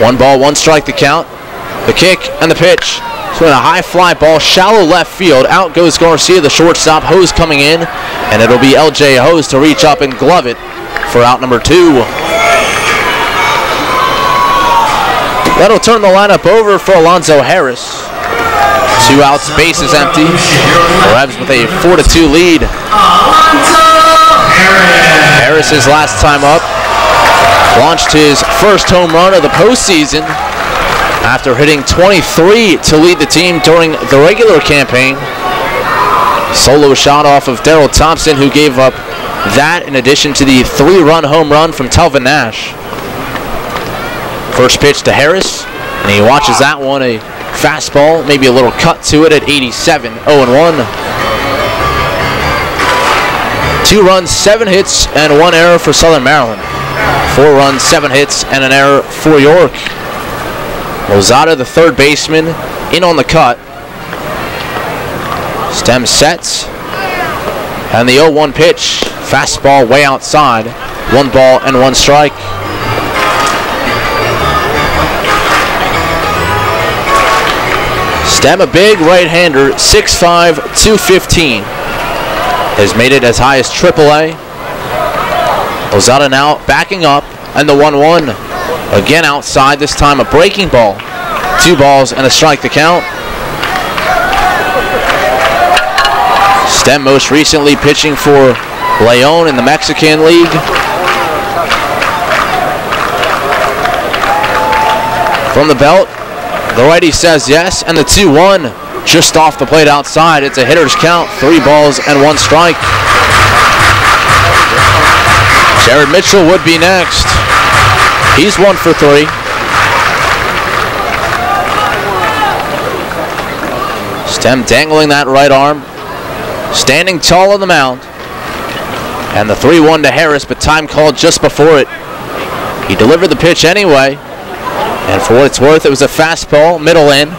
1 ball, 1 strike to count. The kick and the pitch. Swing a high fly ball, shallow left field. Out goes Garcia, the shortstop. Hose coming in, and it'll be LJ Hose to reach up and glove it for out number 2. That'll turn the lineup over for Alonzo Harris. 2 outs, bases empty. The Revs with a 4-2 lead. Harris's last time up launched his first home run of the postseason after hitting 23 to lead the team during the regular campaign. Solo shot off of Darryl Thompson, who gave up that in addition to the 3-run home run from Telvin Nash. First pitch to Harris, and he watches that one, a fastball, maybe a little cut to it at 87, 0-1. 2 runs, 7 hits, and 1 error for Southern Maryland. 4 runs, 7 hits, and an error for York. Lozada, the third baseman, in on the cut. Stem sets, and the 0-1 pitch. Fastball way outside. 1 ball and 1 strike. Stem, a big right-hander, 6'5", 215. Has made it as high as AAA. Lozada now backing up, and the 1-1. Again outside, this time a breaking ball. 2 balls and a strike to count. Stem most recently pitching for Leon in the Mexican League. From the belt, the righty says yes, and the 2-1 just off the plate outside. It's a hitter's count, 3 balls and 1 strike. Jared Mitchell would be next. He's 1 for 3. Stem dangling that right arm, standing tall on the mound. And the 3-1 to Harris, but time called just before it. He delivered the pitch anyway. And for what it's worth, it was a fastball, middle in,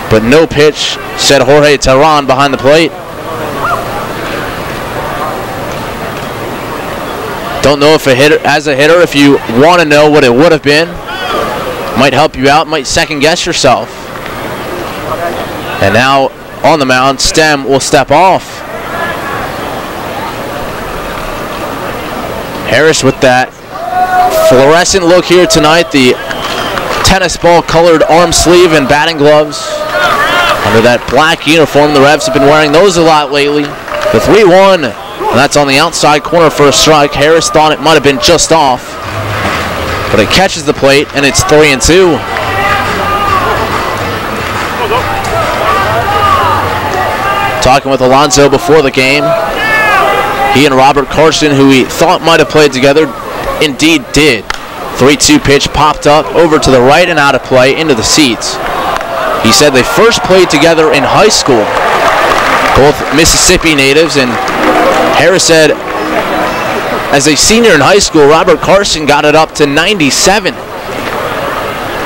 but no pitch, said Jorge Terran behind the plate. Don't know if as a hitter, if you want to know what it would have been, might help you out, might second guess yourself. And now on the mound, Stem will step off. Harris with that fluorescent look here tonight, the tennis ball colored arm sleeve and batting gloves. Under that black uniform, the Revs have been wearing those a lot lately. The 3-1, and that's on the outside corner for a strike. Harris thought it might have been just off, but it catches the plate, and it's 3-2. Talking with Alonzo before the game, he and Robert Carson, who he thought might have played together, indeed did. 3-2 pitch popped up over to the right and out of play into the seats. He said they first played together in high school, both Mississippi natives, and Harris said as a senior in high school, Robert Carson got it up to 97.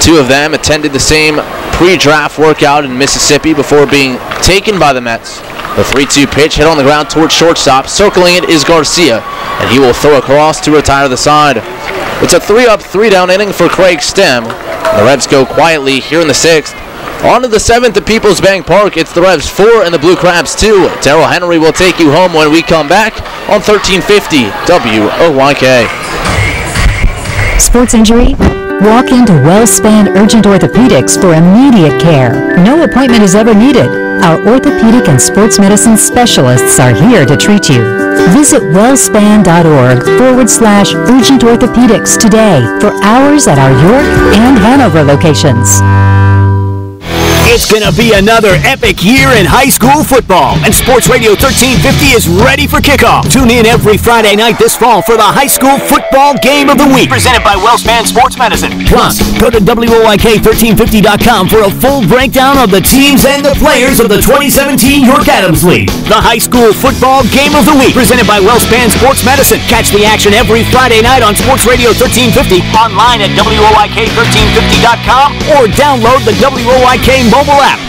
2 of them attended the same pre-draft workout in Mississippi before being taken by the Mets. The 3-2 pitch hit on the ground towards shortstop. Circling it is Garcia, and he will throw across to retire the side. It's a 3-up, 3-down inning for Craig Stem. The Revs go quietly here in the 6th. On to the 7th at Peoples Bank Park. It's the Revs 4 and the Blue Crabs 2. Darrell Henry will take you home when we come back on 1350 WOYK. Sports injury? Walk into WellSpan Urgent Orthopedics for immediate care. No appointment is ever needed. Our orthopedic and sports medicine specialists are here to treat you. Visit wellspan.org/urgent orthopedics today for hours at our York and Hanover locations. It's going to be another epic year in high school football, and Sports Radio 1350 is ready for kickoff. Tune in every Friday night this fall for the high school football game of the week, presented by WellSpan Sports Medicine. Plus, go to WOYK1350.com for a full breakdown of the teams and the players of the 2017 York Adams League. The high school football game of the week, presented by WellSpan Sports Medicine. Catch the action every Friday night on Sports Radio 1350, online at WOYK1350.com, or download the WOYK mobile app.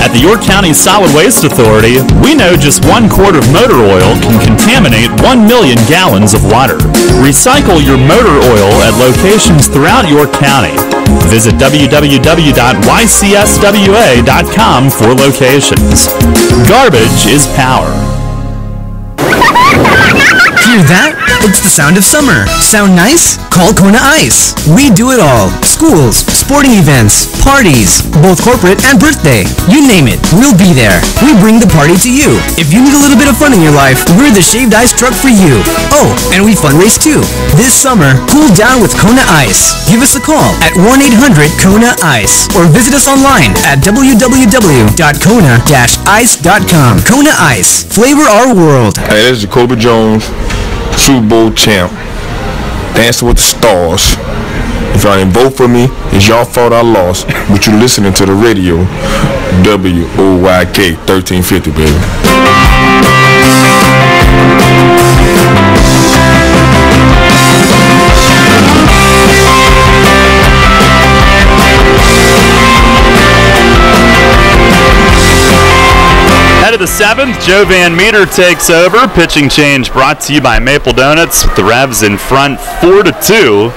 At the York County Solid Waste Authority, we know just 1 quart of motor oil can contaminate 1 million gallons of water. Recycle your motor oil at locations throughout York County. Visit www.ycswa.com for locations. Garbage is power. Hear that? It's the sound of summer. Sound nice? Call Kona Ice. We do it all. Schools, sporting events, parties, both corporate and birthday. You name it, we'll be there. We bring the party to you. If you need a little bit of fun in your life, we're the shaved ice truck for you. Oh, and we fundraise too. This summer, cool down with Kona Ice. Give us a call at 1-800-KONA-ICE or visit us online at www.kona-ice.com. Kona Ice. Flavor our world. Hey, this is Jacoby Jones, Super Bowl champ, Dancing with the Stars. If y'all didn't vote for me, it's y'all fault I lost, but you're listening to the radio, WOYK 1350, baby. Head of the 7th, Joe Van Meter takes over. Pitching change brought to you by Maple Donuts, with the Revs in front 4-2.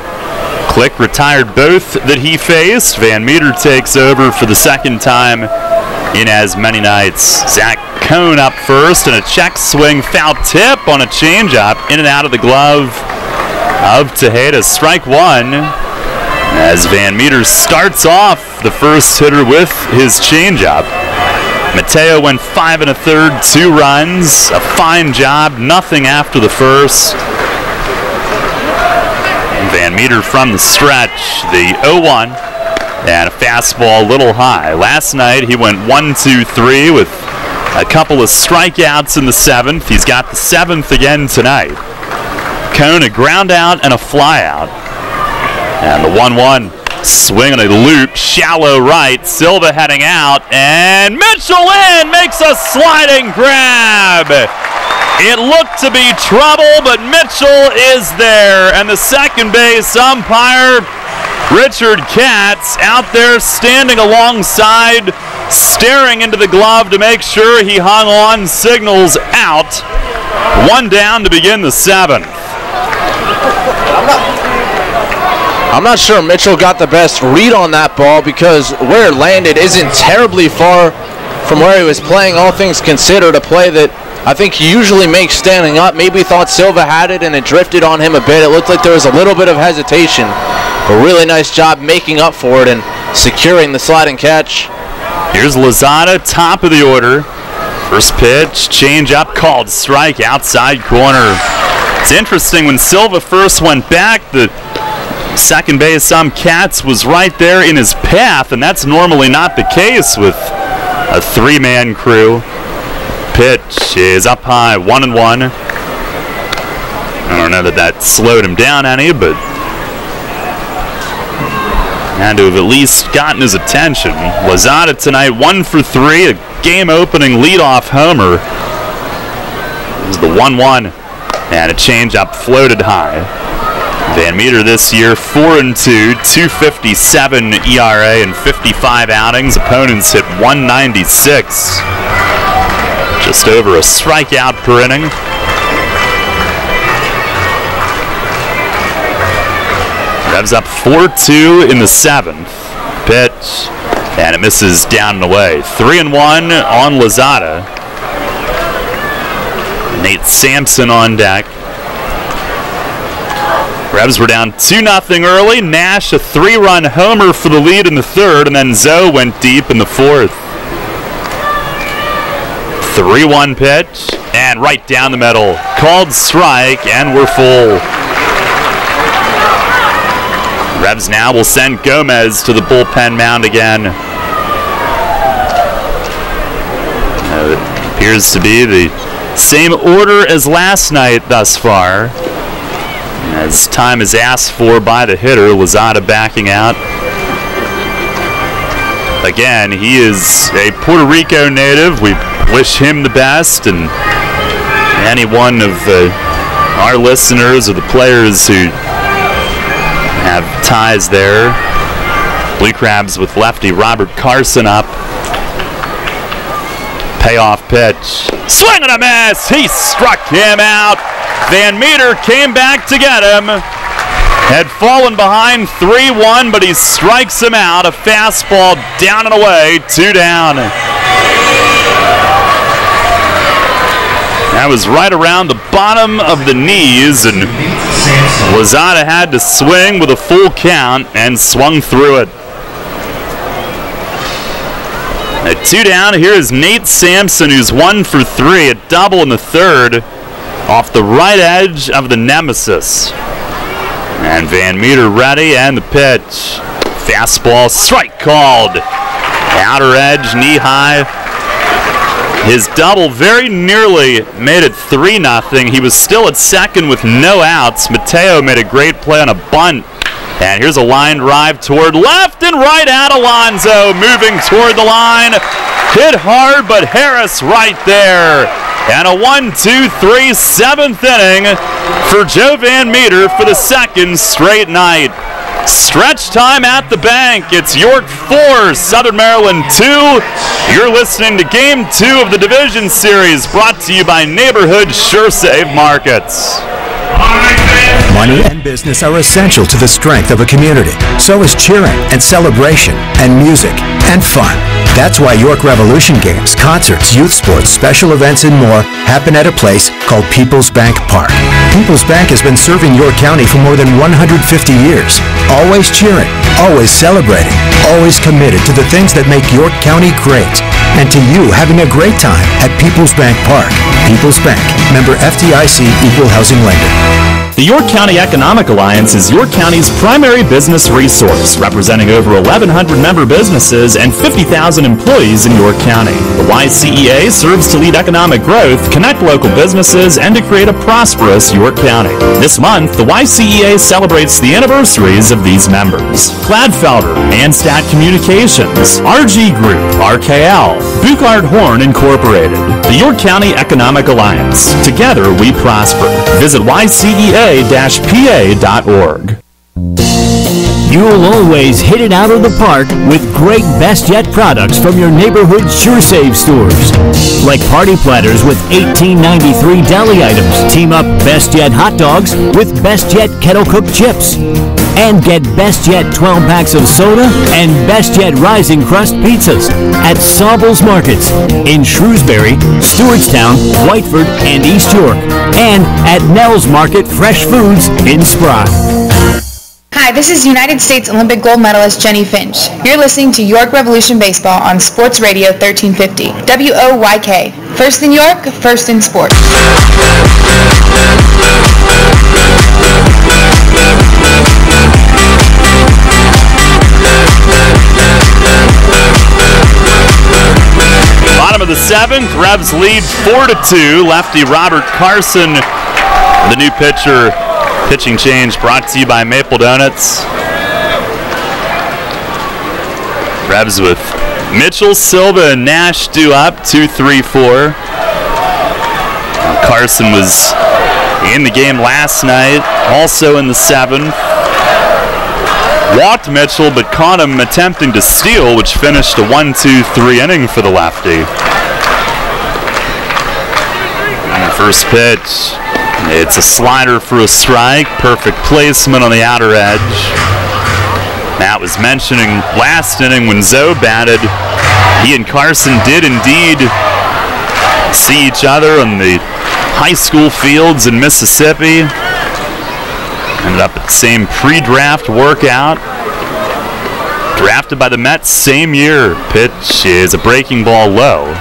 Click retired both that he faced. Van Meter takes over for the second time in as many nights. Zach Cohn up first, and a check swing foul tip on a changeup in and out of the glove of Tejeda. Strike one as Van Meter starts off the first hitter with his changeup. Mateo went 5 1/3, 2 runs. A fine job, nothing after the first. Van Meter from the stretch, the 0-1, and a fastball a little high. Last night he went 1-2-3 with a couple of strikeouts in the 7th. He's got the 7th again tonight. Cone, a ground out and a fly out. And the 1-1 swing on a loop, shallow right. Silva heading out, and Mitchell in, makes a sliding grab. It looked to be trouble, but Mitchell is there, and the second base umpire, Richard Katz, out there standing alongside, staring into the glove to make sure he hung on, signals out. 1 down to begin the 7th. I'm not sure Mitchell got the best read on that ball, because where it landed isn't terribly far from where he was playing, all things considered. A play that I think he usually makes standing up. Maybe thought Silva had it and it drifted on him a bit. It looked like there was a little bit of hesitation. A really nice job making up for it and securing the sliding catch. Here's Lozada, top of the order. First pitch, change up, called strike, outside corner. It's interesting, when Silva first went back, the second base Katz was right there in his path, and that's normally not the case with a 3-man crew. Pitch is up high, 1-1. I don't know that slowed him down any, but had to have at least gotten his attention. Lozada tonight 1 for 3, a game-opening leadoff homer. This is the 1-1, and a changeup floated high. Van Meter this year 4-2, 2.57 ERA in 55 outings. Opponents hit 196. Just over a strikeout per inning. Revs up 4-2 in the 7th. Pitch, and it misses down and away. 3-1 on Lozada. Nate Sampson on deck. Revs were down 2-0 early. Nash, a 3-run homer for the lead in the third, and then Zoe went deep in the fourth. 3-1 pitch, and right down the middle. Called strike, and we're full. Revs now will send Gomez to the bullpen mound again. It appears to be the same order as last night thus far. As time is asked for by the hitter, Lozada backing out. Again, he is a Puerto Rico native. We wish him the best, and any one of our listeners or the players who have ties there. Blue Crabs with lefty Robert Carson up. Payoff pitch. Swing and a miss! He struck him out. Van Meter came back to get him. Had fallen behind 3-1, but he strikes him out. A fastball down and away, 2 down. That was right around the bottom of the knees, and Lozada had to swing with a full count and swung through it. At 2 down, here is Nate Sampson, who's 1 for 3, a double in the third, off the right edge of the nemesis. And Van Meter ready, and the pitch. Fastball, strike called. Outer edge, knee high. His double very nearly made it 3-0. He was still at second with no outs. Mateo made a great play on a bunt. And here's a line drive toward left and right at Alonso, moving toward the line. Hit hard, but Harris right there. And a 1-2-3 7th inning for Joe Van Meter for the second straight night. Stretch time at the bank. It's York 4, Southern Maryland 2. You're listening to Game 2 of the Division Series, brought to you by Neighborhood SureSave Markets. Money and business are essential to the strength of a community. So is cheering and celebration and music and fun. That's why York Revolution games, concerts, youth sports, special events, and more happen at a place called People's Bank Park. People's Bank has been serving York County for more than 150 years. Always cheering, always celebrating, always committed to the things that make York County great. And to you having a great time at People's Bank Park. People's Bank, member FDIC, equal housing lender. The York County Economic Alliance is York County's primary business resource, representing over 1,100 member businesses and 50,000 employees in York County. The YCEA serves to lead economic growth, connect local businesses, and to create a prosperous York County. This month, the YCEA celebrates the anniversaries of these members: Gladfelder, Anstat Communications, RG Group, RKL, Buchard Horn Incorporated. The York County Economic Alliance. Together we prosper. Visit YCEA-PA.org. You'll always hit it out of the park with great Best Yet products from your neighborhood SureSave stores. Like party platters with $18.93 deli items. Team up Best Yet hot dogs with Best Yet kettle cooked chips. And get Best Yet 12 packs of soda and Best Yet Rising Crust pizzas at Saubles Markets in Shrewsbury, Stewartstown, Whiteford, and East York. And at Nell's Market Fresh Foods in Spry. Hi, this is United States Olympic gold medalist Jenny Finch. You're listening to York Revolution Baseball on Sports Radio 1350. WOYK. First in York, first in sports. Bottom of the 7th, Revs lead 4-2. Lefty Robert Carson, the new pitcher. Pitching change brought to you by Maple Donuts. Revs with Mitchell, Silva, and Nash due up, 2-3-4. Carson was in the game last night, also in the 7th. Walked Mitchell, but caught him attempting to steal, which finished a 1-2-3 inning for the lefty. And the first pitch. It's a slider for a strike. Perfect placement on the outer edge. Matt was mentioning last inning when Zoe batted, he and Carson did indeed see each other on the high school fields in Mississippi. Ended up at the same pre-draft workout. Drafted by the Mets same year. Pitch is a breaking ball low.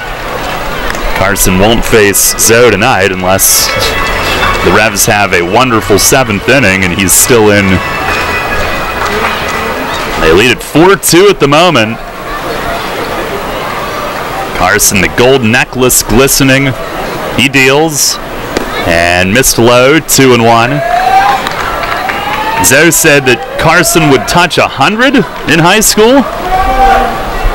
Carson won't face Zoe tonight unless the Revs have a wonderful 7th inning and he's still in. They lead at 4-2 at the moment. Carson, the gold necklace glistening. He deals and missed low, 2-1. Zoe said that Carson would touch 100 in high school.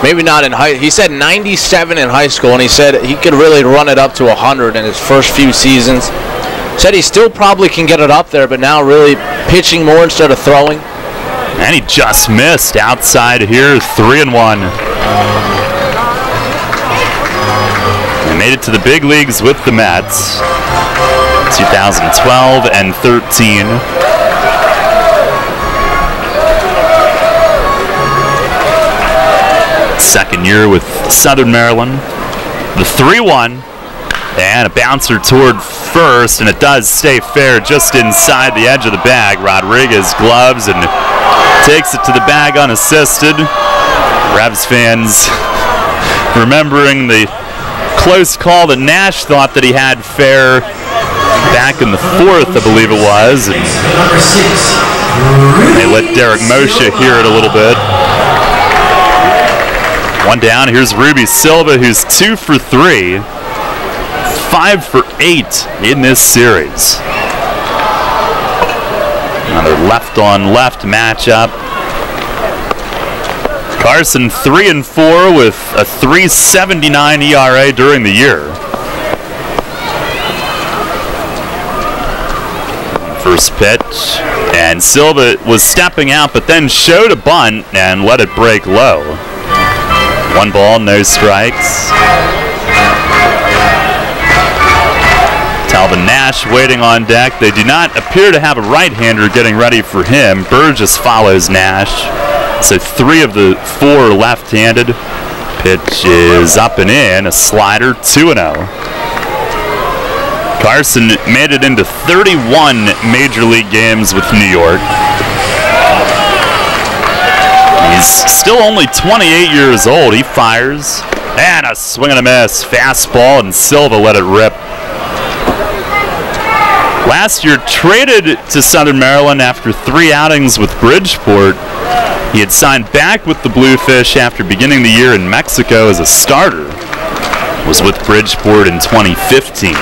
Maybe not in high. He said 97 in high school, and he said he could really run it up to 100 in his first few seasons. Said he still probably can get it up there, but now really pitching more instead of throwing. And he just missed outside here, 3-1. They made it to the big leagues with the Mets, 2012 and 13. Second year with Southern Maryland. The 3-1 and a bouncer toward first, and it does stay fair just inside the edge of the bag. Rodriguez gloves and takes it to the bag unassisted. Revs fans remembering the close call that Nash thought that he had fair back in the 4th, I believe it was. And they let Derek Moshe hear it a little bit. One down. Here's Ruby Silva, who's 2 for 3, 5 for 8 in this series. Another left-on-left matchup. Carson 3-4 with a 3.79 ERA during the year. First pitch, and Silva was stepping out, but then showed a bunt and let it break low. 1 ball, no strikes. Talvin Nash waiting on deck. They do not appear to have a right-hander getting ready for him. Burgess follows Nash. So 3 of the 4 left-handed. Pitch is up and in, a slider, 2-0. Carson made it into 31 Major League games with New York. He's still only 28 years old. He fires. And a swing and a miss. Fastball, and Silva let it rip. Last year, traded to Southern Maryland after 3 outings with Bridgeport. He had signed back with the Bluefish after beginning the year in Mexico as a starter. Was with Bridgeport in 2015.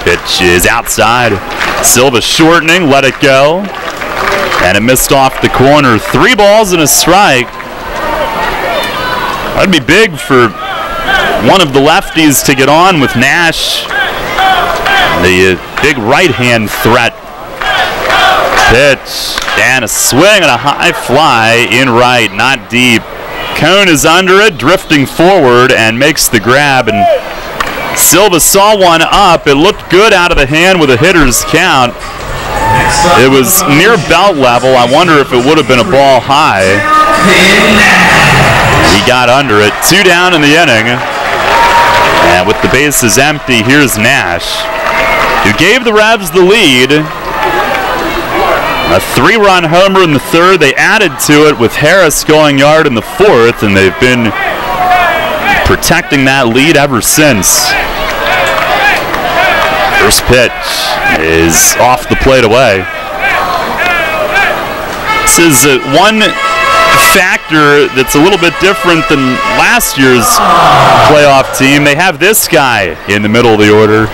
Pitch is outside. Silva shortening, let it go. And it missed off the corner. 3 balls and a strike. That'd be big for one of the lefties to get on with Nash. The big right-hand threat. Pitch and a swing and a high fly in right, not deep. Cone is under it, drifting forward, and makes the grab. And Silva saw one up. It looked good out of the hand with a hitter's count. It was near belt level. I wonder if it would have been a ball high. He got under it. 2 down in the inning. And with the bases empty, here's Nash, who gave the Revs the lead. A 3-run homer in the 3rd. They added to it with Harris going yard in the 4th, and they've been protecting that lead ever since. First pitch is off the plate away. This is one factor that's a little bit different than last year's playoff team. They have this guy in the middle of the order.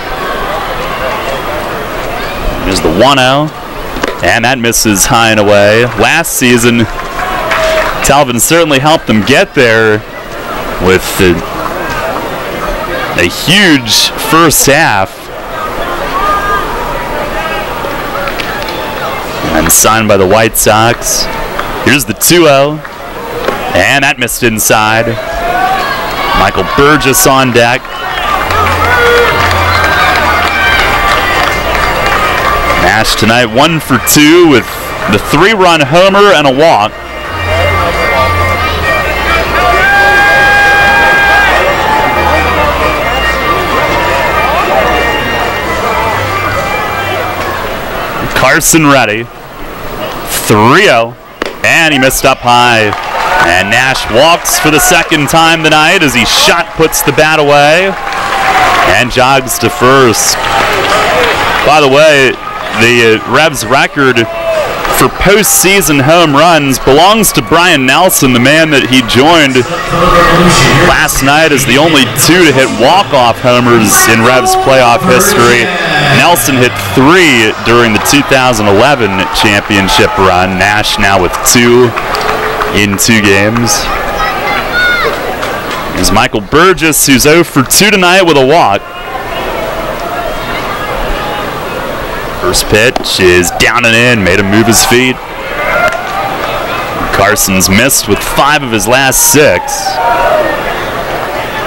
There's the 1-0, and that misses high and away. Last season, Talvin certainly helped them get there with a huge first half. And signed by the White Sox. Here's the 2-0. And that missed inside. Michael Burgess on deck. Nash tonight 1 for 2 with the 3-run homer and a walk. Carson ready. 3-0. And he missed up high. And Nash walks for the second time tonight as he puts the bat away and jogs to first. By the way, the Revs record for postseason home runs belongs to Brian Nelson, the man that he joined last night as the only two to hit walk-off homers in Revs playoff history. Nelson hit 3 during the 2011 championship run. Nash now with 2 in 2 games. There's Michael Burgess, who's 0 for 2 tonight with a walk. First pitch is down and in, made him move his feet. Carson's missed with 5 of his last 6.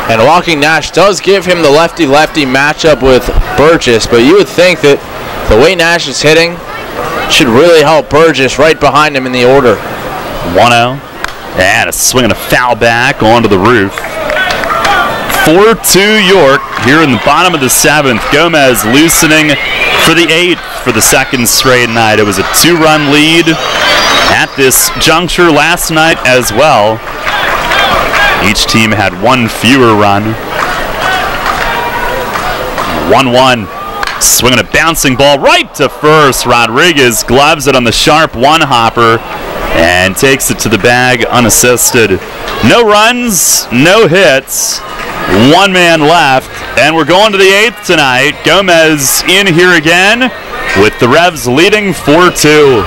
And walking Nash does give him the lefty-lefty matchup with Burgess, but you would think that the way Nash is hitting should really help Burgess right behind him in the order. 1-0. And a swing and a foul back onto the roof. 4-2 York here in the bottom of the 7th. Gomez loosening for the 8th for the second straight night. It was a 2-run lead at this juncture last night as well. Each team had 1 fewer run. 1-1. Swinging a bouncing ball right to first. Rodriguez gloves it on the sharp one-hopper and takes it to the bag unassisted. No runs, no hits. 1 man left, and we're going to the 8th tonight. Gomez in here again with the Revs leading 4-2.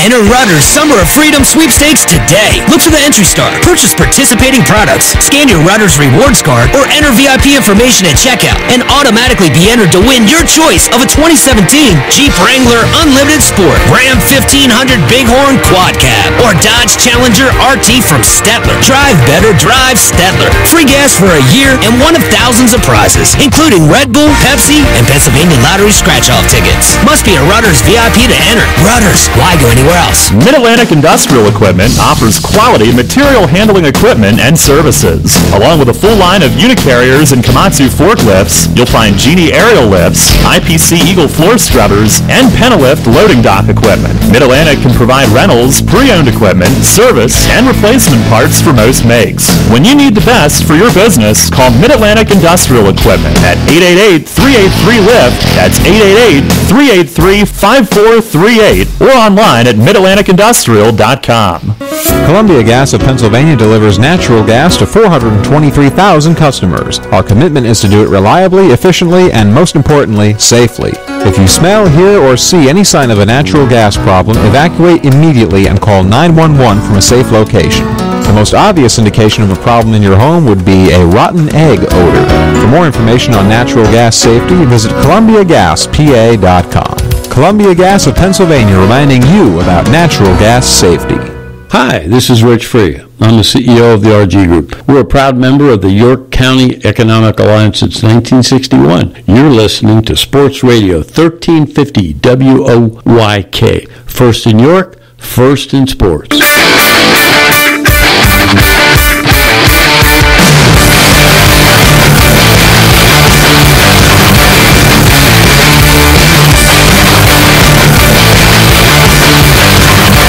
Enter Rutter's Summer of Freedom sweepstakes today. Look for the entry star, purchase participating products, scan your Rutter's rewards card, or enter VIP information at checkout, and automatically be entered to win your choice of a 2017 Jeep Wrangler Unlimited Sport, Ram 1500 Bighorn Quad Cab, or Dodge Challenger RT from Stettler. Drive better, drive Stettler. Free gas for a year and one of thousands of prizes, including Red Bull, Pepsi, and Pennsylvania Lottery scratch-off tickets. Must be a Rutter's VIP to enter. Rutter's, why go anywhere else? Mid-Atlantic Industrial Equipment offers quality material handling equipment and services. Along with a full line of Unicarriers and Komatsu forklifts, you'll find Genie aerial lifts, IPC Eagle floor scrubbers, and Penalift loading dock equipment. Mid-Atlantic can provide rentals, pre-owned equipment, service, and replacement parts for most makes. When you need the best for your business, call Mid-Atlantic Industrial Equipment at 888-383-LIFT. That's 888-383-5438, or online at MidAtlanticIndustrial.com. Columbia Gas of Pennsylvania delivers natural gas to 423,000 customers. Our commitment is to do it reliably, efficiently, and most importantly, safely. If you smell, hear, or see any sign of a natural gas problem, evacuate immediately and call 911 from a safe location. The most obvious indication of a problem in your home would be a rotten egg odor. For more information on natural gas safety, visit ColumbiaGasPA.com. Columbia Gas of Pennsylvania, reminding you about natural gas safety. Hi, this is Rich Free. I'm the CEO of the RG Group. We're a proud member of the York County Economic Alliance since 1961. You're listening to Sports Radio 1350 WOYK. First in York, first in sports.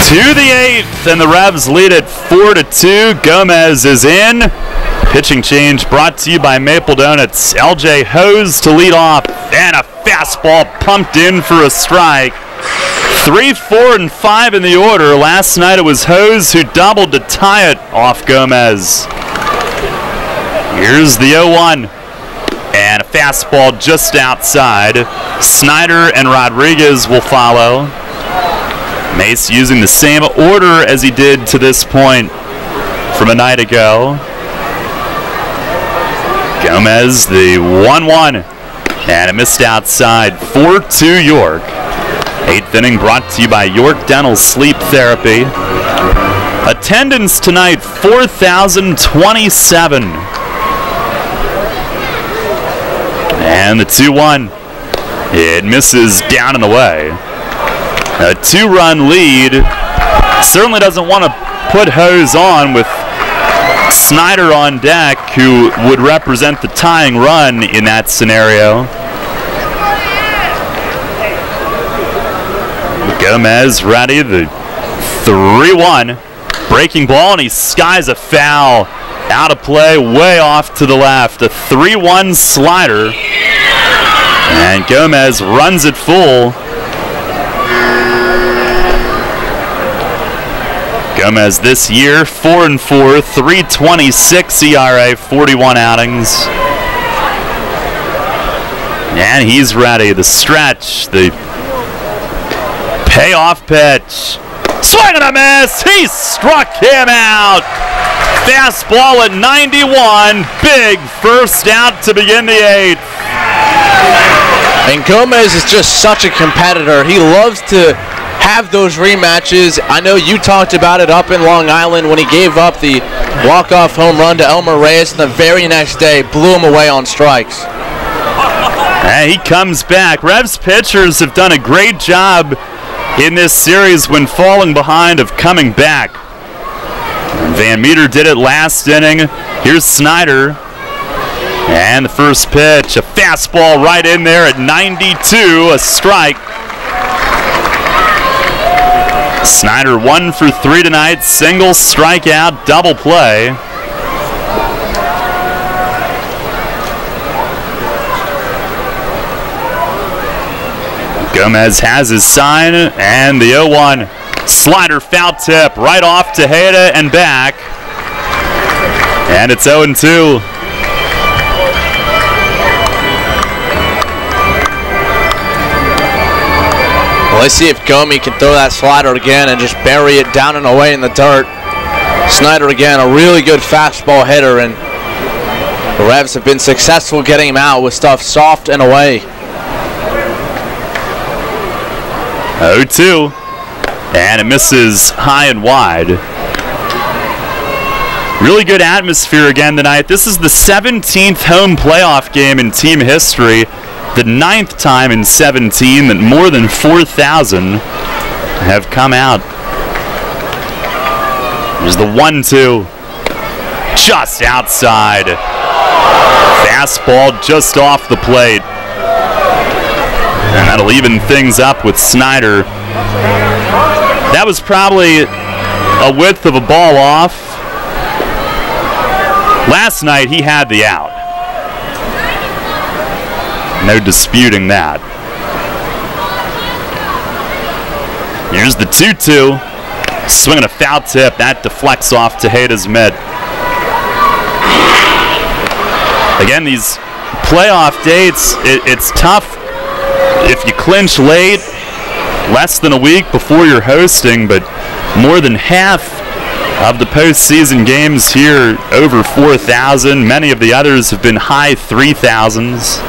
To the 8th, and the Revs lead it 4-2. Gomez is in. Pitching change brought to you by Maple Donuts. LJ Hose to lead off, and a fastball pumped in for a strike. 3, 4, and 5 in the order. Last night it was Hose who doubled to tie it off Gomez. Here's the 0-1. And a fastball just outside. Snyder and Rodriguez will follow. Mace using the same order as he did to this point from a night ago. Gomez, the 1-1, and it missed outside. 4-2 York. 8th inning brought to you by York Dental Sleep Therapy. Attendance tonight, 4,027. And the 2-1. It misses down and away. A 2-run lead. Certainly doesn't want to put Hose on with Snyder on deck, who would represent the tying run in that scenario. Gomez ready, the 3-1. Breaking ball, and he skies a foul. Out of play, way off to the left. A 3-1 slider. And Gomez runs it full. Gomez this year, 4-4, 3.26 ERA, 41 outings. And he's ready. The stretch, the payoff pitch. Swing and a miss. He struck him out. Fastball at 91. Big first out to begin the 8th. And Gomez is just such a competitor. He loves to have those rematches. I know you talked about it up in Long Island when he gave up the walk-off home run to Elmer Reyes, and the very next day blew him away on strikes. And he comes back. Revs pitchers have done a great job in this series when falling behind of coming back. Van Meter did it last inning. Here's Snyder. And the first pitch, a fastball right in there at 92, a strike. Snyder 1 for 3 tonight, single, strikeout, double play. Gomez has his sign, and the 0-1 slider foul tip right off to Tejeda and back. And it's 0-2. Well, let's see if Gomi can throw that slider again and just bury it down and away in the dirt. Snyder again, a really good fastball hitter, and the Revs have been successful getting him out with stuff soft and away. 0-2, and it misses high and wide. Really good atmosphere again tonight. This is the 17th home playoff game in team history, the 9th time in 17 that more than 4,000 have come out. There's the 1-2, just outside. Fastball just off the plate. And that'll even things up with Snyder. That was probably a width of a ball off. Last night he had the out. No disputing that. Here's the 2-2. Swinging a foul tip. That deflects off Tejeda's mitt. Again, these playoff dates, it's tough. If you clinch late, less than a week before you're hosting, but more than half of the postseason games here over 4,000. Many of the others have been high 3,000s.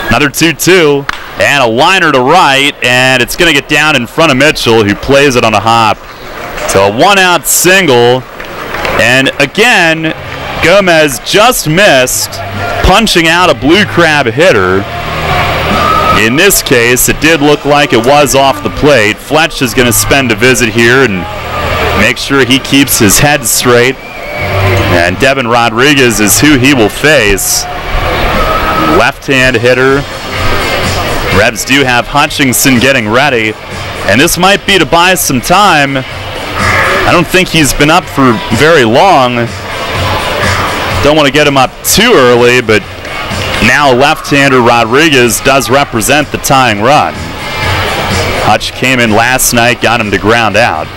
Another 2-2, and a liner to right, and it's going to get down in front of Mitchell, who plays it on a hop. So a one-out single, and again, Gomez just missed punching out a blue crab hitter. In this case, it did look like it was off the plate. Fletch is going to spend a visit here and make sure he keeps his head straight. And Devin Rodriguez is who he will face. Left-hand hitter. Revs do have Hutchinson getting ready, and this might be to buy some time. I don't think he's been up for very long. Don't want to get him up too early, but now left-hander Rodriguez does represent the tying run. Hutch came in last night, got him to ground out.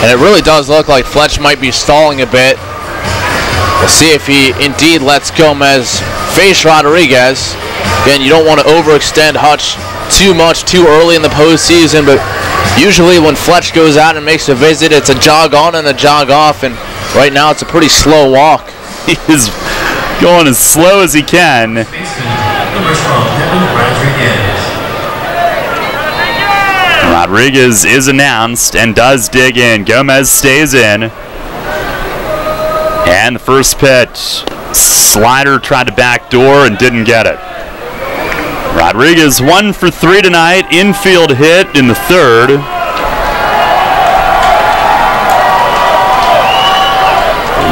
And it really does look like Fletch might be stalling a bit. We'll see if he indeed lets Gomez face Rodriguez. Again, you don't want to overextend Hutch too much too early in the postseason, but usually when Fletch goes out and makes a visit, it's a jog on and a jog off, and right now it's a pretty slow walk. He is going as slow as he can. Rodriguez is announced and does dig in. Gomez stays in. And the first pitch, slider tried to backdoor and didn't get it. Rodriguez 1 for 3 tonight, infield hit in the third.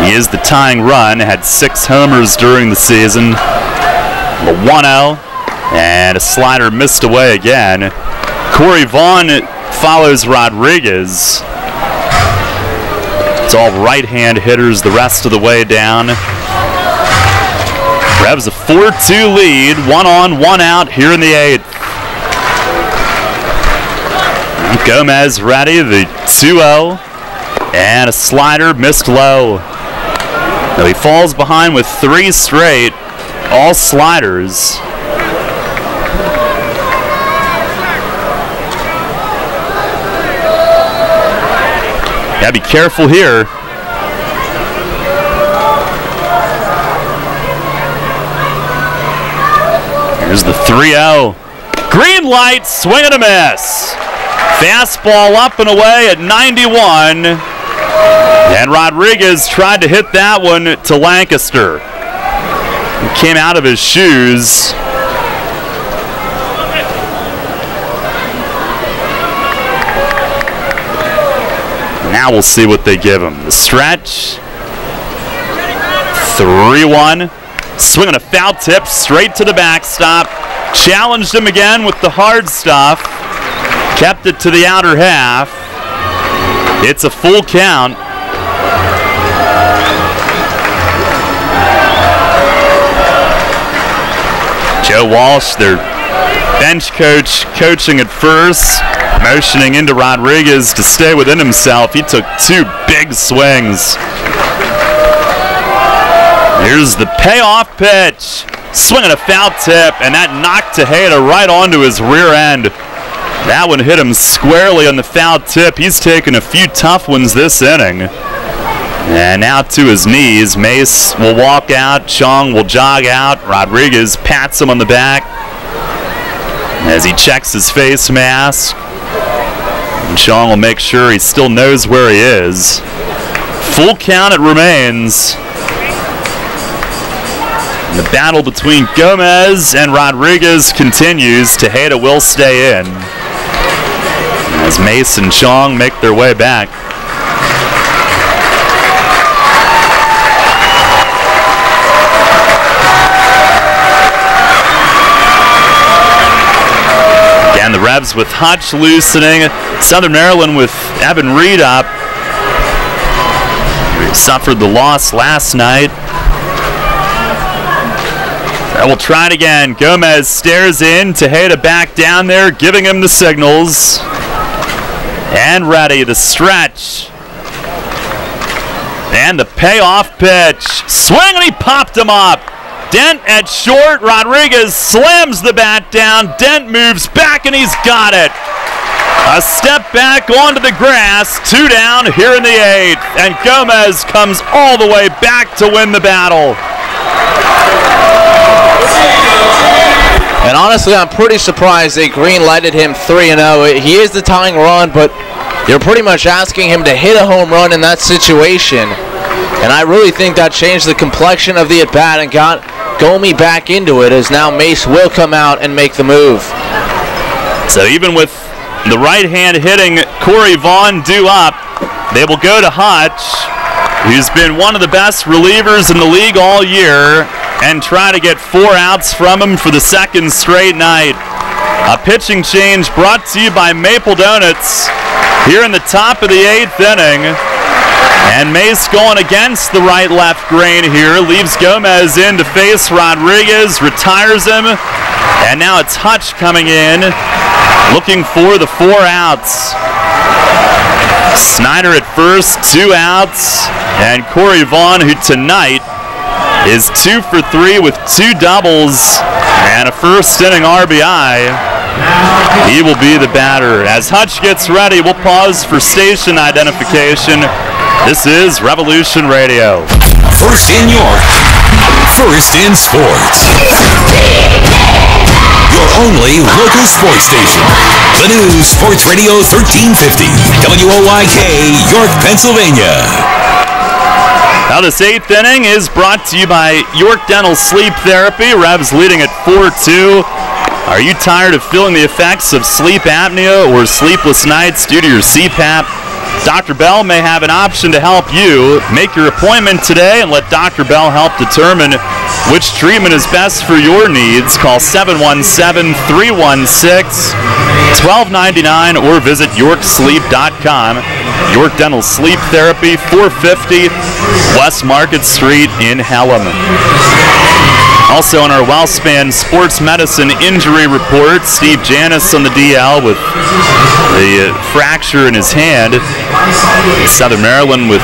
He is the tying run, had 6 homers during the season. The 1-0, And a slider missed away again. Corey Vaughn follows Rodriguez. It's all right-hand hitters the rest of the way down. Revs a 4-2 lead, 1 on, 1 out here in the 8th. Gomez ready, the 2-0. And a slider missed low. Now he falls behind with 3 straight, all sliders. Gotta be careful here. Here's the 3-0. Green light, swing and a miss. Fastball up and away at 91. And Rodriguez tried to hit that one to Lancaster. He came out of his shoes. Now we'll see what they give him. The stretch. 3-1. Swinging a foul tip straight to the backstop. Challenged him again with the hard stuff. Kept it to the outer half. It's a full count. Joe Walsh, their bench coach, coaching at first, motioning into Rodriguez to stay within himself. He took 2 big swings. Here's the payoff pitch. Swinging a foul tip, and that knocked Tejeda right onto his rear end. That one hit him squarely on the foul tip. He's taken a few tough ones this inning. And now to his knees. Mace will walk out. Chong will jog out. Rodriguez pats him on the back as he checks his face mask. And Chong will make sure he still knows where he is. Full count it remains. And the battle between Gomez and Rodriguez continues. Tejeda will stay in as Mace and Chong make their way back. Again, the Revs with Hutch loosening. Southern Maryland with Evan Reed up. He suffered the loss last night. And we'll try it again. Gomez stares in. Tejeda back down there, giving him the signals. And ready, the stretch. And the payoff pitch. Swing, and he popped him up. Dent at short. Rodriguez slams the bat down. Dent moves back, and he's got it. A step back onto the grass. 2 down here in the 8th. And Gomez comes all the way back to win the battle. And honestly, I'm pretty surprised they green-lighted him 3-0. He is the tying run, but you're pretty much asking him to hit a home run in that situation. And I really think that changed the complexion of the at-bat and got Gomi back into it, as now Mace will come out and make the move. So even with the right-hand hitting Corey Vaughn due up, they will go to Hutch, who's been one of the best relievers in the league all year, and try to get 4 outs from him for the 2nd straight night. A pitching change brought to you by Maple Donuts here in the top of the 8th inning. And Mace going against the right-left grain here, leaves Gomez in to face Rodriguez, retires him, and now it's Hutch coming in, looking for the 4 outs. Snyder at first, 2 outs, and Corey Vaughn, who tonight is 2 for 3 with 2 doubles and a first-inning RBI. He will be the batter. As Hutch gets ready, we'll pause for station identification. This is Revolution Radio. First in York, first in sports. Your only local sports station. The new Sports Radio 1350, WOYK, York, Pennsylvania. Now this 8th inning is brought to you by York Dental Sleep Therapy. Revs leading at 4-2. Are you tired of feeling the effects of sleep apnea or sleepless nights due to your CPAP? Dr. Bell may have an option to help you. Make your appointment today and let Dr. Bell help determine which treatment is best for your needs. Call 717-316-1299 or visit yorksleep.com. York Dental Sleep Therapy, 450 West Market Street in Hallam. Also on our WellSpan Sports Medicine injury report, Steve Janis on the DL with the fracture in his hand. Southern Maryland with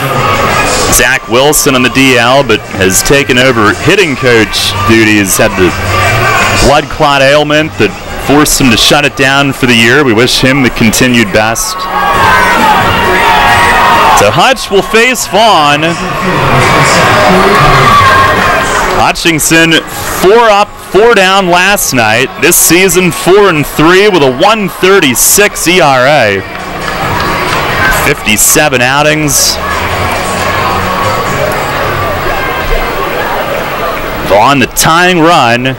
Zach Wilson on the DL, but has taken over hitting coach duties, had the blood clot ailment that forced him to shut it down for the year. We wish him the continued best. So Hutch will face Vaughn. Hutchinson 4 up, 4 down last night. This season 4-3 with a 1.36 ERA. 57 outings. Vaughn, the tying run,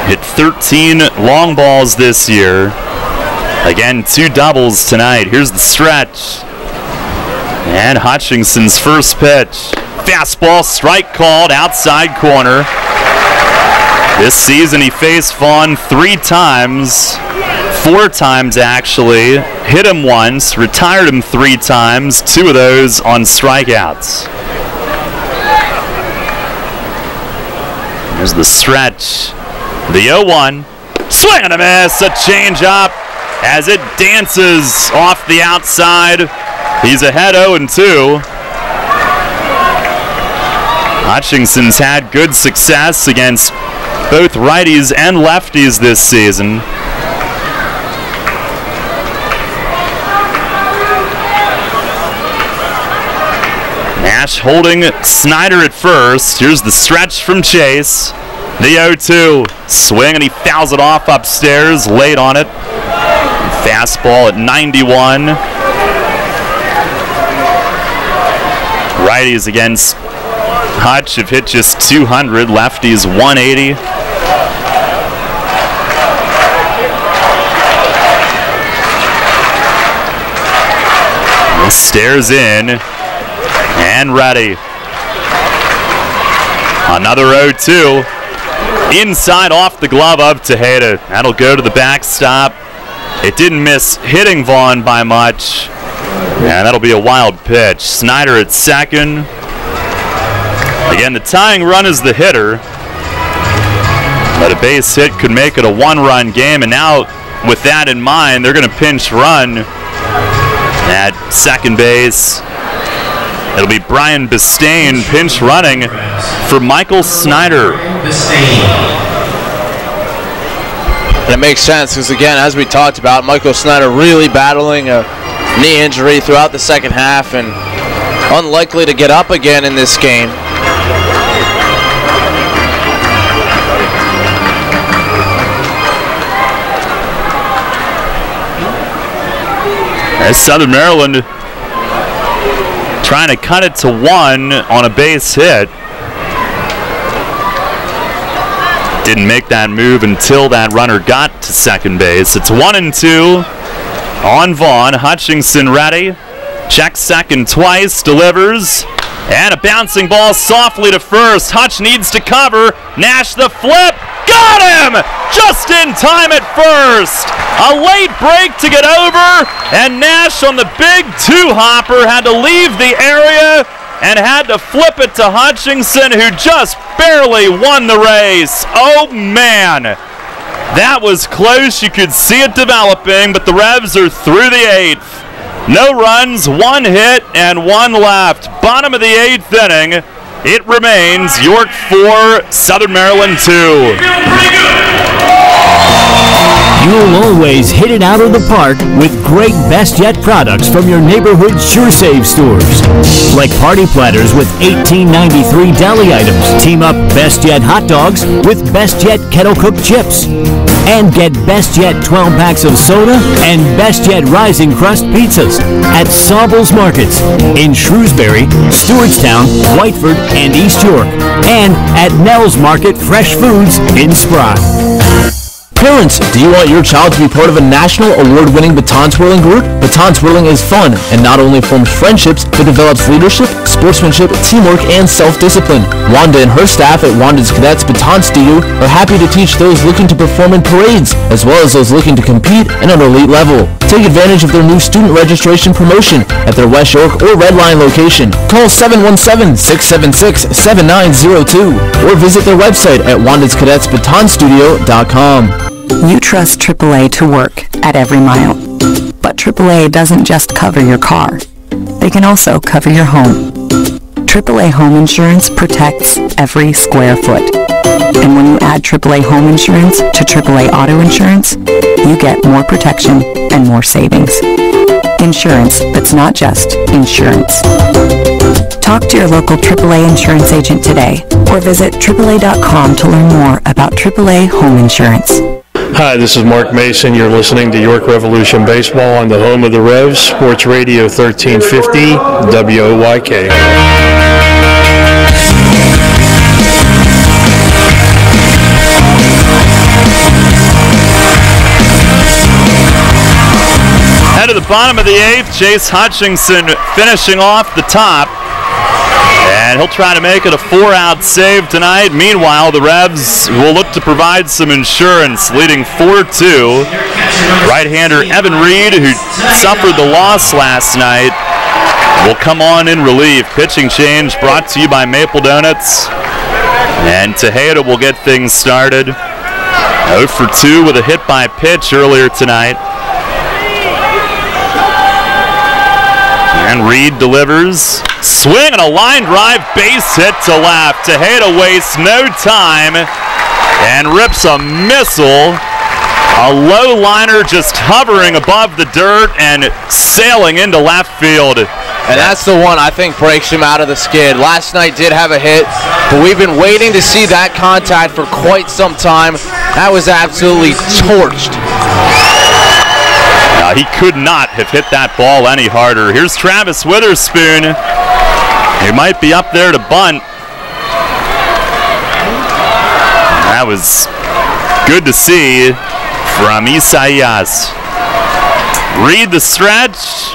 hit 13 long balls this year. Again, 2 doubles tonight. Here's the stretch. And Hutchinson's first pitch. Fastball, strike called, outside corner. This season he faced Vaughn 3 times, 4 times actually. Hit him once, retired him 3 times, 2 of those on strikeouts. There's the stretch. The 0-1. Swing and a miss, a changeup as it dances off the outside. He's ahead 0-2. Hutchinson's had good success against both righties and lefties this season. Nash holding Snyder at first. Here's the stretch from Chase. The 0-2. Swing and he fouls it off upstairs, late on it. Fastball at 91. Righties against Hutch have hit just 200, lefties 180. He stares in and ready. Another 0-2. Inside off the glove of Tejeda. That'll go to the backstop. It didn't miss hitting Vaughn by much. And that'll be a wild pitch. Snyder at second. Again, the tying run is the hitter. But a base hit could make it a 1-run game. And now, with that in mind, they're going to pinch run at second base. It'll be Brian Bistain pinch running for Michael Snyder. And it makes sense because, again, as we talked about, Michael Snyder really battling a knee injury throughout the second half and unlikely to get up again in this game. As Southern Maryland trying to cut it to 1 on a base hit. Didn't make that move until that runner got to second base. It's 1-2 on Vaughn. Hutchinson ready. Checks second twice, delivers. And a bouncing ball softly to first. Hutch needs to cover. Nash the flip. Got him! Just in time at first. A late break to get over. And Nash on the big 2-hopper had to leave the area and had to flip it to Hutchinson, who just barely won the race. Oh, man. That was close. You could see it developing, but the Revs are through the 8th. No runs, 1 hit, and 1 left. Bottom of the 8th inning. It remains York 4, Southern Maryland 2. You'll always hit it out of the park with great Best Yet products from your neighborhood Sure Save stores. Like party platters with $18.93 deli items. Team up Best Yet hot dogs with Best Yet kettle cooked chips. And get Best Yet 12 packs of soda and Best Yet Rising Crust pizzas at Sobel's Markets in Shrewsbury, Stewartstown, Whiteford, and East York. And at Nell's Market Fresh Foods in Spry. Parents, do you want your child to be part of a national award-winning baton twirling group? Baton twirling is fun and not only forms friendships, but develops leadership, sportsmanship, teamwork, and self-discipline. Wanda and her staff at Wanda's Cadets Baton Studio are happy to teach those looking to perform in parades, as well as those looking to compete at an elite level. Take advantage of their new student registration promotion at their West York or Red Line location. Call 717-676-7902 or visit their website at wandascadetsbatonstudio.com. You trust AAA to work at every mile. But AAA doesn't just cover your car. They can also cover your home. AAA Home Insurance protects every square foot. And when you add AAA Home Insurance to AAA Auto Insurance, you get more protection and more savings. Insurance that's not just insurance. Talk to your local AAA insurance agent today or visit AAA.com to learn more about AAA Home Insurance. Hi, this is Mark Mason. You're listening to York Revolution Baseball on the home of the Revs, Sports Radio 1350, WOYK. Head to the bottom of the 8th, Chase Hutchinson finishing off the top. And he'll try to make it a 4-out save tonight. Meanwhile, the Revs will look to provide some insurance, leading 4-2. Right-hander Evan Reed, who suffered the loss last night, will come on in relief. Pitching change brought to you by Maple Donuts. And Tejeda will get things started. 0 for 2 with a hit by pitch earlier tonight. And Reed delivers. Swing and a line drive, base hit to left. Tejeda wastes no time and rips a missile. A low liner just hovering above the dirt and sailing into left field. And that's the one I think breaks him out of the skid. Last night did have a hit, but we've been waiting to see that contact for quite some time. That was absolutely torched. He could not have hit that ball any harder. Here's Travis Witherspoon. He might be up there to bunt. That was good to see from Isaias. Read the stretch.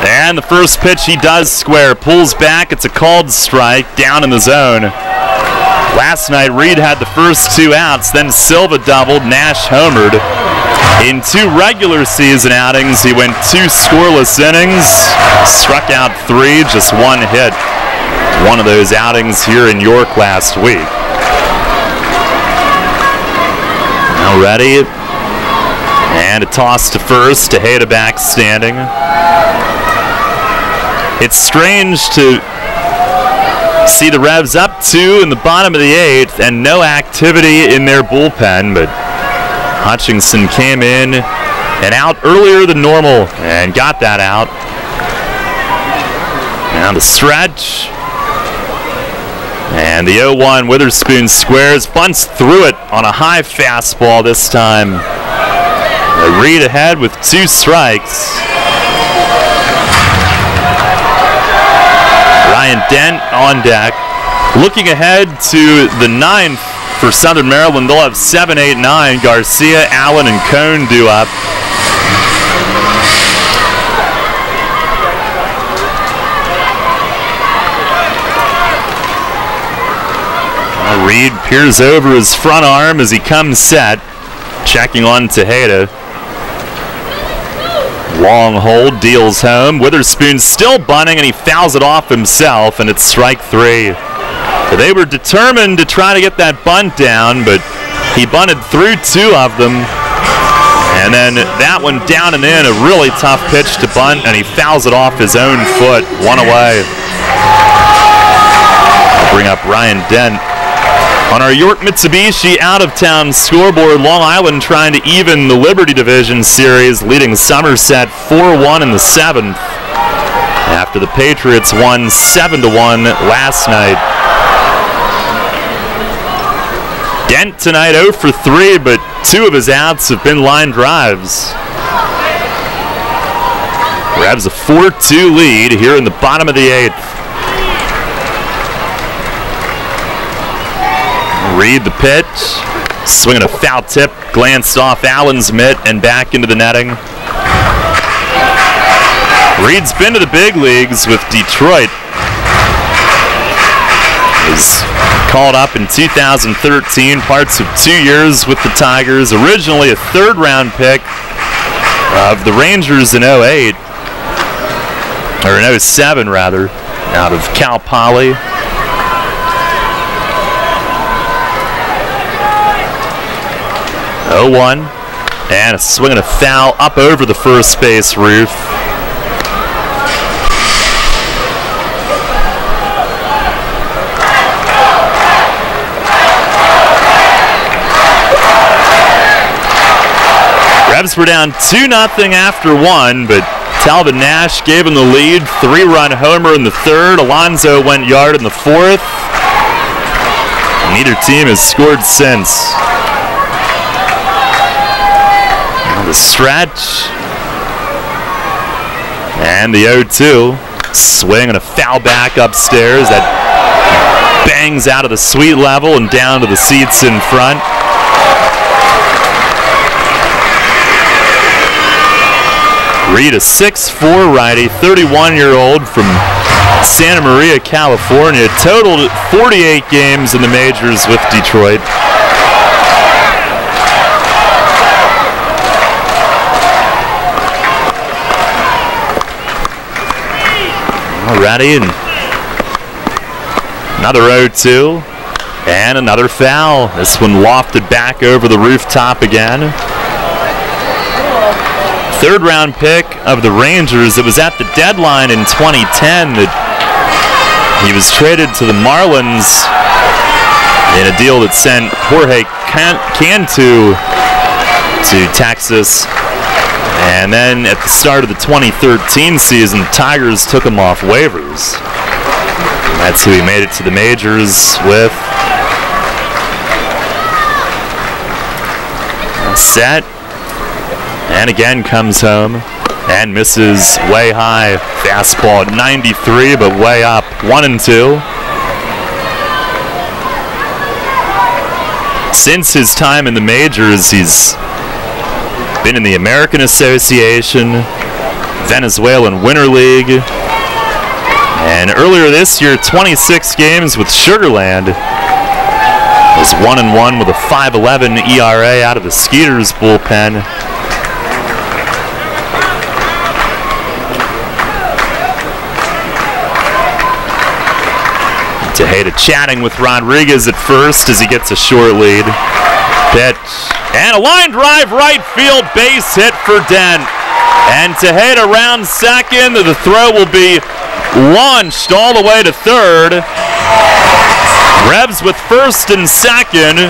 And the first pitch he does square. Pulls back. It's a called strike down in the zone. Last night, Reed had the first 2 outs. Then Silva doubled. Nash homered. In 2 regular season outings, he went 2 scoreless innings, struck out 3, just 1 hit. One of those outings here in York last week. Now ready, and a toss to first, Tejeda back standing. It's strange to see the Revs up 2 in the bottom of the 8th and no activity in their bullpen, but Hutchinson came in and out earlier than normal and got that out. Now the stretch. And the 0-1 Witherspoon squares, bunts through it on a high fastball this time. Reed ahead with 2 strikes. Ryan Dent on deck. Looking ahead to the 9th for Southern Maryland, they'll have 7, 8, 9. Garcia, Allen, and Cone due up. Reed peers over his front arm as he comes set, checking on Tejeda. Long hold, deals home. Witherspoon still bunting, and he fouls it off himself, and it's strike 3. They were determined to try to get that bunt down, but he bunted through 2 of them. And then that one down and in, a really tough pitch to bunt, and he fouls it off his own foot, 1 away. I'll bring up Ryan Dent. On our York Mitsubishi out-of-town scoreboard, Long Island trying to even the Liberty Division series, leading Somerset 4-1 in the 7th, after the Patriots won 7-1 last night. Dent tonight 0 for 3, but 2 of his outs have been line drives. Grabs a 4-2 lead here in the bottom of the 8th. Read the pitch. Swinging a foul tip, glanced off Allen's mitt and back into the netting. Reed's been to the big leagues with Detroit. Was called up in 2013, parts of 2 years with the Tigers. Originally a third-round pick of the Rangers in 08, or in 07 rather, out of Cal Poly. Oh-1, and a swing and a foul up over the first base roof. Revs were down 2-0 after 1, but Talbot Nash gave him the lead. 3-run homer in the third. Alonso went yard in the fourth. Neither team has scored since. Now the stretch. And the 0-2. Swing and a foul back upstairs that bangs out of the suite level and down to the seats in front. Reed, a 6'4" righty, 31-year-old from Santa Maria, California. Totaled 48 games in the majors with Detroit. Alrighty, and another 0-2, and another foul. This one lofted back over the rooftop again. Third-round pick of the Rangers. It was at the deadline in 2010 that he was traded to the Marlins in a deal that sent Jorge Cantu to Texas. And then at the start of the 2013 season, the Tigers took him off waivers. That's who he made it to the majors with. Set. And again comes home and misses way high. Fastball at 93, but way up. 1-2. Since his time in the majors, he's been in the American Association, Venezuelan Winter League, and earlier this year, 26 games with Sugarland. Was 1-1 with a 5.11 ERA out of the Skeeters bullpen. Tejeda chatting with Rodriguez at first as he gets a short lead. Pitch. And a line drive right field, base hit for Dent. And Tejeda round second. The throw will be launched all the way to third. Revs with first and second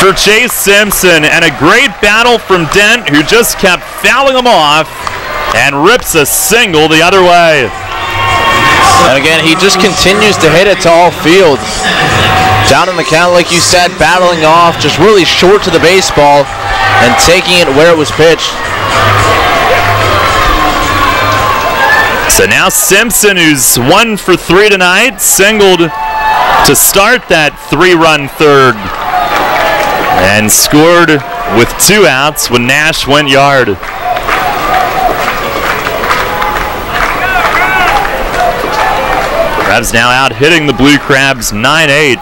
for Chase Simpson. And a great battle from Dent, who just kept fouling him off and rips a single the other way. And again, he just continues to hit it to all field. Down in the count, like you said, battling off, just really short to the baseball and taking it where it was pitched. So now Simpson, who's 1 for 3 tonight, singled to start that 3-run third and scored with 2 outs when Nash went yard. Revs now out hitting the Blue Crabs 9-8.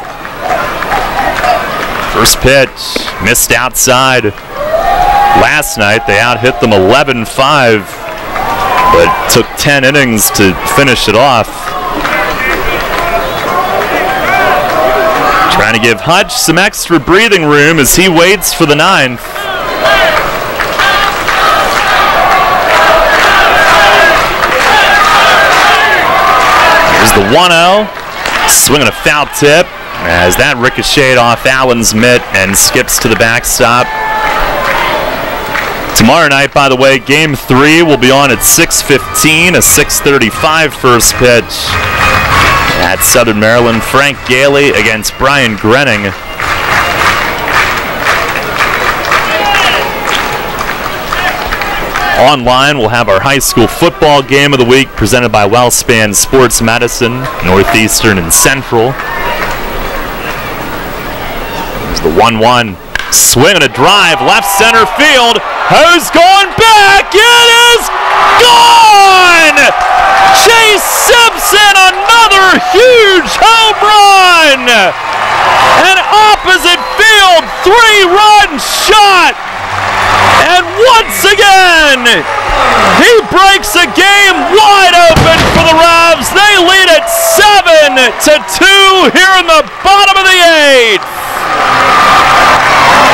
First pitch missed outside. Last night they out hit them 11-5, but took 10 innings to finish it off. Trying to give Hutch some extra breathing room as he waits for the 9th. Here's the 1-0. Swinging a foul tip as that ricocheted off Allen's mitt and skips to the backstop. Tomorrow night, by the way, Game 3 will be on at 6:15, a 6:35 first pitch at Southern Maryland. Frank Gailey against Brian Grenning. Online, we'll have our high school football game of the week presented by Wellspan Sports Medicine, Northeastern and Central. There's the 1-1. Swing and a drive, left center field. Ho's going back. It is gone! Chase Simpson, another huge home run! An opposite field 3-run shot! And once again, he breaks a game wide open for the Revs. They lead it 7-2 here in the bottom of the 8th.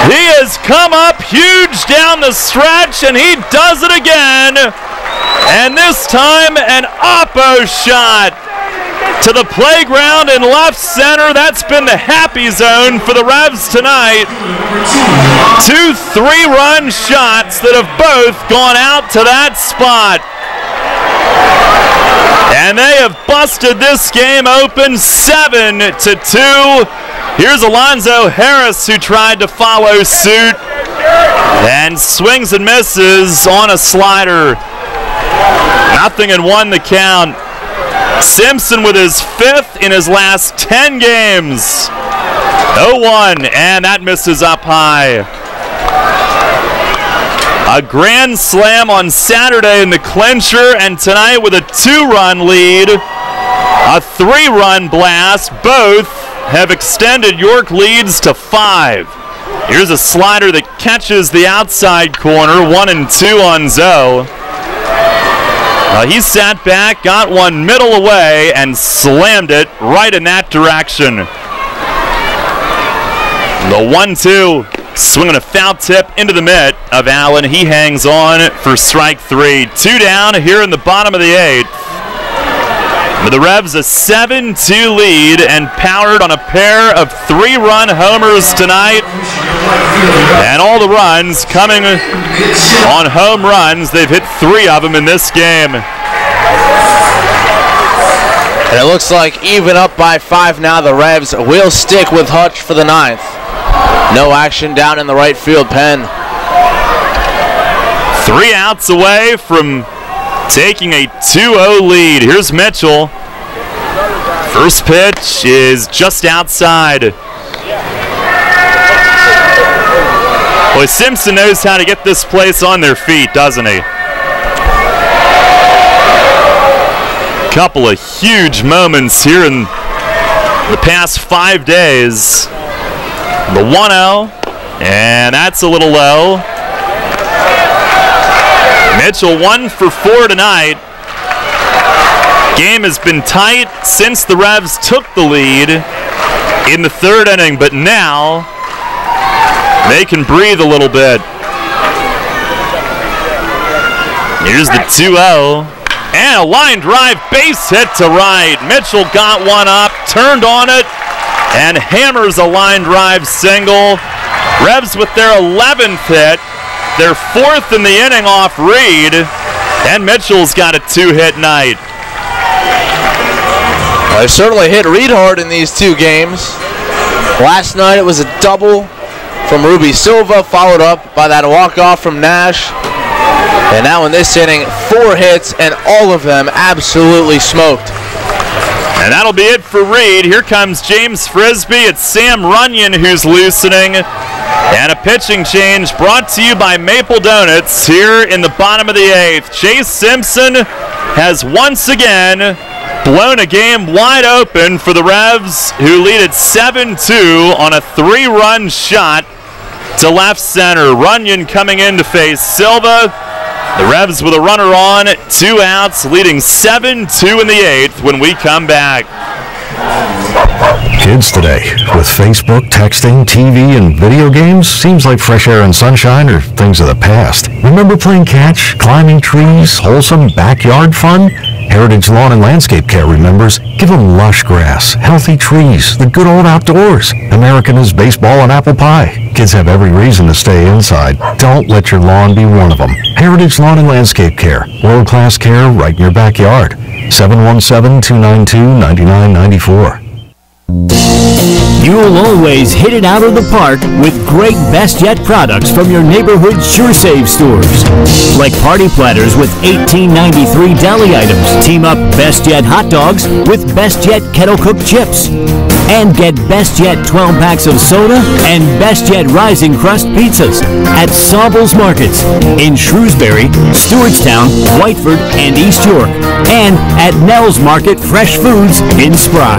He has come up huge down the stretch, and he does it again. And this time, an oppo shot to the playground in left center. That's been the happy zone for the Revs tonight. 2 3-run shots that have both gone out to that spot. And they have busted this game open 7-2. Here's Alonzo Harris, who tried to follow suit and swings and misses on a slider. 0-1 the count. Simpson with his 5th in his last 10 games. 0-1, and that misses up high. A grand slam on Saturday in the clincher, and tonight with a 2-run lead, a 3-run blast. Both have extended York leads to 5. Here's a slider that catches the outside corner, 1-2 on Zoe. He sat back, got one middle away, and slammed it right in that direction. The 1-2, swinging a foul tip into the mitt of Allen. He hangs on for strike 3. 2 down here in the bottom of the 8th. With the Revs a 7-2 lead and powered on a pair of 3-run homers tonight. And all the runs coming on home runs. They've hit 3 of them in this game. And it looks like even up by 5 now. The Revs will stick with Hutch for the 9th. No action down in the right field pen. 3 outs away from taking a 2-0 lead. Here's Mitchell. First pitch is just outside. Boy, Simpson knows how to get this place on their feet, doesn't he? Couple of huge moments here in the past 5 days. The 1-0, and that's a little low. Mitchell 1 for 4 tonight. Game has been tight since the Revs took the lead in the 3rd inning, but now they can breathe a little bit. Here's the 2-0, and a line drive base hit to right. Mitchell got one up, turned on it, and hammers a line drive single. Revs with their 11th hit, their 4th in the inning off Reed, and Mitchell's got a 2-hit night. They certainly hit Reed hard in these 2 games. Last night it was a double from Ruby Silva, followed up by that walk-off from Nash. And now in this inning, 4 hits, and all of them absolutely smoked. And that'll be it for Reed. Here comes James Frisbee. It's Sam Runyon who's loosening. And a pitching change brought to you by Maple Donuts here in the bottom of the 8th. Chase Simpson has once again blown a game wide open for the Revs, who lead it 7-2 on a 3-run shot to left center. Runyon coming in to face Silva. The Revs with a runner on, 2 outs, leading 7-2 in the 8th when we come back. Kids today, with Facebook, texting, TV, and video games, seems like fresh air and sunshine are things of the past. Remember playing catch, climbing trees, wholesome backyard fun? Heritage Lawn and Landscape Care remembers, give them lush grass, healthy trees, the good old outdoors. American is baseball and apple pie. Kids have every reason to stay inside. Don't let your lawn be one of them. Heritage Lawn and Landscape Care, world-class care right in your backyard. 717-292-9994. You'll always hit it out of the park with great Best Yet products from your neighborhood Sure Save stores. Like party platters with $18.93 deli items. Team up Best Yet hot dogs with Best Yet kettle cooked chips. And get Best Yet 12 packs of soda and Best Yet Rising Crust pizzas at Sobel's Markets in Shrewsbury, Stewartstown, Whiteford, and East York. And at Nell's Market Fresh Foods in Spry.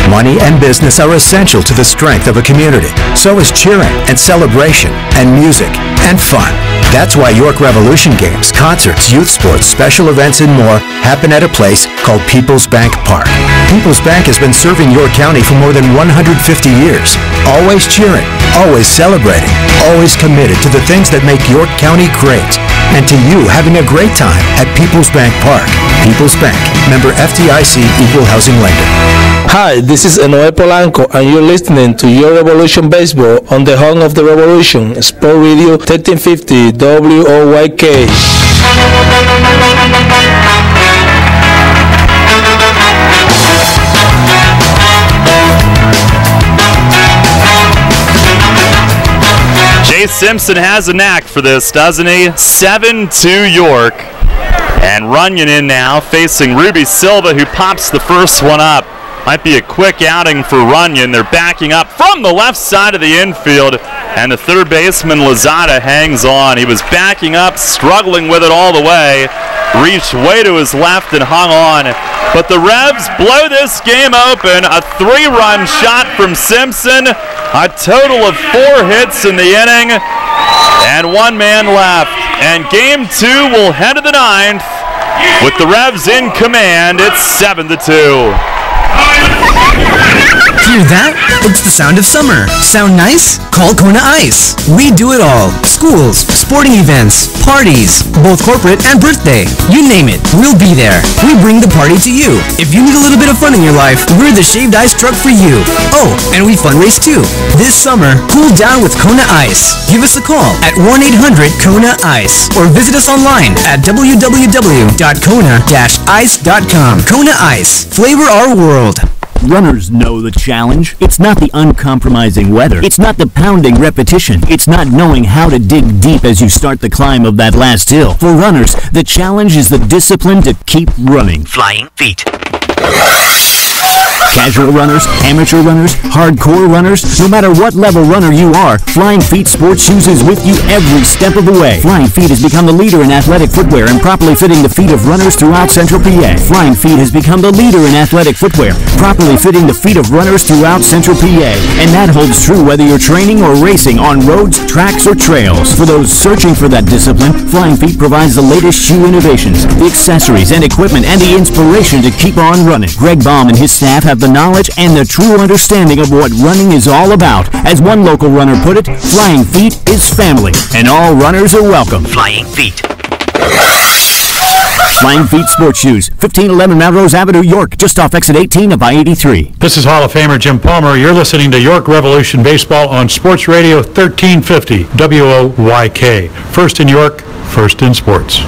Money and business are essential to the strength of a community. So is cheering and celebration and music and fun. That's why York Revolution games, concerts, youth sports, special events, and more happen at a place called People's Bank Park. People's Bank has been serving York County for more than 150 years. Always cheering, always celebrating, always committed to the things that make York County great. And to you having a great time at People's Bank Park. People's Bank, member FDIC, equal housing lender. Hi, this is Enoe Polanco, and you're listening to Your Revolution Baseball on the home of the revolution, Sport Radio 1350 WOYK. Chase Simpson has a knack for this, doesn't he? 7-2 York. And Runyon in now, facing Ruby Silva, who pops the first one up. Might be a quick outing for Runyon. They're backing up from the left side of the infield, and the third baseman, Lozada, hangs on. He was backing up, struggling with it all the way, reached way to his left and hung on. But the Revs blow this game open. A 3-run shot from Simpson, a total of 4 hits in the inning, and 1 man left. And game 2 will head to the 9th with the Revs in command. It's 7-2. Hear that? It's the sound of summer. Sound nice? Call Kona Ice. We do it all. Schools, sporting events, parties, both corporate and birthday. You name it, we'll be there. We bring the party to you. If you need a little bit of fun in your life, we're the shaved ice truck for you. Oh, and we fundraise too. This summer, cool down with Kona Ice. Give us a call at 1-800-KONA-ICE or visit us online at www.kona-ice.com. Kona Ice. Flavor our world. Runners know the challenge. It's not the uncompromising weather. It's not the pounding repetition. It's not knowing how to dig deep as you start the climb of that last hill. For runners, the challenge is the discipline to keep running. Flying feet. Casual runners, amateur runners, hardcore runners, no matter what level runner you are, Flying Feet Sports Shoes is with you every step of the way. Flying Feet has become the leader in athletic footwear and properly fitting the feet of runners throughout Central PA. Flying Feet has become the leader in athletic footwear, properly fitting the feet of runners throughout Central PA. And that holds true whether you're training or racing on roads, tracks, or trails. For those searching for that discipline, Flying Feet provides the latest shoe innovations, the accessories and equipment, and the inspiration to keep on running. Greg Baum and his staff have the knowledge and the true understanding of what running is all about. As one local runner put it, Flying Feet is family, and all runners are welcome. Flying Feet. Flying Feet Sports Shoes, 1511 Melrose Avenue, York, just off exit 18 of I-83. This is Hall of Famer Jim Palmer. You're listening to York Revolution Baseball on Sports Radio 1350 WOYK. First in York, first in sports.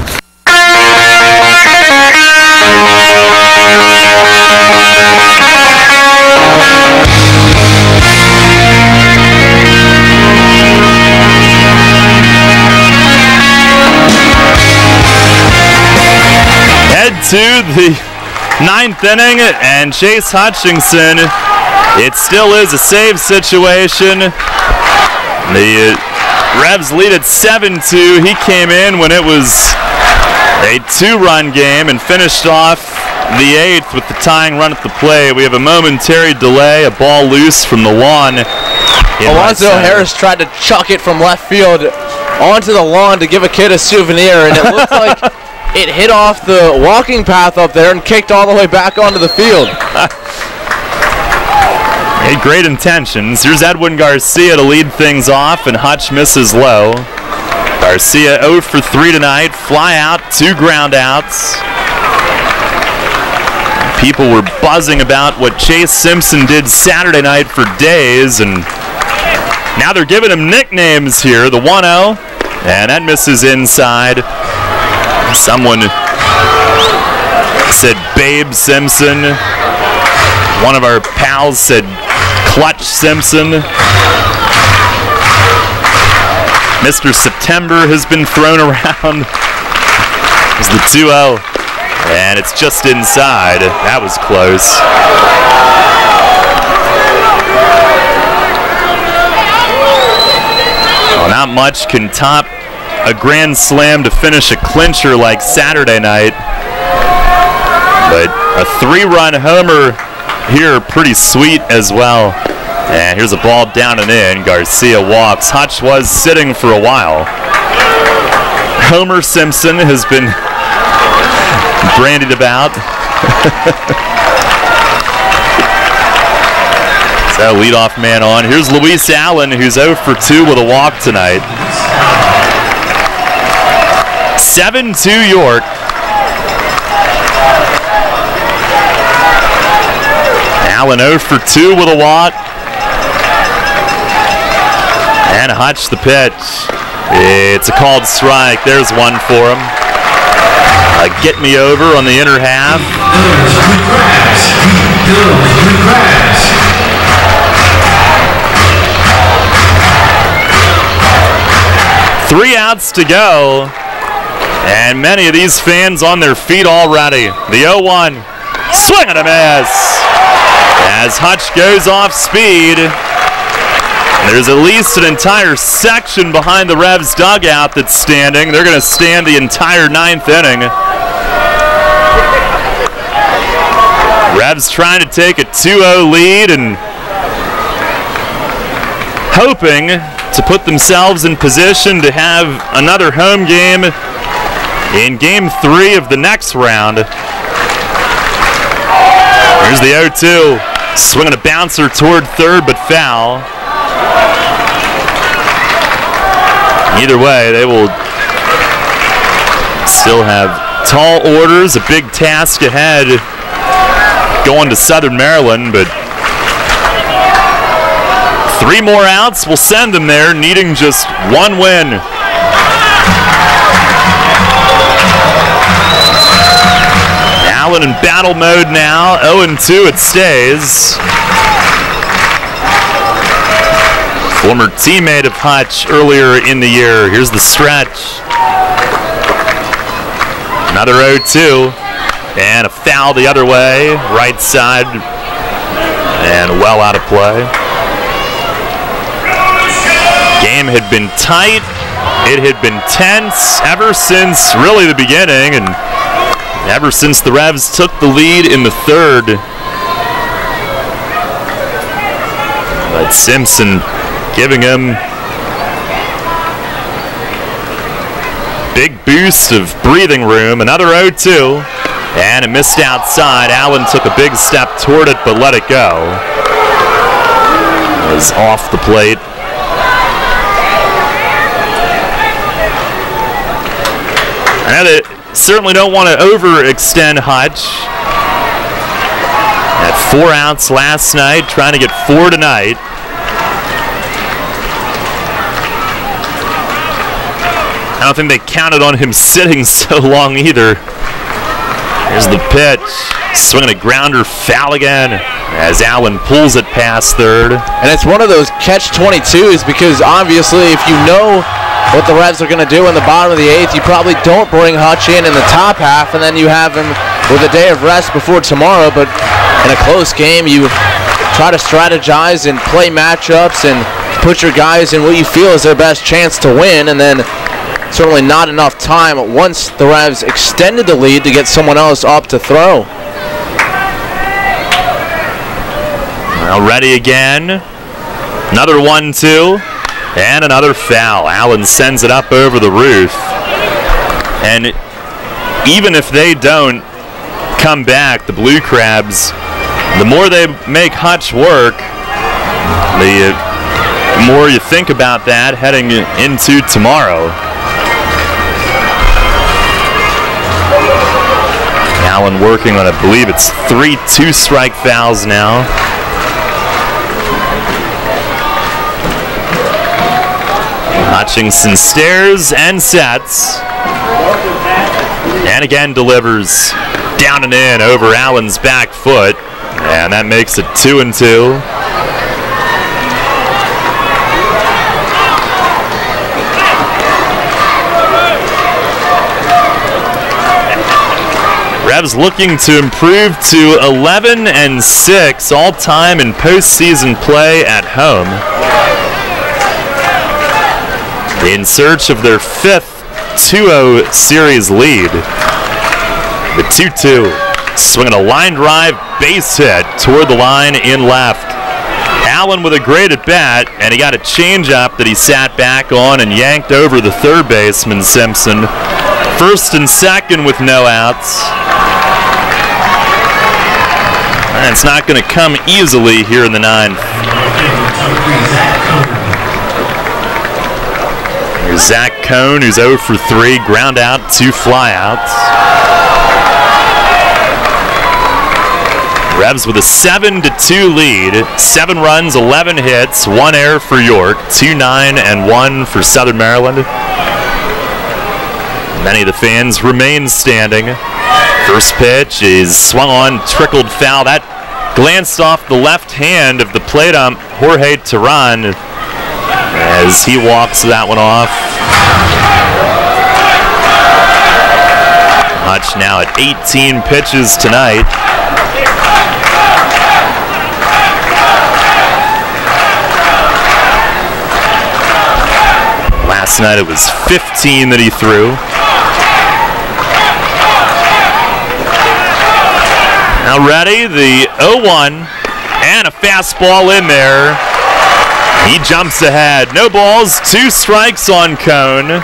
To the 9th inning, and Chase Hutchinson, it still is a save situation. The Revs lead at 7-2. He came in when it was a 2-run game and finished off the 8th with the tying run at the plate. We have a momentary delay, a ball loose from the lawn. Alonzo Harris tried to chuck it from left field onto the lawn to give a kid a souvenir, and it looked like it hit off the walking path up there and kicked all the way back onto the field. Hey, great intentions. Here's Edwin Garcia to lead things off, and Hutch misses low. Garcia 0 for 3 tonight. Fly out, 2 ground outs. People were buzzing about what Chase Simpson did Saturday night for days, and now they're giving him nicknames here. The 1-0, and that misses inside. Someone said Babe Simpson. One of our pals said Clutch Simpson. Mr. September has been thrown around. It's the 2-0, and it's just inside. That was close. Well, not much can top a grand slam to finish a clincher like Saturday night, but a 3-run homer here pretty sweet as well. And here's a ball down and in. Garcia walks. Hutch was sitting for a while. Homer Simpson has been brandied about. So leadoff man on. Here's Luis Allen, who's 0 for 2 with a walk tonight. 7-2 York. Allen 0 for 2 with a walk. And Hutch the pitch. It's a called strike. There's one for him. Get me over on the inner half. 3 outs to go. And many of these fans on their feet already. The 0-1. Swing and a miss. As Hutch goes off speed. There's at least an entire section behind the Revs dugout that's standing. They're going to stand the entire 9th inning. Revs trying to take a 2-0 lead and hoping to put themselves in position to have another home game in Game 3 of the next round. Here's the 0-2. Swinging a bouncer toward third, but foul. Either way, they will still have tall orders, a big task ahead going to Southern Maryland, but 3 more outs will send them there, needing just 1 win. Allen in battle mode now, 0-2 it stays. Former teammate of Hutch earlier in the year. Here's the stretch. Another 0-2. And a foul the other way. Right side. And well out of play. Game had been tight. It had been tense ever since really the beginning. And ever since the Revs took the lead in the 3rd. But Simpson giving him big boost of breathing room. Another 0-2, and it missed outside. Allen took a big step toward it, but let it go. It was off the plate. I know they certainly don't want to overextend Hutch. Had 4 outs last night, trying to get 4 tonight. I don't think they counted on him sitting so long either. Here's the pitch. Swinging a grounder, foul again as Allen pulls it past third. And it's one of those catch-22s because obviously if you know what the Revs are going to do in the bottom of the 8th, you probably don't bring Hutch in the top half, and then you have him with a day of rest before tomorrow. But in a close game, you try to strategize and play matchups and put your guys in what you feel is their best chance to win, and then certainly not enough time once the Revs extended the lead to get someone else up to throw. Well, ready again. Another 1-2 and another foul. Allen sends it up over the roof. And even if they don't come back, the Blue Crabs, the more they make Hutch work, the more you think about that heading into tomorrow. Allen working on, I believe it's 3 2-strike fouls now. Hutchinson stares and sets. And again delivers down and in over Allen's back foot. And that makes it 2-2. Revs looking to improve to 11-6 all-time in postseason play at home. In search of their 5th 2-0 series lead. The 2-2. Swinging a line drive base hit toward the line in left. Allen with a great at bat, and he got a changeup that he sat back on and yanked over the third baseman, Simpson. First and second with no outs. And it's not going to come easily here in the 9th. Here's Zach Cohn, who's 0 for 3, ground out, 2 flyouts. Revs with a 7-2 lead. 7 runs, 11 hits, 1 error for York, 2-9 and 1 for Southern Maryland. Many of the fans remain standing. First pitch is swung on, trickled foul. That glanced off the left hand of the plate ump, Jorge Terran, as he walks that one off. Hutch now at 18 pitches tonight. Last night it was 15 that he threw. Now ready, the 0-1, and a fastball in there. He jumps ahead. No balls, 2 strikes on Cohn.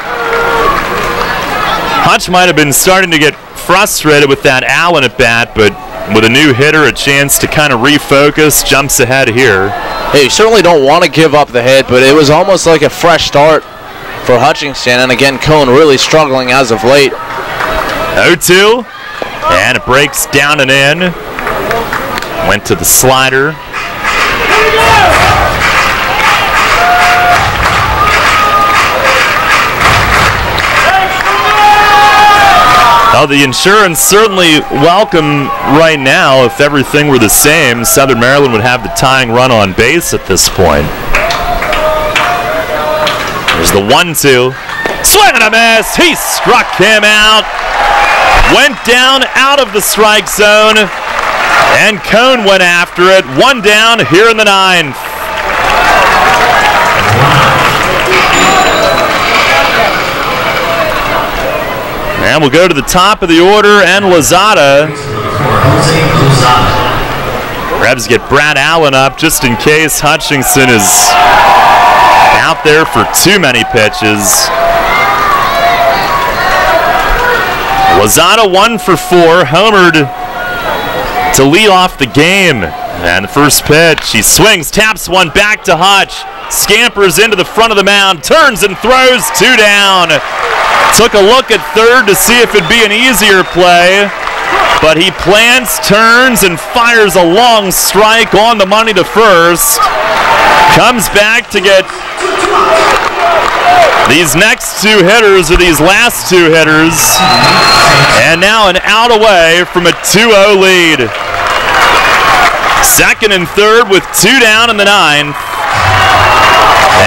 Hutch might have been starting to get frustrated with that Allen at bat, but with a new hitter, a chance to kind of refocus, jumps ahead here. Hey, you certainly don't want to give up the hit, but it was almost like a fresh start for Hutchinson, and again, Cohn really struggling as of late. 0-2. And it breaks down and in. Went to the slider. Oh, the insurance certainly welcome right now. If everything were the same, Southern Maryland would have the tying run on base at this point. There's the 1-2. Swing and a miss. He struck him out. Went down out of the strike zone, and Cohn went after it. 1 down here in the 9th. And we'll go to the top of the order, and Lozada. Revs get Brad Allen up just in case Hutchinson is out there for too many pitches. Lozada 1 for 4, homered to lead off the game. And the first pitch, he swings, taps one back to Hutch, scampers into the front of the mound, turns and throws, 2 down. Took a look at third to see if it'd be an easier play, but he plants, turns, and fires a long strike on the money to first. Comes back to get these next 2 hitters, or these last 2 hitters, and now an out away from a 2-0 lead. Second and third with 2 down in the 9th.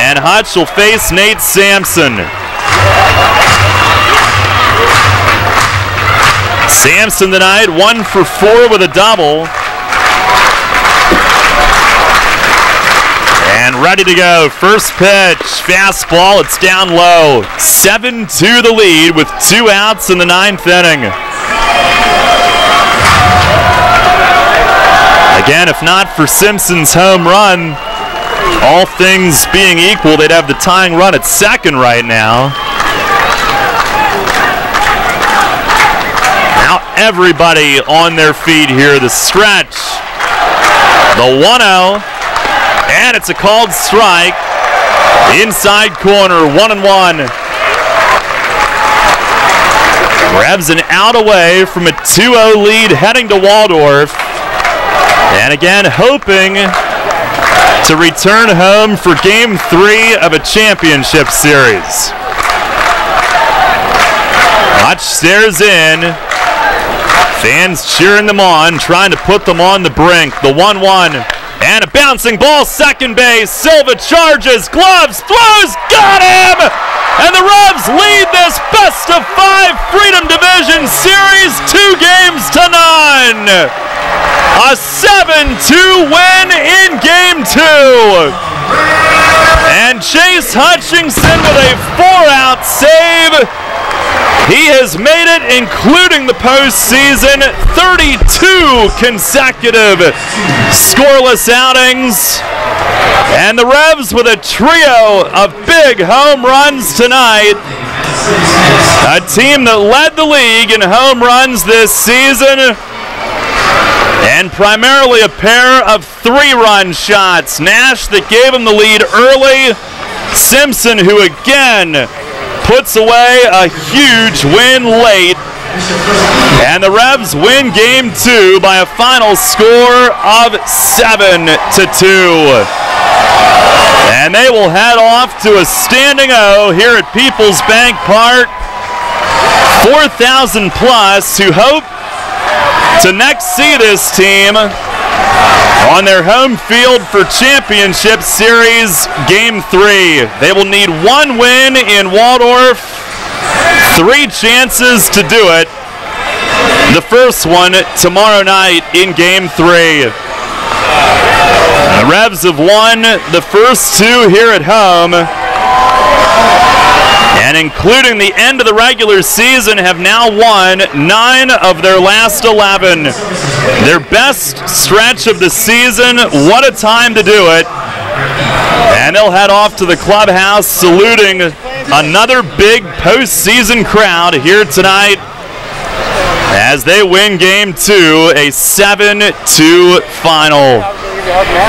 And Hutch will face Nate Sampson. Sampson tonight 1 for 4 with a double. And ready to go. First pitch, fastball, it's down low. 7-2 the lead with 2 outs in the 9th inning. Again, if not for Simpson's home run, all things being equal, they'd have the tying run at second right now. Now everybody on their feet here, the stretch. The 1-0. And it's a called strike. Inside corner, 1-1. Grabs an out away from a 2-0 lead heading to Waldorf. And again, hoping to return home for Game 3 of a championship series. Hutch stares in. Fans cheering them on, trying to put them on the brink. The 1-1. And a bouncing ball, second base. Silva charges, gloves, throws, got him! And the Revs lead this best-of-5 Freedom Division Series 2-0. A 7-2 win in Game 2. And Chase Hutchinson with a 4-out save. He has made it, including the postseason, 32 consecutive scoreless outings. And the Revs with a trio of big home runs tonight. A team that led the league in home runs this season. And primarily a pair of 3-run shots. Nash that gave him the lead early. Simpson, who again puts away a huge win late. And the Revs win Game 2 by a final score of 7-2. And they will head off to a standing O here at People's Bank Park. 4,000 plus who hope to next see this team on their home field for Championship Series Game 3. They will need one win in Waldorf, 3 chances to do it. The first one tomorrow night in Game 3. The Revs have won the first 2 here at home, and including the end of the regular season, have now won 9 of their last 11. Their best stretch of the season. What a time to do it. And they'll head off to the clubhouse saluting another big postseason crowd here tonight as they win Game 2, a 7-2 final.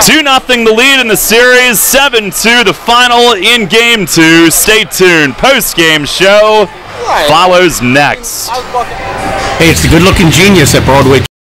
2-0 the lead in the series, 7-2 the final in Game 2. Stay tuned. Post-game show follows next. Hey, it's the good-looking genius at Broadway.